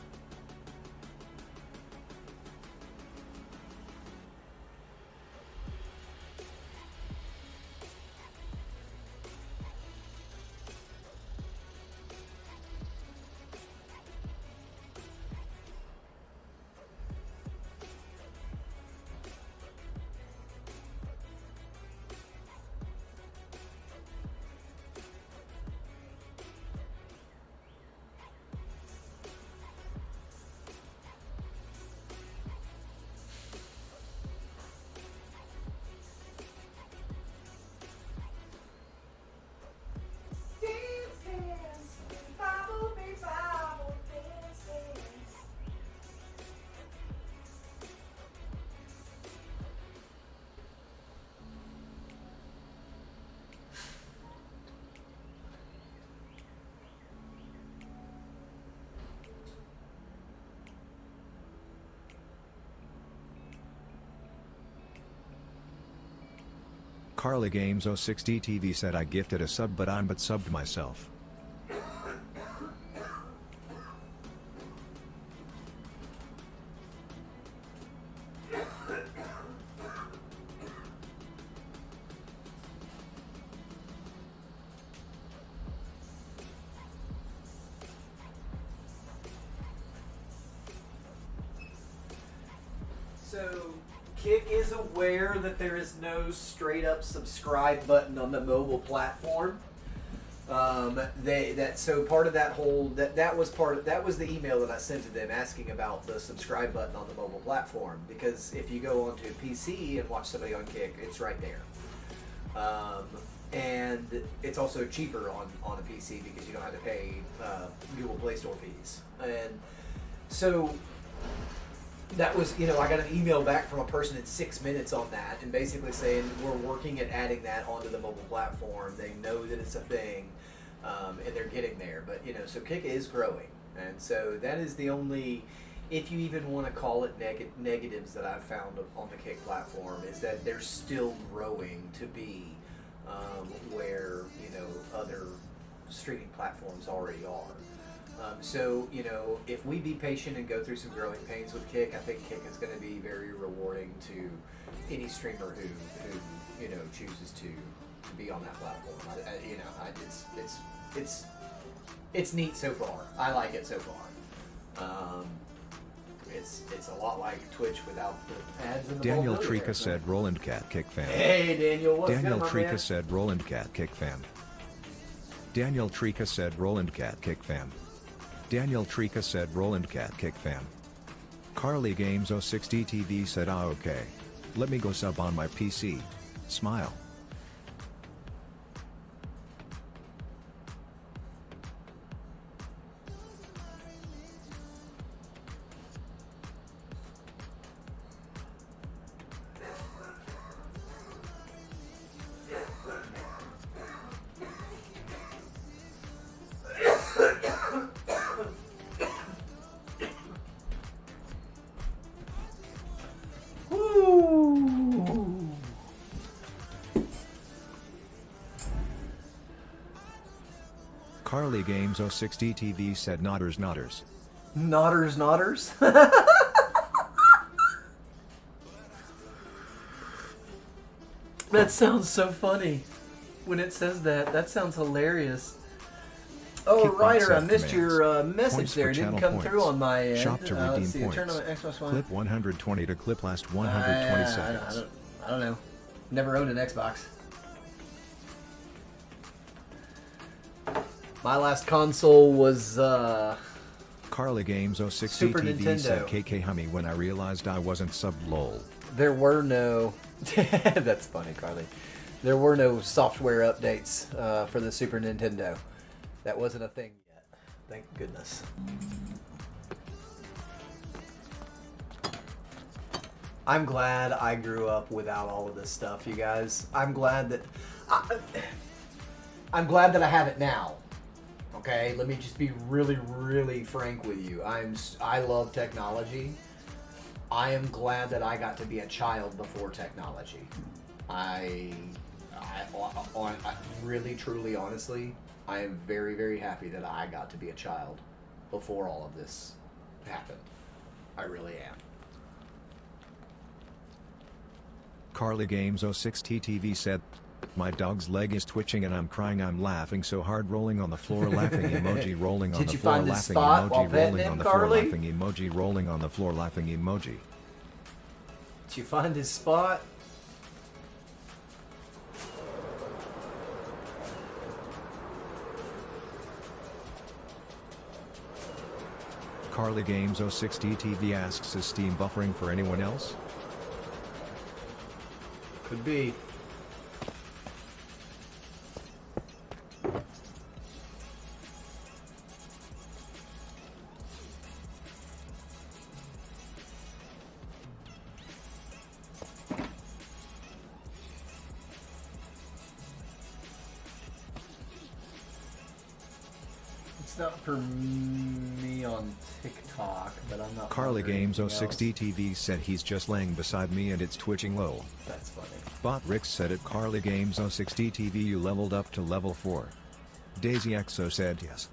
Carly Games 060 TV said I gifted a sub but I'm subbed myself. So, Kick is aware that there is no straight up subscribe button on the mobile platform. So part of that whole that was the email that I sent to them asking about the subscribe button on the mobile platform, because if you go onto a PC and watch somebody on Kick, it's right there. And it's also cheaper on a PC because you don't have to pay Google Play Store fees. And so that was, I got an email back from a person in 6 minutes on that, and basically saying we're working at adding that onto the mobile platform. They know that it's a thing, and they're getting there. But so Kick is growing, and so that is the only, if you even want to call it negatives that I've found on the Kick platform, is that they're still growing to be where other streaming platforms already are. So, if we be patient and go through some growing pains with Kick, I think Kick is going to be very rewarding to any streamer who chooses to be on that platform. It's neat so far. I like it so far. It's a lot like Twitch without the ads and the Daniel vulnerability Trika there. said Roland Cat Kick fan. Hey Daniel, what's Daniel good, my man? Trika said Roland Cat Kick fan. Daniel Trika said Roland Cat Kick fan. Daniel Trika said Roland Cat Kick fan. Carly Games 06 DTV said okay. Let me go sub on my PC. Smile. Carly Games 06 DTV said Nodders. Nodders. That sounds so funny when it says that. That sounds hilarious. Oh, Kickbox Ryder, I set missed commands. your message Points there. for It didn't channel come points. through on my end. Shop to Let's redeem see, points. turn on Xbox One. Clip 120 to clip last 120 seconds. I don't know. Never owned an Xbox. My last console was Carly Games 06 Super DTV said Nintendo. KK Hummy when I realized I wasn't subbed lol. there were no. That's funny, Carly. There were no software updates for the Super Nintendo. That wasn't a thing yet. Thank goodness. I'm glad I grew up without all of this stuff, you guys. I'm glad that I have it now. Okay, let me just be really, really frank with you. I love technology. I am glad that I got to be a child before technology. I really, truly, honestly, I am very, very happy that I got to be a child before all of this happened. I really am. Carly Games 06 TTV said, my dog's leg is twitching and I'm crying. I'm laughing so hard, rolling on the floor, laughing emoji, rolling on Did the you floor, find his laughing spot while emoji, petting rolling him, on the floor, Carly? laughing emoji, rolling on the floor, laughing emoji. Did you find his spot? Carly Games 06 DTV asks, is Steam buffering for anyone else? Could be. It's not for me on TikTok, but I'm not. Carly wondering Games anything 06 else. DTV said he's just laying beside me and it's twitching low. That's funny. Bot Rick said it. Carly Games 06 DTV you leveled up to level 4. Daisy XO said yes.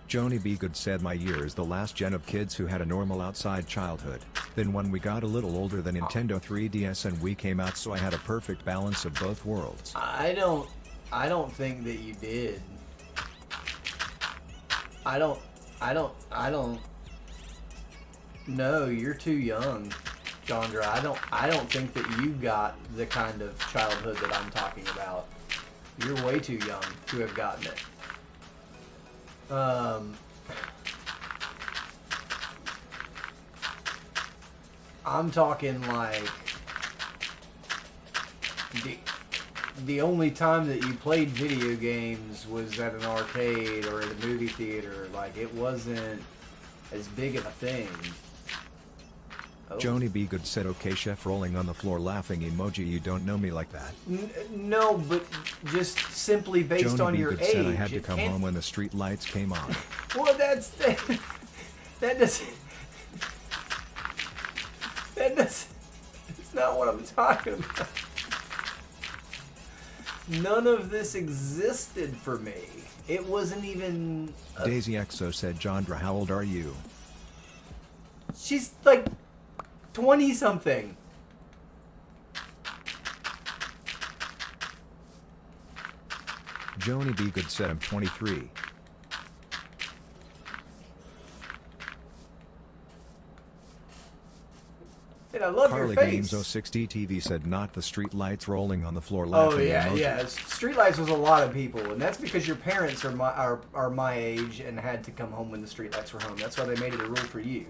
Joni B. Good said my year is the last gen of kids who had a normal outside childhood. Then when we got a little older, the Nintendo 3DS and we came out, so I had a perfect balance of both worlds. I don't think that you did. I don't. No, you're too young. Chandra. I don't think that you got the kind of childhood that I'm talking about. You're way too young to have gotten it. I'm talking like the only time that you played video games was at an arcade or at a movie theater. Like, it wasn't as big of a thing. Oh. Joni B. Good said, okay chef, rolling on the floor laughing emoji. You don't know me like that. No, but just simply based Joni on B. your Good age. said I had to come home when the street lights came on. Well, that doesn't. That's not what I'm talking about. None of this existed for me. It wasn't even... Daisy XO said, Jandra, how old are you? She's like 20-something. Joni B. Good said, I'm 23. And I love Carly your face. Games 060 TV said, not the street lights rolling on the floor laughing. Oh yeah, emoji. yeah. Streetlights was a lot of people, and that's because your parents are my age and had to come home when the streetlights were home. That's why they made it a rule for you.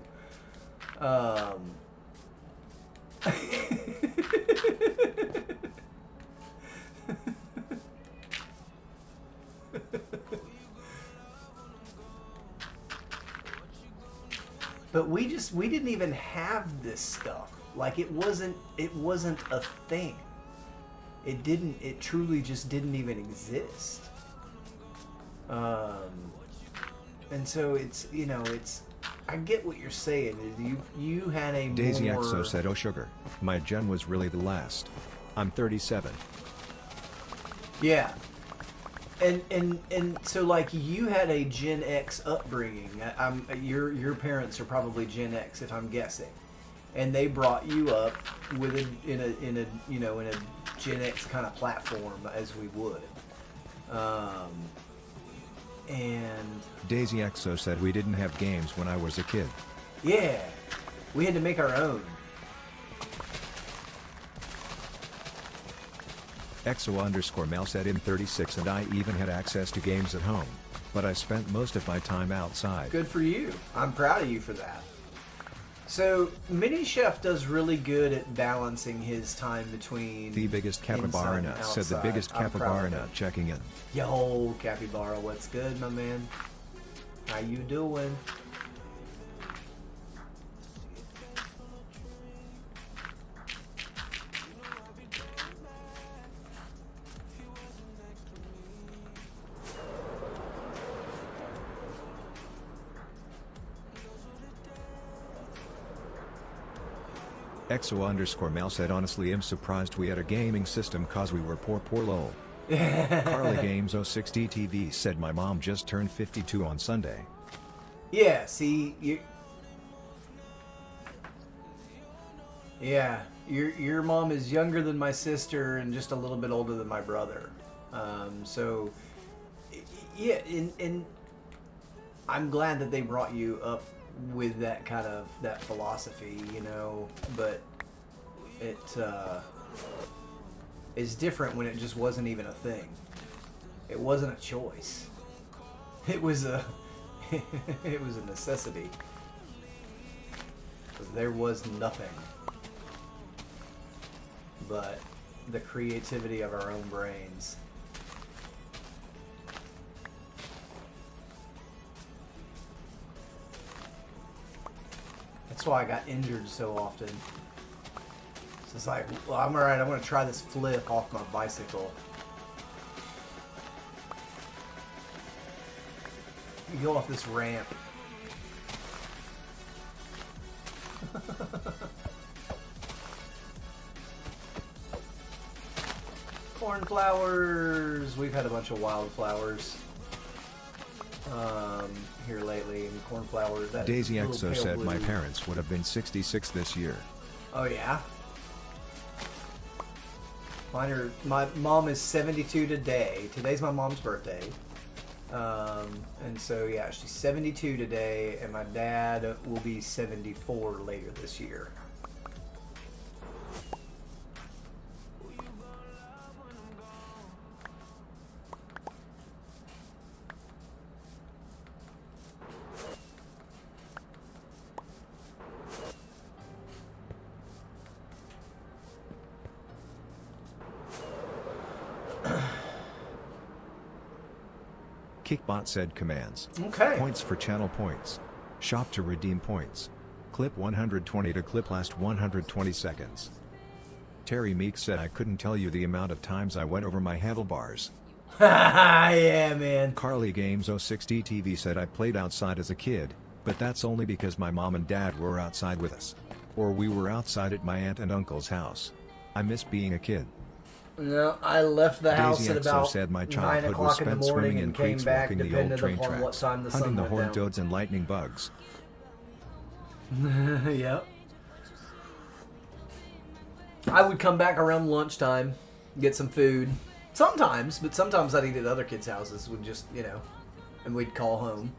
But we didn't even have this stuff. Like, it wasn't a thing. It truly just didn't even exist. And so it's, I get what you're saying. You had a Daisy more... XO said, oh sugar, my gen was really the last. I'm 37. Yeah. And so, like, you had a Gen X upbringing. Your parents are probably Gen X, if I'm guessing, and they brought you up with in a Gen X kind of platform as we would. And Daisy XO said, we didn't have games when I was a kid. yeah, we had to make our own. XO_Mel said, I'm 36 and I even had access to games at home, but I spent most of my time outside. Good for you. I'm proud of you for that. So, Mini Chef does really good at balancing his time between... The biggest capybara nut said, the biggest capybara nut checking in. Yo, capybara, what's good, my man? How you doing? XO_Mel said, honestly I'm surprised we had a gaming system cause we were poor lol. Carly Games 060 TV said, my mom just turned 52 on Sunday. Yeah, see, your mom is younger than my sister and just a little bit older than my brother. So, yeah, and I'm glad that they brought you up with that kind of, that philosophy, but it is different when it just wasn't even a thing. It wasn't a choice. It was a it was a necessity. There was nothing but the creativity of our own brains. That's why I got injured so often. So it's like, well, I'm alright, I'm going to try this flip off my bicycle. You go off this ramp. Cornflowers! We've had a bunch of wildflowers here lately, and cornflowers. That Daisy little XO pale said, my blue. parents would have been 66 this year. Oh yeah? My mom is 72 today. Today's my mom's birthday. And so yeah, she's 72 today, and my dad will be 74 later this year. Kickbot said commands. Okay. Points for channel points. Shop to redeem points. Clip 120 to clip last 120 seconds. Terry Meek said I couldn't tell you the amount of times I went over my handlebars. Yeah, man. Carly Games 060 TV said I played outside as a kid, but that's only because my mom and dad were outside with us. Or we were outside at my aunt and uncle's house. I miss being a kid. No, I left the house Daisy at XO about said my 9 childhood was o'clock in the spent swimming morning in and came creeks, back walking the old depending train upon what tracks, time the sun hunting the went horned down. toads and lightning bugs. Yep. I would come back around lunchtime, get some food. Sometimes, but sometimes I'd eat at other kids' houses. Would just, and we'd call home.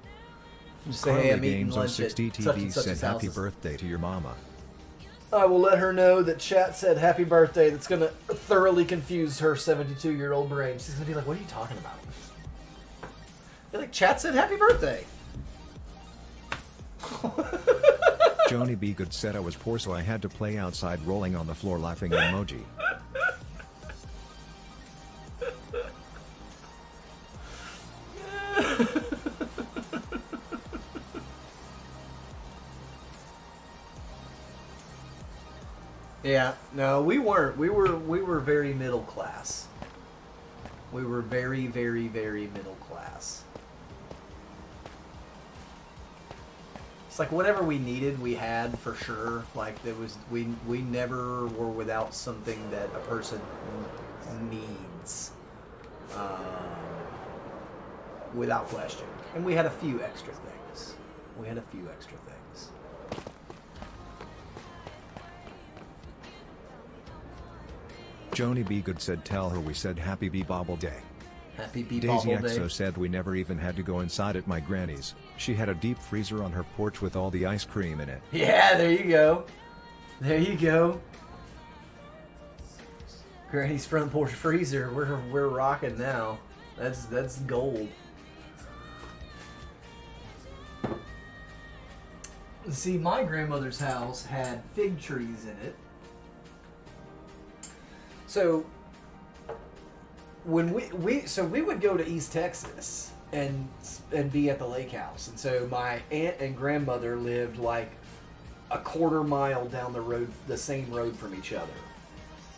Just say, hey, I'm Carly eating Games lunch at 060 such TV and such said as happy houses. birthday to your mama. I will let her know that chat said happy birthday. That's going to thoroughly confuse her 72-year-old brain. She's going to be like, what are you talking about? You're like, chat said happy birthday. Joni B. Good said I was poor so I had to play outside rolling on the floor laughing emoji. Yeah, no, we weren't. We were very middle class. We were very, very, very middle class. It's like whatever we needed, we had for sure. Like there was, we never were without something that a person needs, without question. And we had a few extra things. Joni B. Good said tell her we said happy B-Bobble Day. Happy Bee Daisy Bobble Day. XO said we never even had to go inside at my granny's. She had a deep freezer on her porch with all the ice cream in it. Yeah, there you go. There you go. Granny's front porch freezer. We're rocking now. That's gold. See, my grandmother's house had fig trees in it. So when we would go to East Texas and be at the lake house, and so my aunt and grandmother lived like a quarter mile down the road, the same road from each other,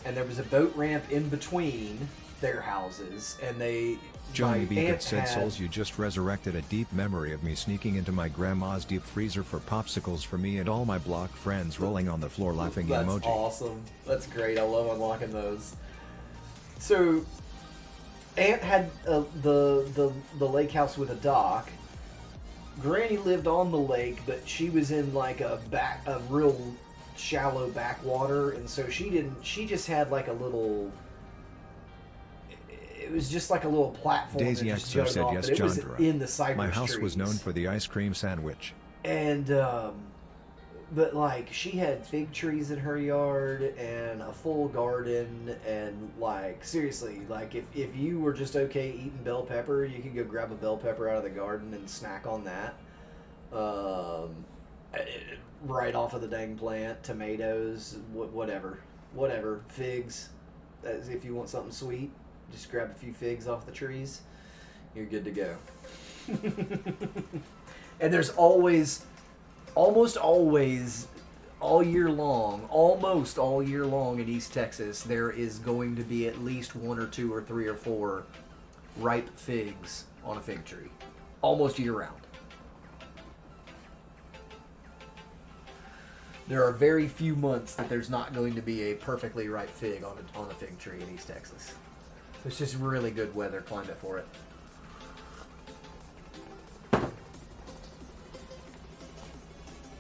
and there was a boat ramp in between their houses, and Johnny B. Good aunt said had- Souls, you just resurrected a deep memory of me sneaking into my grandma's deep freezer for popsicles for me and all my block friends rolling on the floor laughing That's emoji. awesome. That's great. I love unlocking those. So, Aunt had the lake house with a dock. Granny lived on the lake, but she was in like a real shallow backwater, and so she just had like a little. It was just like a little platform. Daisy that just XO jutted said off, yes, but it was Jandra. in the cypress My house was trees. known for the ice cream sandwich. And, but like, she had fig trees in her yard and a full garden, and like, seriously, like, if you were just okay eating bell pepper, you could go grab a bell pepper out of the garden and snack on that. Right off of the dang plant, tomatoes, whatever, figs, if you want something sweet, just grab a few figs off the trees, you're good to go. And there's almost always, almost all year long in East Texas, there is going to be at least 1 or 2 or 3 or 4 ripe figs on a fig tree. Almost year round. There are very few months that there's not going to be a perfectly ripe fig on a fig tree in East Texas. It's just really good weather climate for it.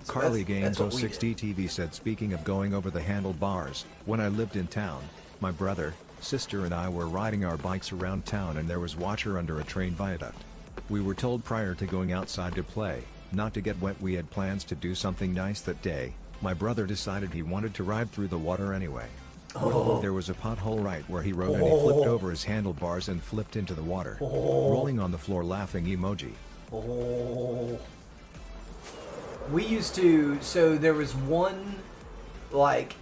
Carly that's Games what we 060 TV said speaking of going over the handlebars, when I lived in town, my brother, sister and I were riding our bikes around town and there was water under a train viaduct. We were told prior to going outside to play, not to get wet. We had plans to do something nice that day. My brother decided he wanted to ride through the water anyway. Well, there was a pothole right where he rode and he flipped over his handlebars and flipped into the water. Rolling on the floor laughing emoji. Oh. We used to, so there was one, like,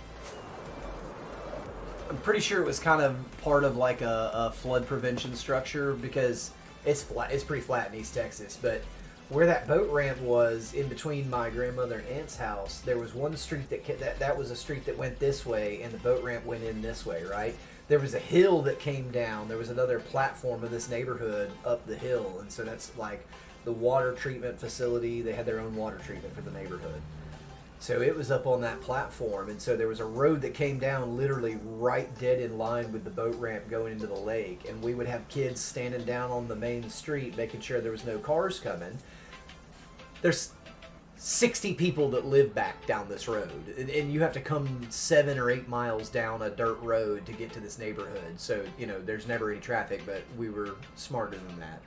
I'm pretty sure it was kind of part of like a flood prevention structure, because It's flat. It's pretty flat in East Texas, but where that boat ramp was in between my grandmother and aunt's house, there was one street that was a street that went this way, and the boat ramp went in this way, right? There was a hill that came down. There was another platform of this neighborhood up the hill, and so that's like the water treatment facility. They had their own water treatment for the neighborhood. So it was up on that platform, and so there was a road that came down literally right dead in line with the boat ramp going into the lake, and we would have kids standing down on the main street making sure there was no cars coming. There's 60 people that live back down this road, and you have to come 7 or 8 miles down a dirt road to get to this neighborhood. So, you know, there's never any traffic, but we were smarter than that.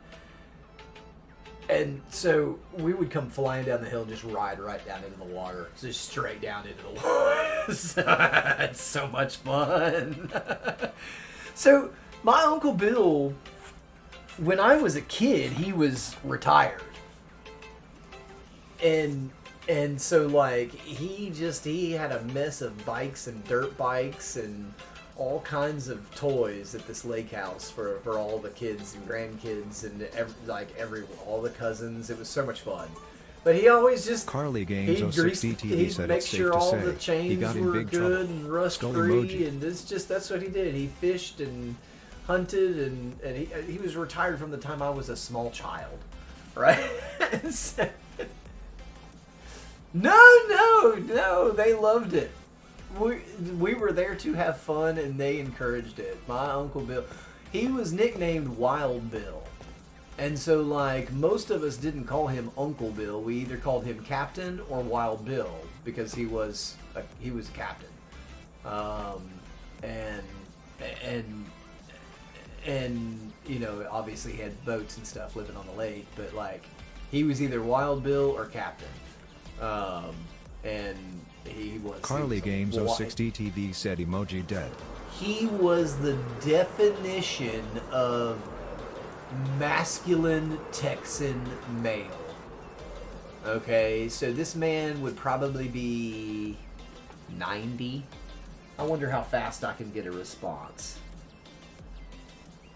And so we would come flying down the hill and just ride right down into the water. Just straight down into the water. It's so much fun. So my Uncle Bill, when I was a kid, he was retired. And so like he had a mess of bikes and dirt bikes and all kinds of toys at this lake house for all the kids and grandkids and all the cousins. It was so much fun. But he always just Carly Games 060 TV said make it's sure safe to all say the chains he got in were big good trouble. and rust Skull free, emoji. and that's what he did. He fished and hunted, and he was retired from the time I was a small child, right? No, they loved it. We were there to have fun, and they encouraged it. My Uncle Bill, he was nicknamed Wild Bill. And so, like, most of us didn't call him Uncle Bill. We either called him Captain or Wild Bill because he was a captain. And you know, obviously he had boats and stuff living on the lake, but like, he was either Wild Bill or Captain. And he was Carly Games 060 TV said emoji dead. He was the definition of masculine Texan male. Okay, so this man would probably be 90. I wonder how fast I can get a response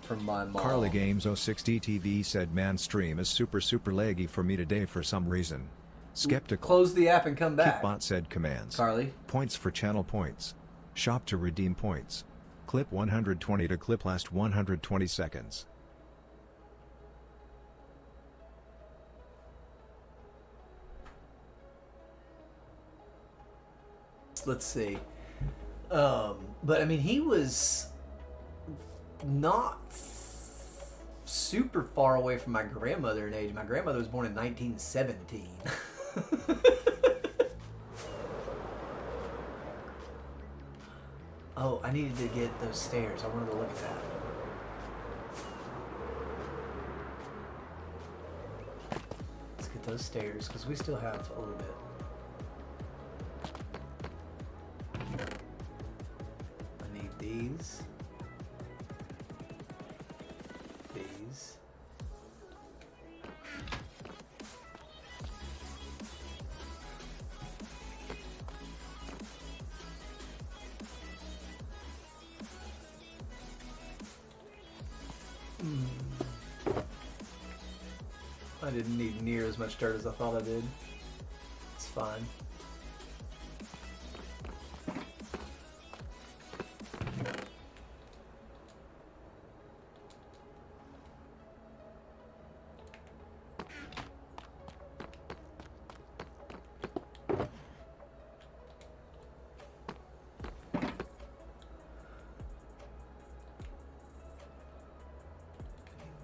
from my mom. Carly Games 060 TV said man stream is super leggy for me today for some reason. Skeptical. Close the app and come back. Kitbot said commands. Carly. Points for channel points. Shop to redeem points. Clip 120 to clip last 120 seconds. Let's see. But I mean, he was not super far away from my grandmother in age. My grandmother was born in 1917. Oh, I needed to get those stairs. I wanted to look at that. Let's get those stairs because we still have a little bit. I need these. These. I didn't need near as much dirt as I thought I did. It's fine.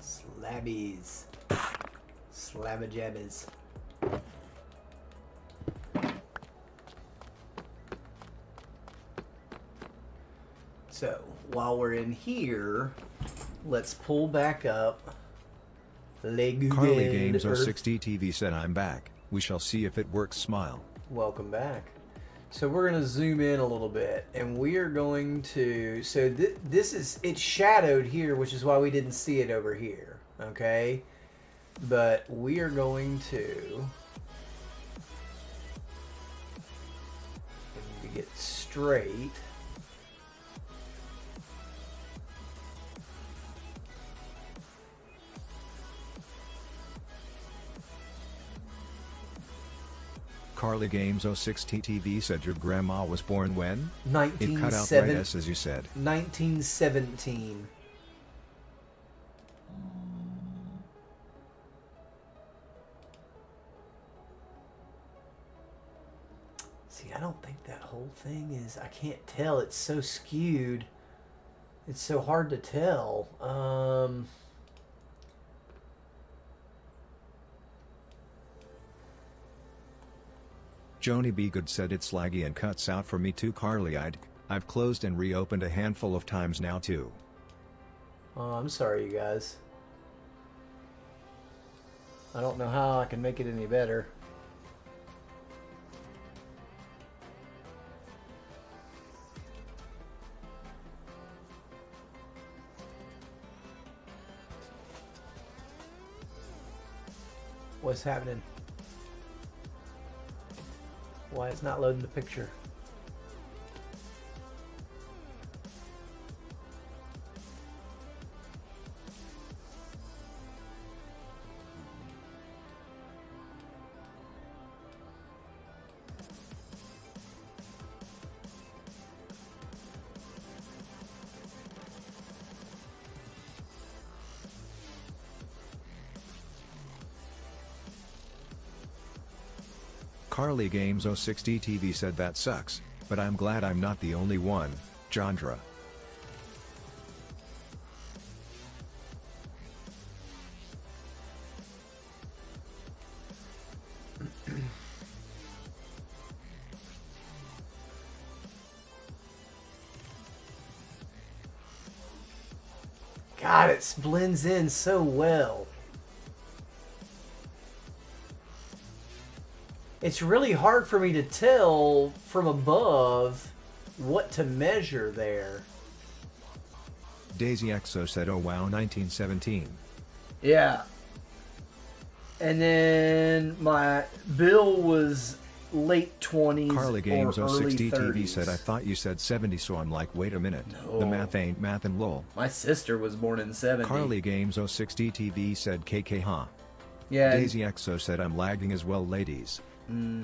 Slabbies. Slabba-jabbas. So, while we're in here, let's pull back up. Carly Games 060 TV said I'm back. We shall see if it works. Smile. Welcome back. So we're going to zoom in a little bit, and we are going to, so this is, it's shadowed here, which is why we didn't see it over here, okay? But we are going to get straight. Carly Games 06 TTV said your grandma was born when? It cut out 1917. right as you said. 1917. See, I don't think that whole thing is... I can't tell. It's so skewed. It's so hard to tell. Joni B. Good said it's laggy and cuts out for me too, Carly. I've closed and reopened a handful of times now too. Oh, I'm sorry, you guys. I don't know how I can make it any better. What's happening? Why it's not loading the picture? Carly Games 06 TTV said that sucks, but I'm glad I'm not the only one, Jandra. God, it blends in so well. It's really hard for me to tell from above what to measure there. Daisy XO said, oh wow, 1917. Yeah. And then my bill was late 20s Carly Games or early 060 30s. TV said, I thought you said 70, so I'm like, wait a minute. No. The math ain't math and lol. My sister was born in 70. Carly Games 060 TV said, KK huh. Yeah. Daisy XO said, I'm lagging as well, ladies. Dang.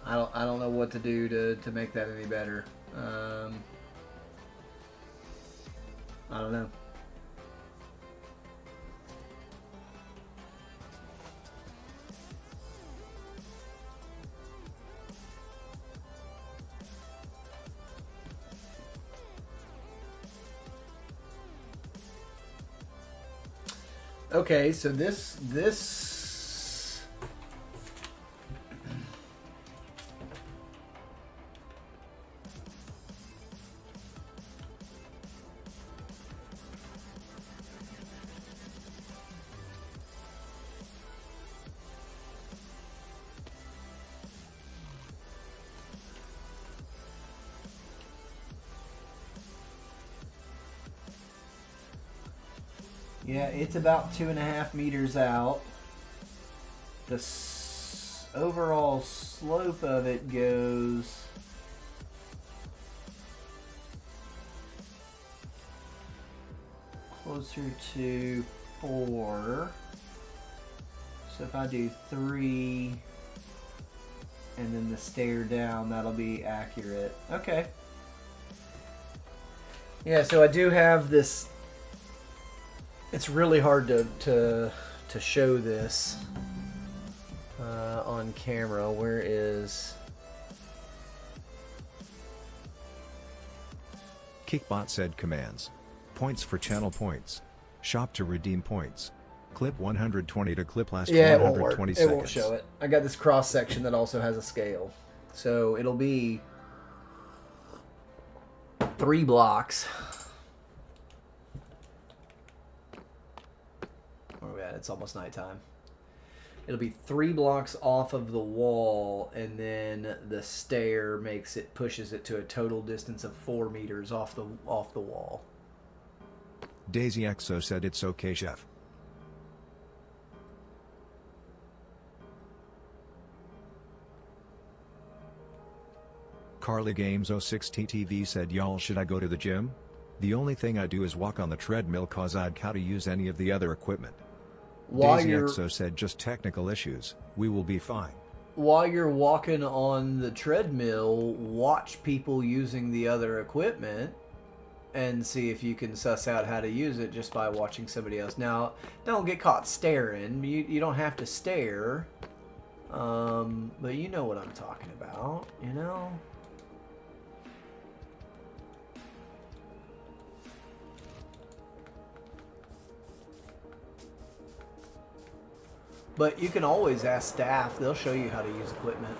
I don't know what to do to make that any better. I don't know. Okay, so this yeah, it's about 2.5 meters out. The overall slope of it goes closer to 4. So if I do 3 and then the stair down, that'll be accurate. Okay. Yeah, so I do have this. It's really hard to show this on camera. Where is... Kickbot said commands. Points for channel points. Shop to redeem points. Clip 120 to clip last Yeah, it won't work. 120 It seconds. won't show it. I got this cross section that also has a scale. So it'll be 3 blocks. Where are we at? It's almost nighttime. It'll be 3 blocks off of the wall, and then the stair pushes it to a total distance of 4 meters off the wall. Daisy XO said it's okay, chef. Carly Games 06 TTV said, y'all, should I go to the gym? The only thing I do is walk on the treadmill cause I'd how to use any of the other equipment. While Daisy you're Exo said just technical issues, we will be fine. while you're walking on the treadmill, watch people using the other equipment and see if you can suss out how to use it just by watching somebody else. Now, don't get caught staring. You don't have to stare. But you know what I'm talking about, you know? But you can always ask staff. They'll show you how to use equipment.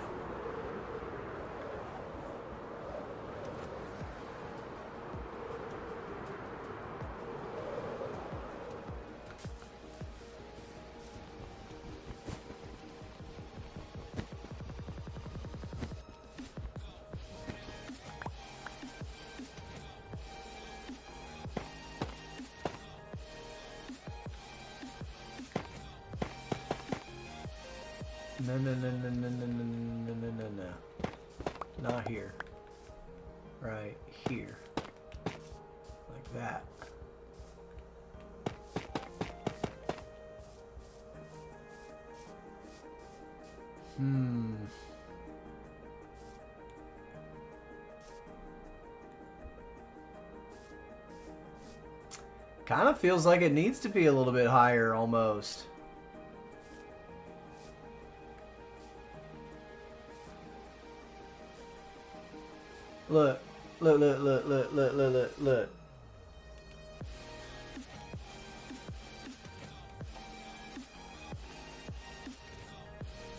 No, no, no, no, no, no, no, no, no, no, no. Not here. Right here. Like that. Kind of feels like it needs to be a little bit higher almost. Look, look, look, look, look, look, look, look, look.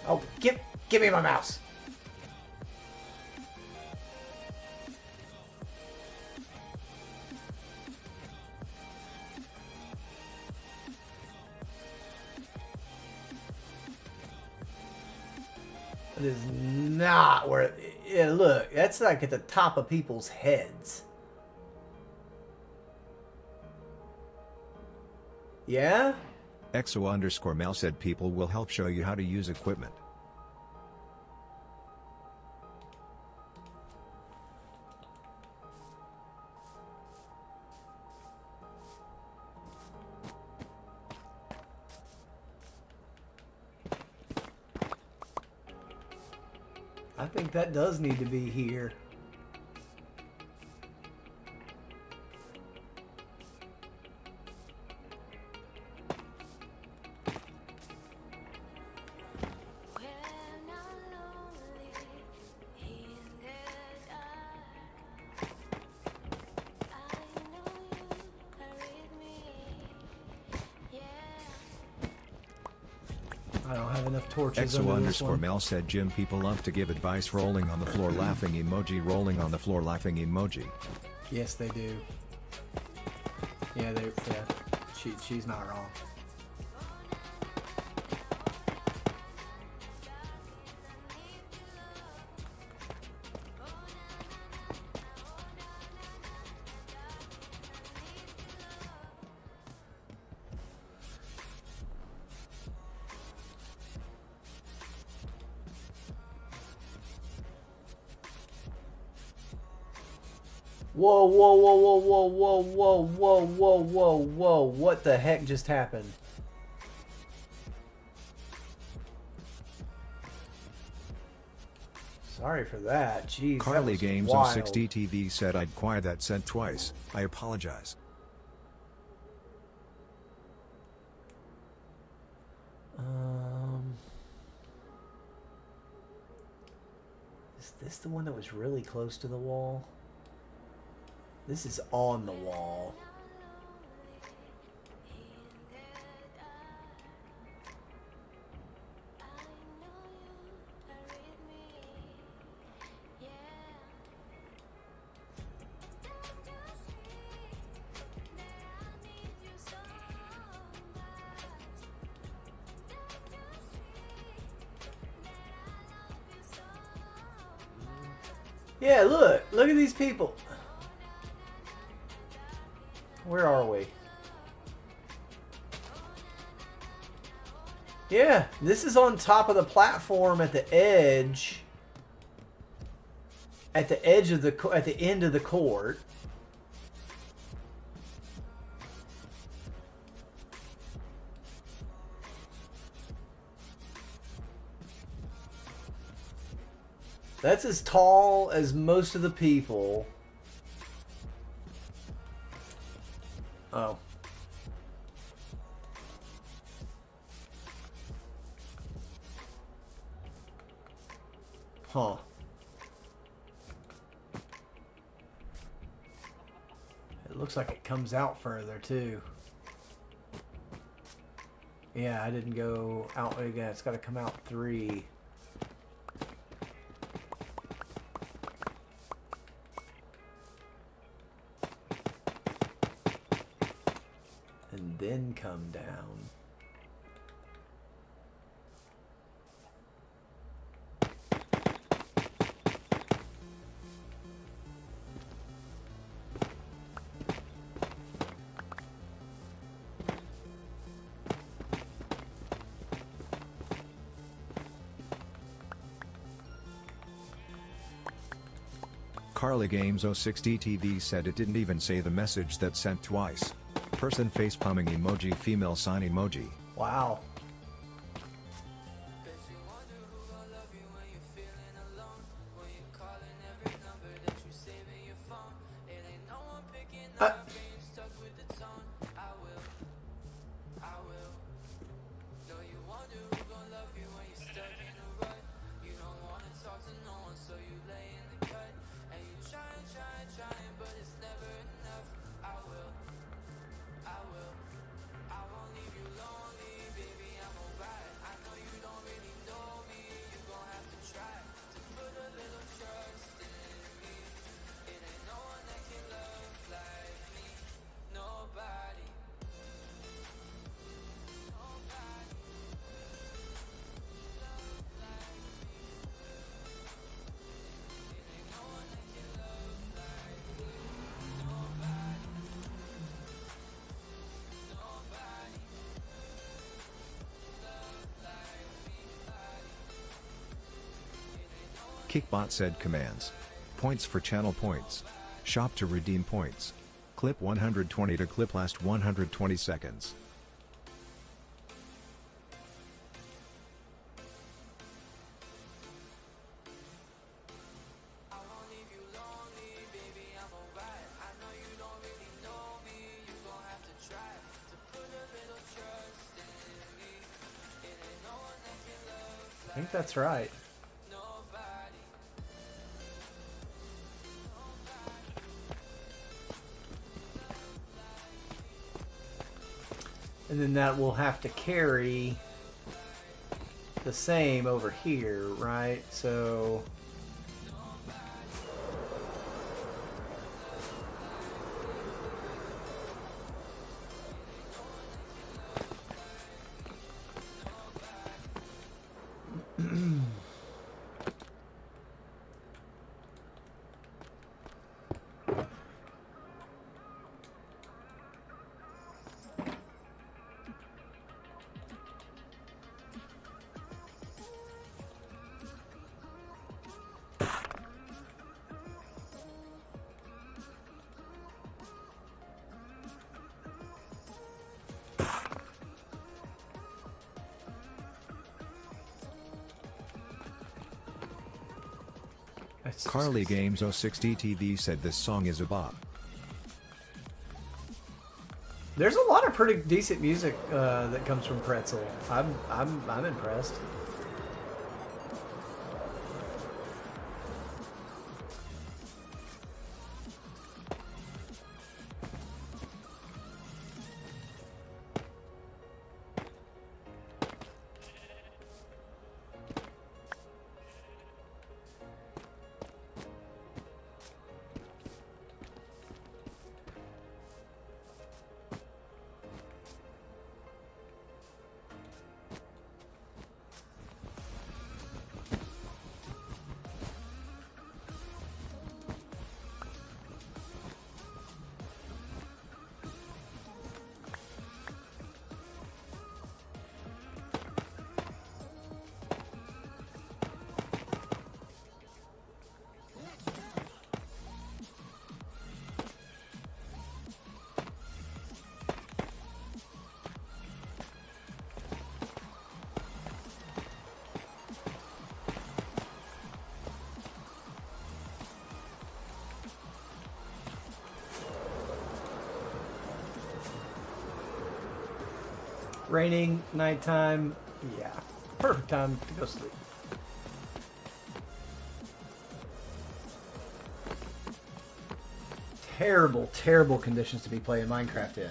Oh, give me my mouse. It is not where. Yeah, look, that's like at the top of people's heads. Yeah? Exo_Mel said people will help show you how to use equipment. I think that does need to be here. I don't have enough torches under this one. Exo_Mel said gym people love to give advice rolling on the floor laughing emoji rolling on the floor laughing emoji. Yes, they do. Yeah, she's not wrong. Whoa, whoa, whoa, whoa, whoa, whoa, whoa, whoa, whoa, whoa, whoa. What the heck just happened? Sorry for that. Jeez, Carly that Games was wild. 060 TV said I'd quiet that said twice. I apologize. Is this the one that was really close to the wall? This is on the wall. Yeah, look at these people. Where are we? Yeah, this is on top of the platform at the edge. At the edge of at the end of the court. That's as tall as most of the people. Oh. Huh. It looks like it comes out further too. Yeah, I didn't go out again. It's got to come out 3. And then come down. Carly Games 06 DTV said it didn't even say the message that sent twice. Person face palming emoji, female sign emoji. Wow. Uh. Kickbot said commands. Points for channel points. Shop to redeem points. Clip 120 to clip last 120 seconds. I think that's right. And then that will have to carry the same over here, right? So Carly Games 06 DTV said this song is a bop. there's a lot of pretty decent music that comes from Pretzel. I'm impressed. Raining, nighttime, yeah. Perfect time to go sleep. Terrible, terrible conditions to be playing Minecraft in.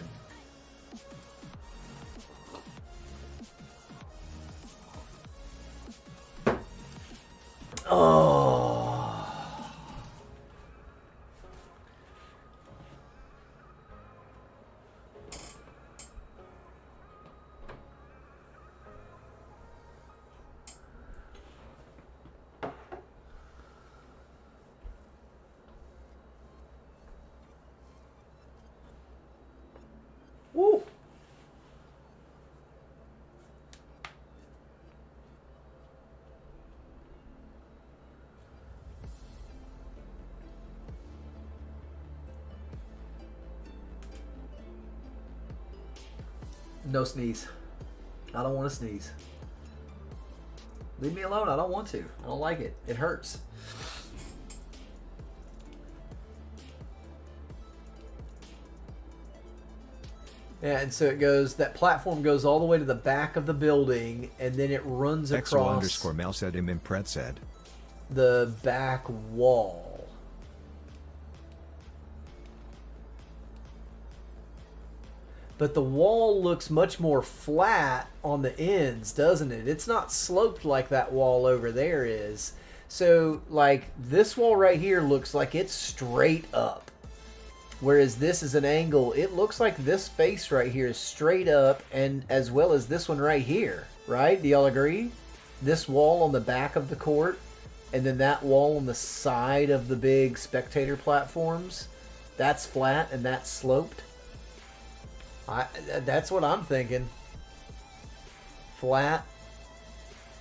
Oh. Woo. No sneeze. I don't want to sneeze. Leave me alone. I don't want to. I don't like it. It hurts. Yeah, and so it goes, that platform goes all the way to the back of the building, and then it runs across XO_Mel said Impred said. the back wall. But the wall looks much more flat on the ends, doesn't it? It's not sloped like that wall over there is. So, like, this wall right here looks like it's straight up. Whereas this is an angle. It looks like this face right here is straight up, and as well as this one right here, right? Do y'all agree? This wall on the back of the court, and then that wall on the side of the big spectator platforms, that's flat and that's sloped. That's what I'm thinking. Flat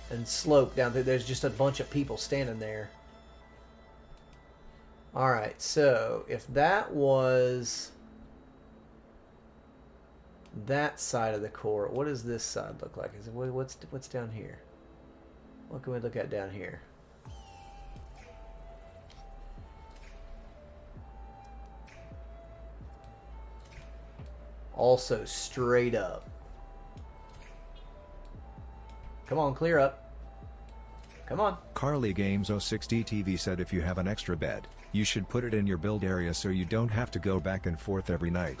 and sloped down there. There's just a bunch of people standing there. Alright, so if that was that side of the court, what does this side look like? Is it, what's down here? What can we look at down here? Also straight up. Come on, clear up. Come on. Carly Games 06D TV said if you have an extra bed, you should put it in your build area so you don't have to go back and forth every night.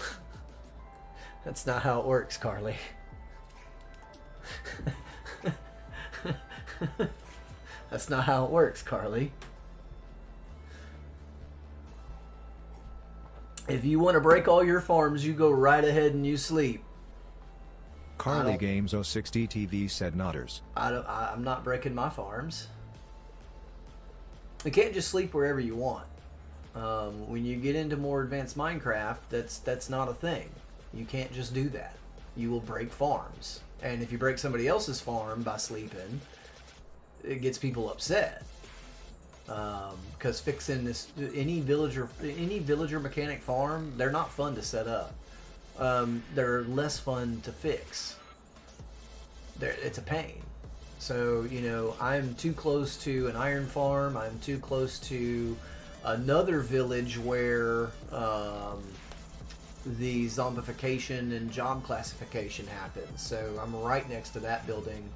That's not how it works, Carly. That's not how it works, Carly. If you want to break all your farms, you go right ahead and you sleep. Carly Games 06D TV said nodders. I'm not breaking my farms. You can't just sleep wherever you want. When you get into more advanced Minecraft, that's not a thing. You can't just do that. You will break farms. And if you break somebody else's farm by sleeping, it gets people upset. Because fixing this, any villager mechanic farm, they're not fun to set up. They're less fun to fix. It's a pain. So, you know, I'm too close to an iron farm. I'm too close to another village where the zombification and job classification happens. So I'm right next to that building.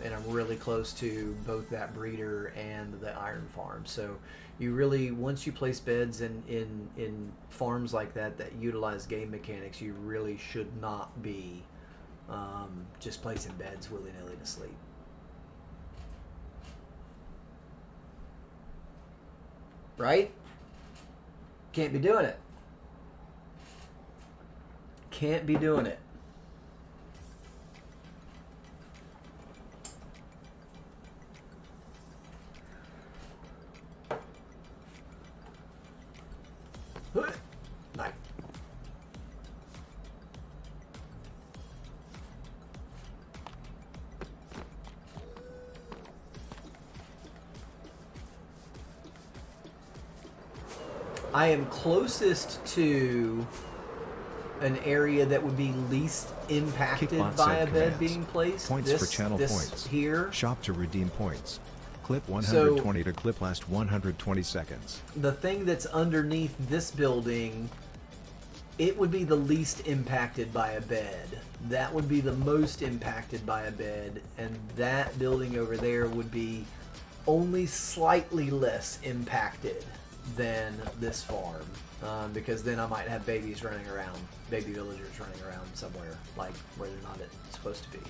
And I'm really close to both that breeder and the iron farm. So you really, once you place beds in farms like that utilize game mechanics, you really should not be just placing beds willy-nilly to sleep. Right? Can't be doing it. Can't be doing it. Night. I am closest to an area that would be least impacted Kickbot by a said bed commands. being placed. Points for channel points. Here. Shop to redeem points. Clip 120 to clip last 120 seconds. The thing that's underneath this building it would be the least impacted by a bed. That would be the most impacted by a bed, and that building over there would be only slightly less impacted than this farm, because then I might have babies running around, baby villagers running around somewhere, like where they're not supposed to be.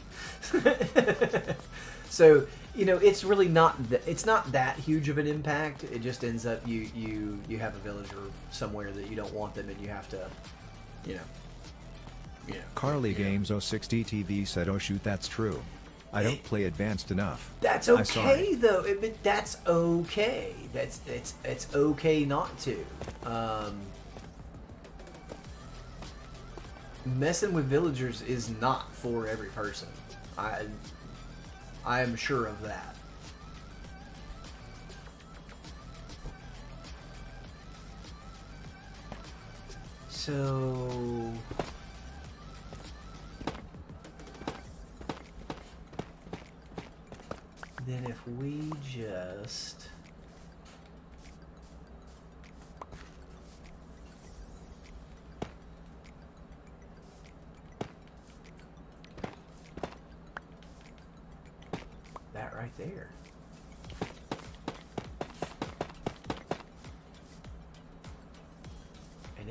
So, you know, it's really not it's not that huge of an impact. It just ends up you have a villager somewhere that you don't want them, and you have to, you know. Carly Games 06 DTV said, "Oh shoot, that's true. I don't play advanced enough." That's okay though. That's okay. It's okay not to. Messing with villagers is not for every person. I am sure of that. So then if we just that right there. And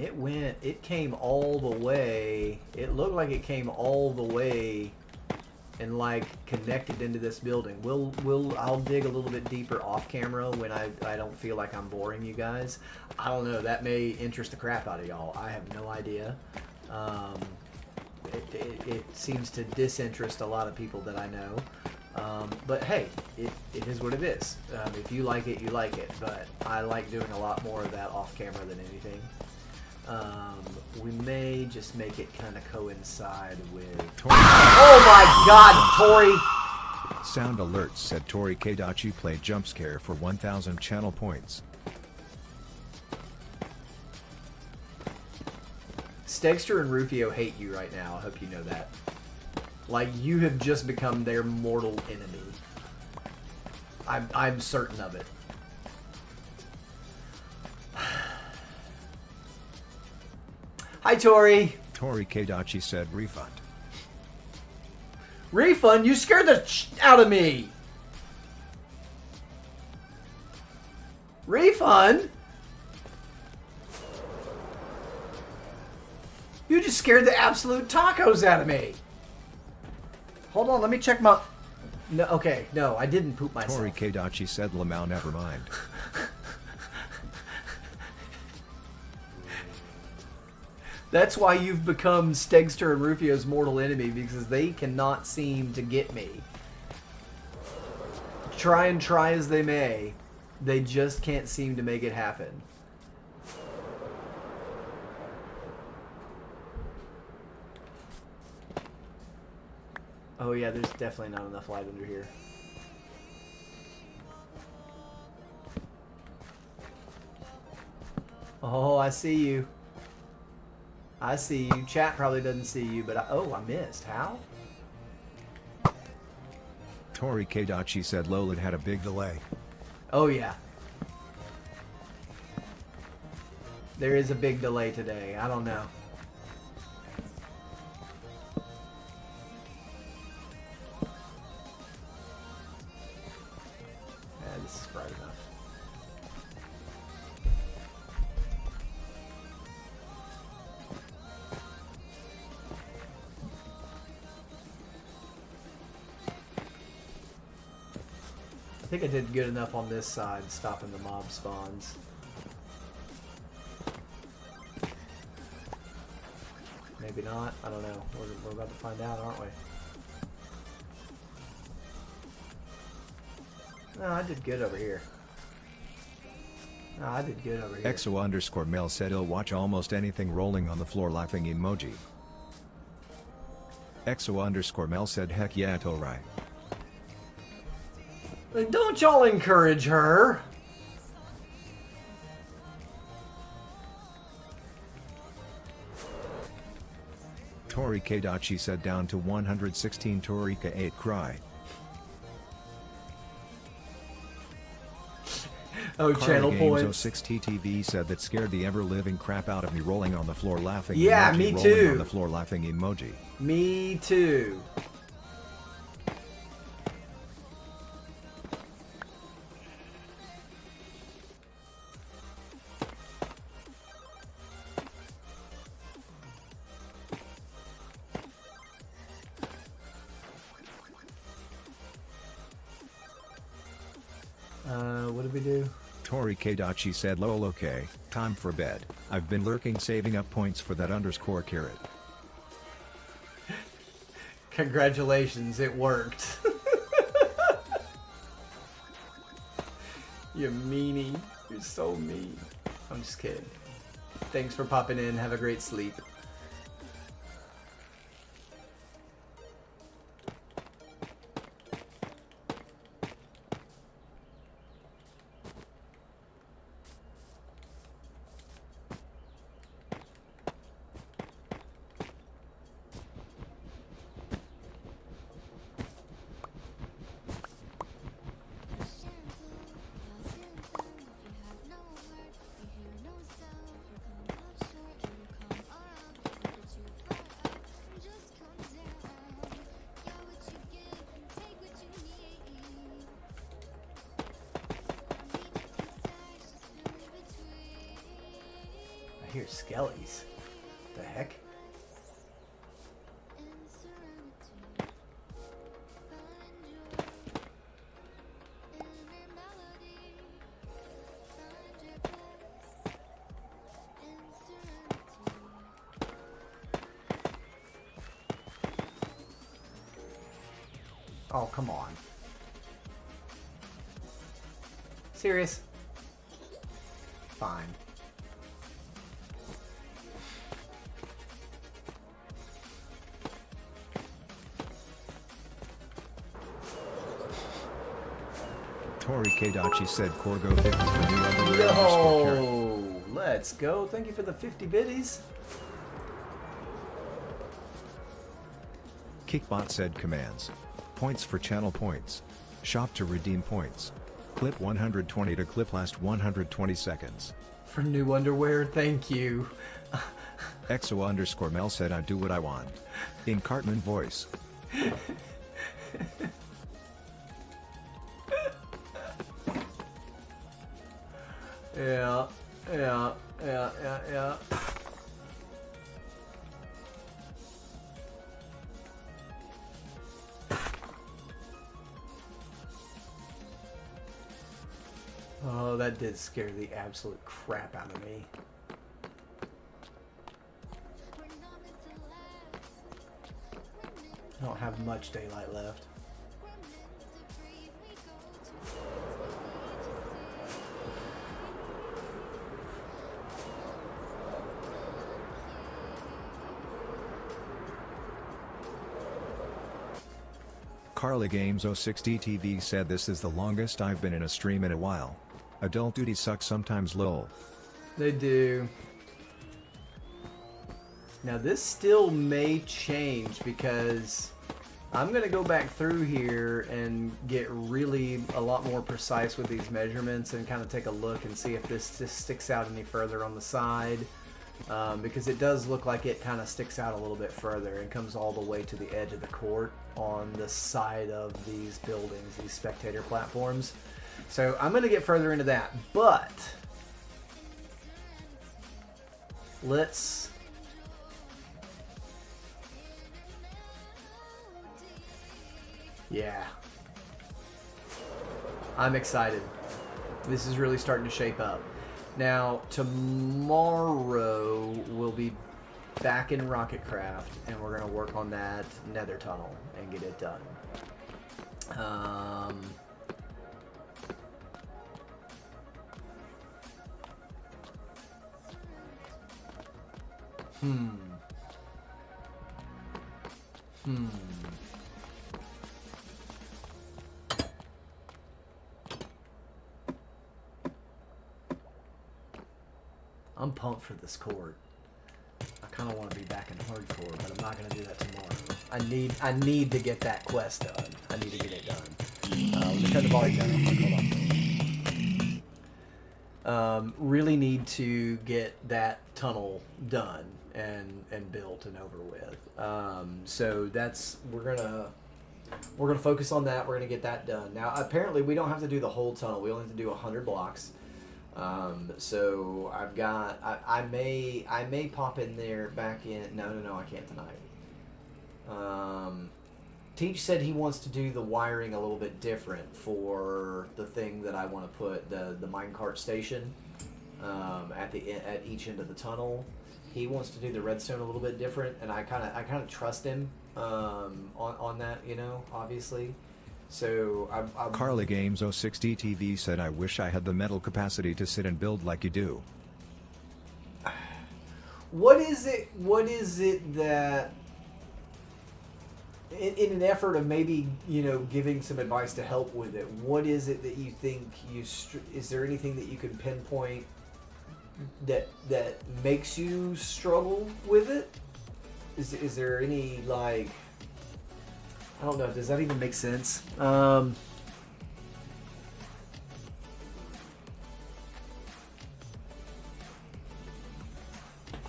it came all the way, it looked like it came all the way and like connected into this building. I'll dig a little bit deeper off camera when I don't feel like I'm boring you guys. I don't know, that may interest the crap out of y'all. I have no idea. It seems to disinterest a lot of people that I know. But hey, it is what it is. If you like it, you like it. But I like doing a lot more of that off camera than anything. We may just make it kind of coincide with... Oh my god, Tori! Sound alerts said Tori Kadachi played jump scare for 1,000 channel points. Stegster and Rufio hate you right now. I hope you know that. Like, you have just become their mortal enemy. I'm certain of it. Hi, Tori. Tori Kadachi said refund. Refund? You scared the out of me. Refund? You just scared the absolute tacos out of me. Hold on, let me check my... No, okay, no, I didn't poop myself. Tori Kadachi said Lamau, never mind. That's why you've become Stegster and Rufio's mortal enemy, because they cannot seem to get me. Try as they may, they just can't seem to make it happen. Oh yeah, there's definitely not enough light under here. Oh, I see you. I see you. Chat probably doesn't see you, but oh, I missed. How? Tori Kadachi said Lola had a big delay. Oh yeah. There is a big delay today. I don't know. Yeah, this is bright enough. I think I did good enough on this side, stopping the mob spawns. Maybe not. I don't know. We're about to find out, aren't we? No, I did good over here. No, I did good over here. EXO_Mel said he'll watch almost anything rolling on the floor laughing emoji. EXO_Mel said heck yeah, Torai. Don't y'all encourage her. Tori Kadachi said down to 116 Torika 8 cry. Oh, Carly channel Games points. 06 TTV said that scared the ever-living crap out of me, rolling on the floor laughing Yeah, emoji, me rolling too. on the floor laughing emoji. Me too. What did we do? Tori Kdachi said lol okay, time for bed. I've been lurking saving up points for that underscore carrot. Congratulations, it worked. You meanie. You're so mean. I'm just kidding. Thanks for popping in. Have a great sleep. I hear skellies. The heck? Oh, come on. Serious? Fine. Tori Kdachi said Corgo 50 for new underwear underscore carrot. Yo, let's go. Thank you for the 50 biddies. Kickbot said commands. Points for channel points. Shop to redeem points. Clip 120 to clip last 120 seconds. For new underwear, thank you. Exo underscore Mel said I do what I want. In Cartman voice. Yeah. Oh, that did scare the absolute crap out of me. I don't have much daylight left. Carly Games 06 DTV said this is the longest I've been in a stream in a while. Adult duty sucks sometimes lol. They do. Now this still may change because I'm going to go back through here and get really a lot more precise with these measurements and kind of take a look and see if this just sticks out any further on the side. Because it does look like it kind of sticks out a little bit further and comes all the way to the edge of the court on the side of these buildings, these spectator platforms. So I'm going to get further into that, but let's yeah, I'm excited. This is really starting to shape up. Now, tomorrow we'll be back in Rocketcraft, and we're going to work on that nether tunnel and get it done. I'm pumped for this court. I kind of want to be back in hardcore, but I'm not going to do that tomorrow. I need to get that quest done. I need to get it done. Let me turn the volume down real quick. Hold on. Really need to get that tunnel done and built and over with. So that's we're gonna focus on that. We're gonna get that done. Now apparently we don't have to do the whole tunnel. We only have to do 100 blocks. So I've got I may pop in there back in. No, I can't tonight. Teach said he wants to do the wiring a little bit different for the thing that I want to put the minecart station at each end of the tunnel. He wants to do the redstone a little bit different, and I kind of trust him on that, you know, obviously. So I'm Carly Games 060 TV said, I wish I had the mental capacity to sit and build like you do. What is it that in an effort of maybe, you know, giving some advice to help with it, what is it that you think is there anything that you can pinpoint that makes you struggle with it? Is there any, like, I don't know, does that even make sense?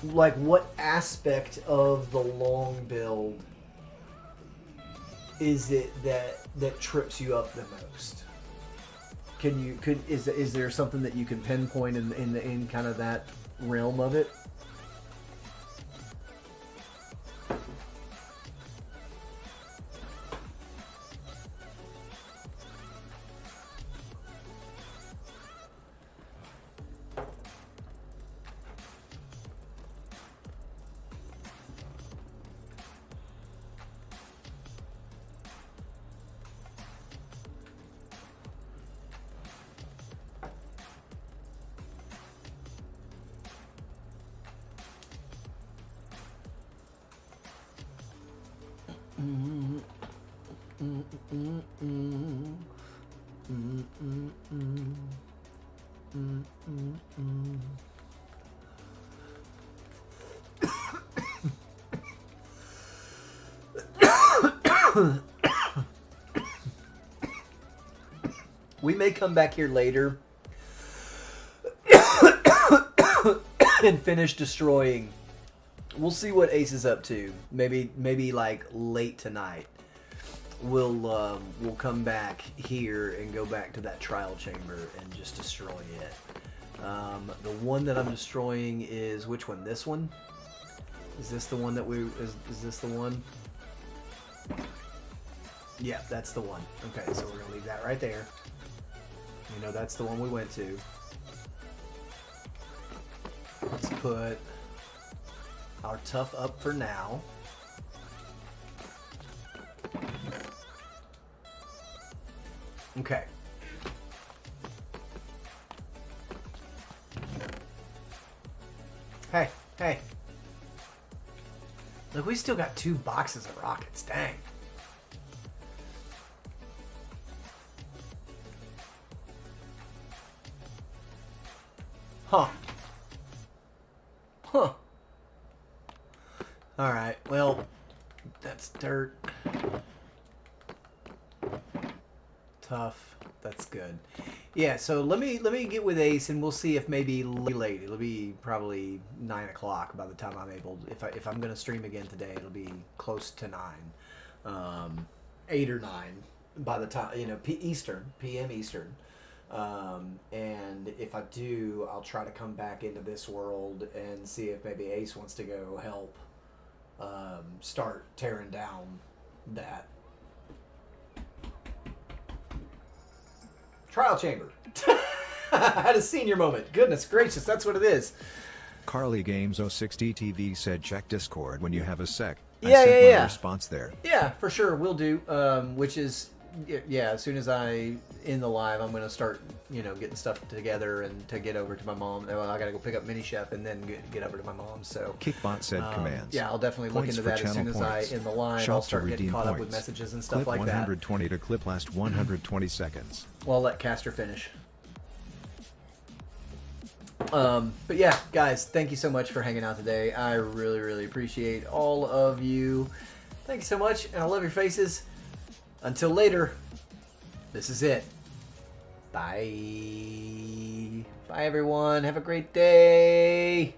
Like, what aspect of the long build is it that trips you up the most? Is there something that you can pinpoint in kind of that realm of it? We may come back here later and finish destroying. We'll see what Ace is up to. Maybe like late tonight. We'll come back here and go back to that trial chamber and just destroy it. The one that I'm destroying is which one? This one? Is this the one that is this the one? Yeah, that's the one. Okay, so we're gonna leave that right there. You know, that's the one we went to. Let's put our tough up for now. Okay. Hey. Look, we still got 2 boxes of rockets. Dang. Huh. Alright, well, that's dirt. Tough. That's good. Yeah, so let me get with Ace and we'll see if maybe late. It'll be probably 9 o'clock by the time I'm able. If I'm gonna stream again today, it'll be close to 9, 8 or 9 by the time, you know, PM Eastern. And if I do, I'll try to come back into this world and see if maybe Ace wants to go help start tearing down that trial chamber. I had a senior moment. Goodness gracious, that's what it is. Carly Games 060 TV said, check Discord when you have a sec. Yeah, I sent yeah. my response there. Yeah, for sure, we'll do. Which is, yeah, as soon as I end the live, I'm going to start, you know, getting stuff together and to get over to my mom. Well, I got to go pick up Mini Chef and then get over to my mom. So Kickbot said commands. Yeah, I'll definitely look Points into that for as soon as points. I end the live. Shop I'll to start getting redeem caught up with points. messages and stuff Clip like that. 120 to clip last 120 seconds. Well, I'll let Caster finish. But yeah, guys, thank you so much for hanging out today. I really, really appreciate all of you. Thank you so much, and I love your faces. Until later, this is it. Bye. Bye, everyone. Have a great day.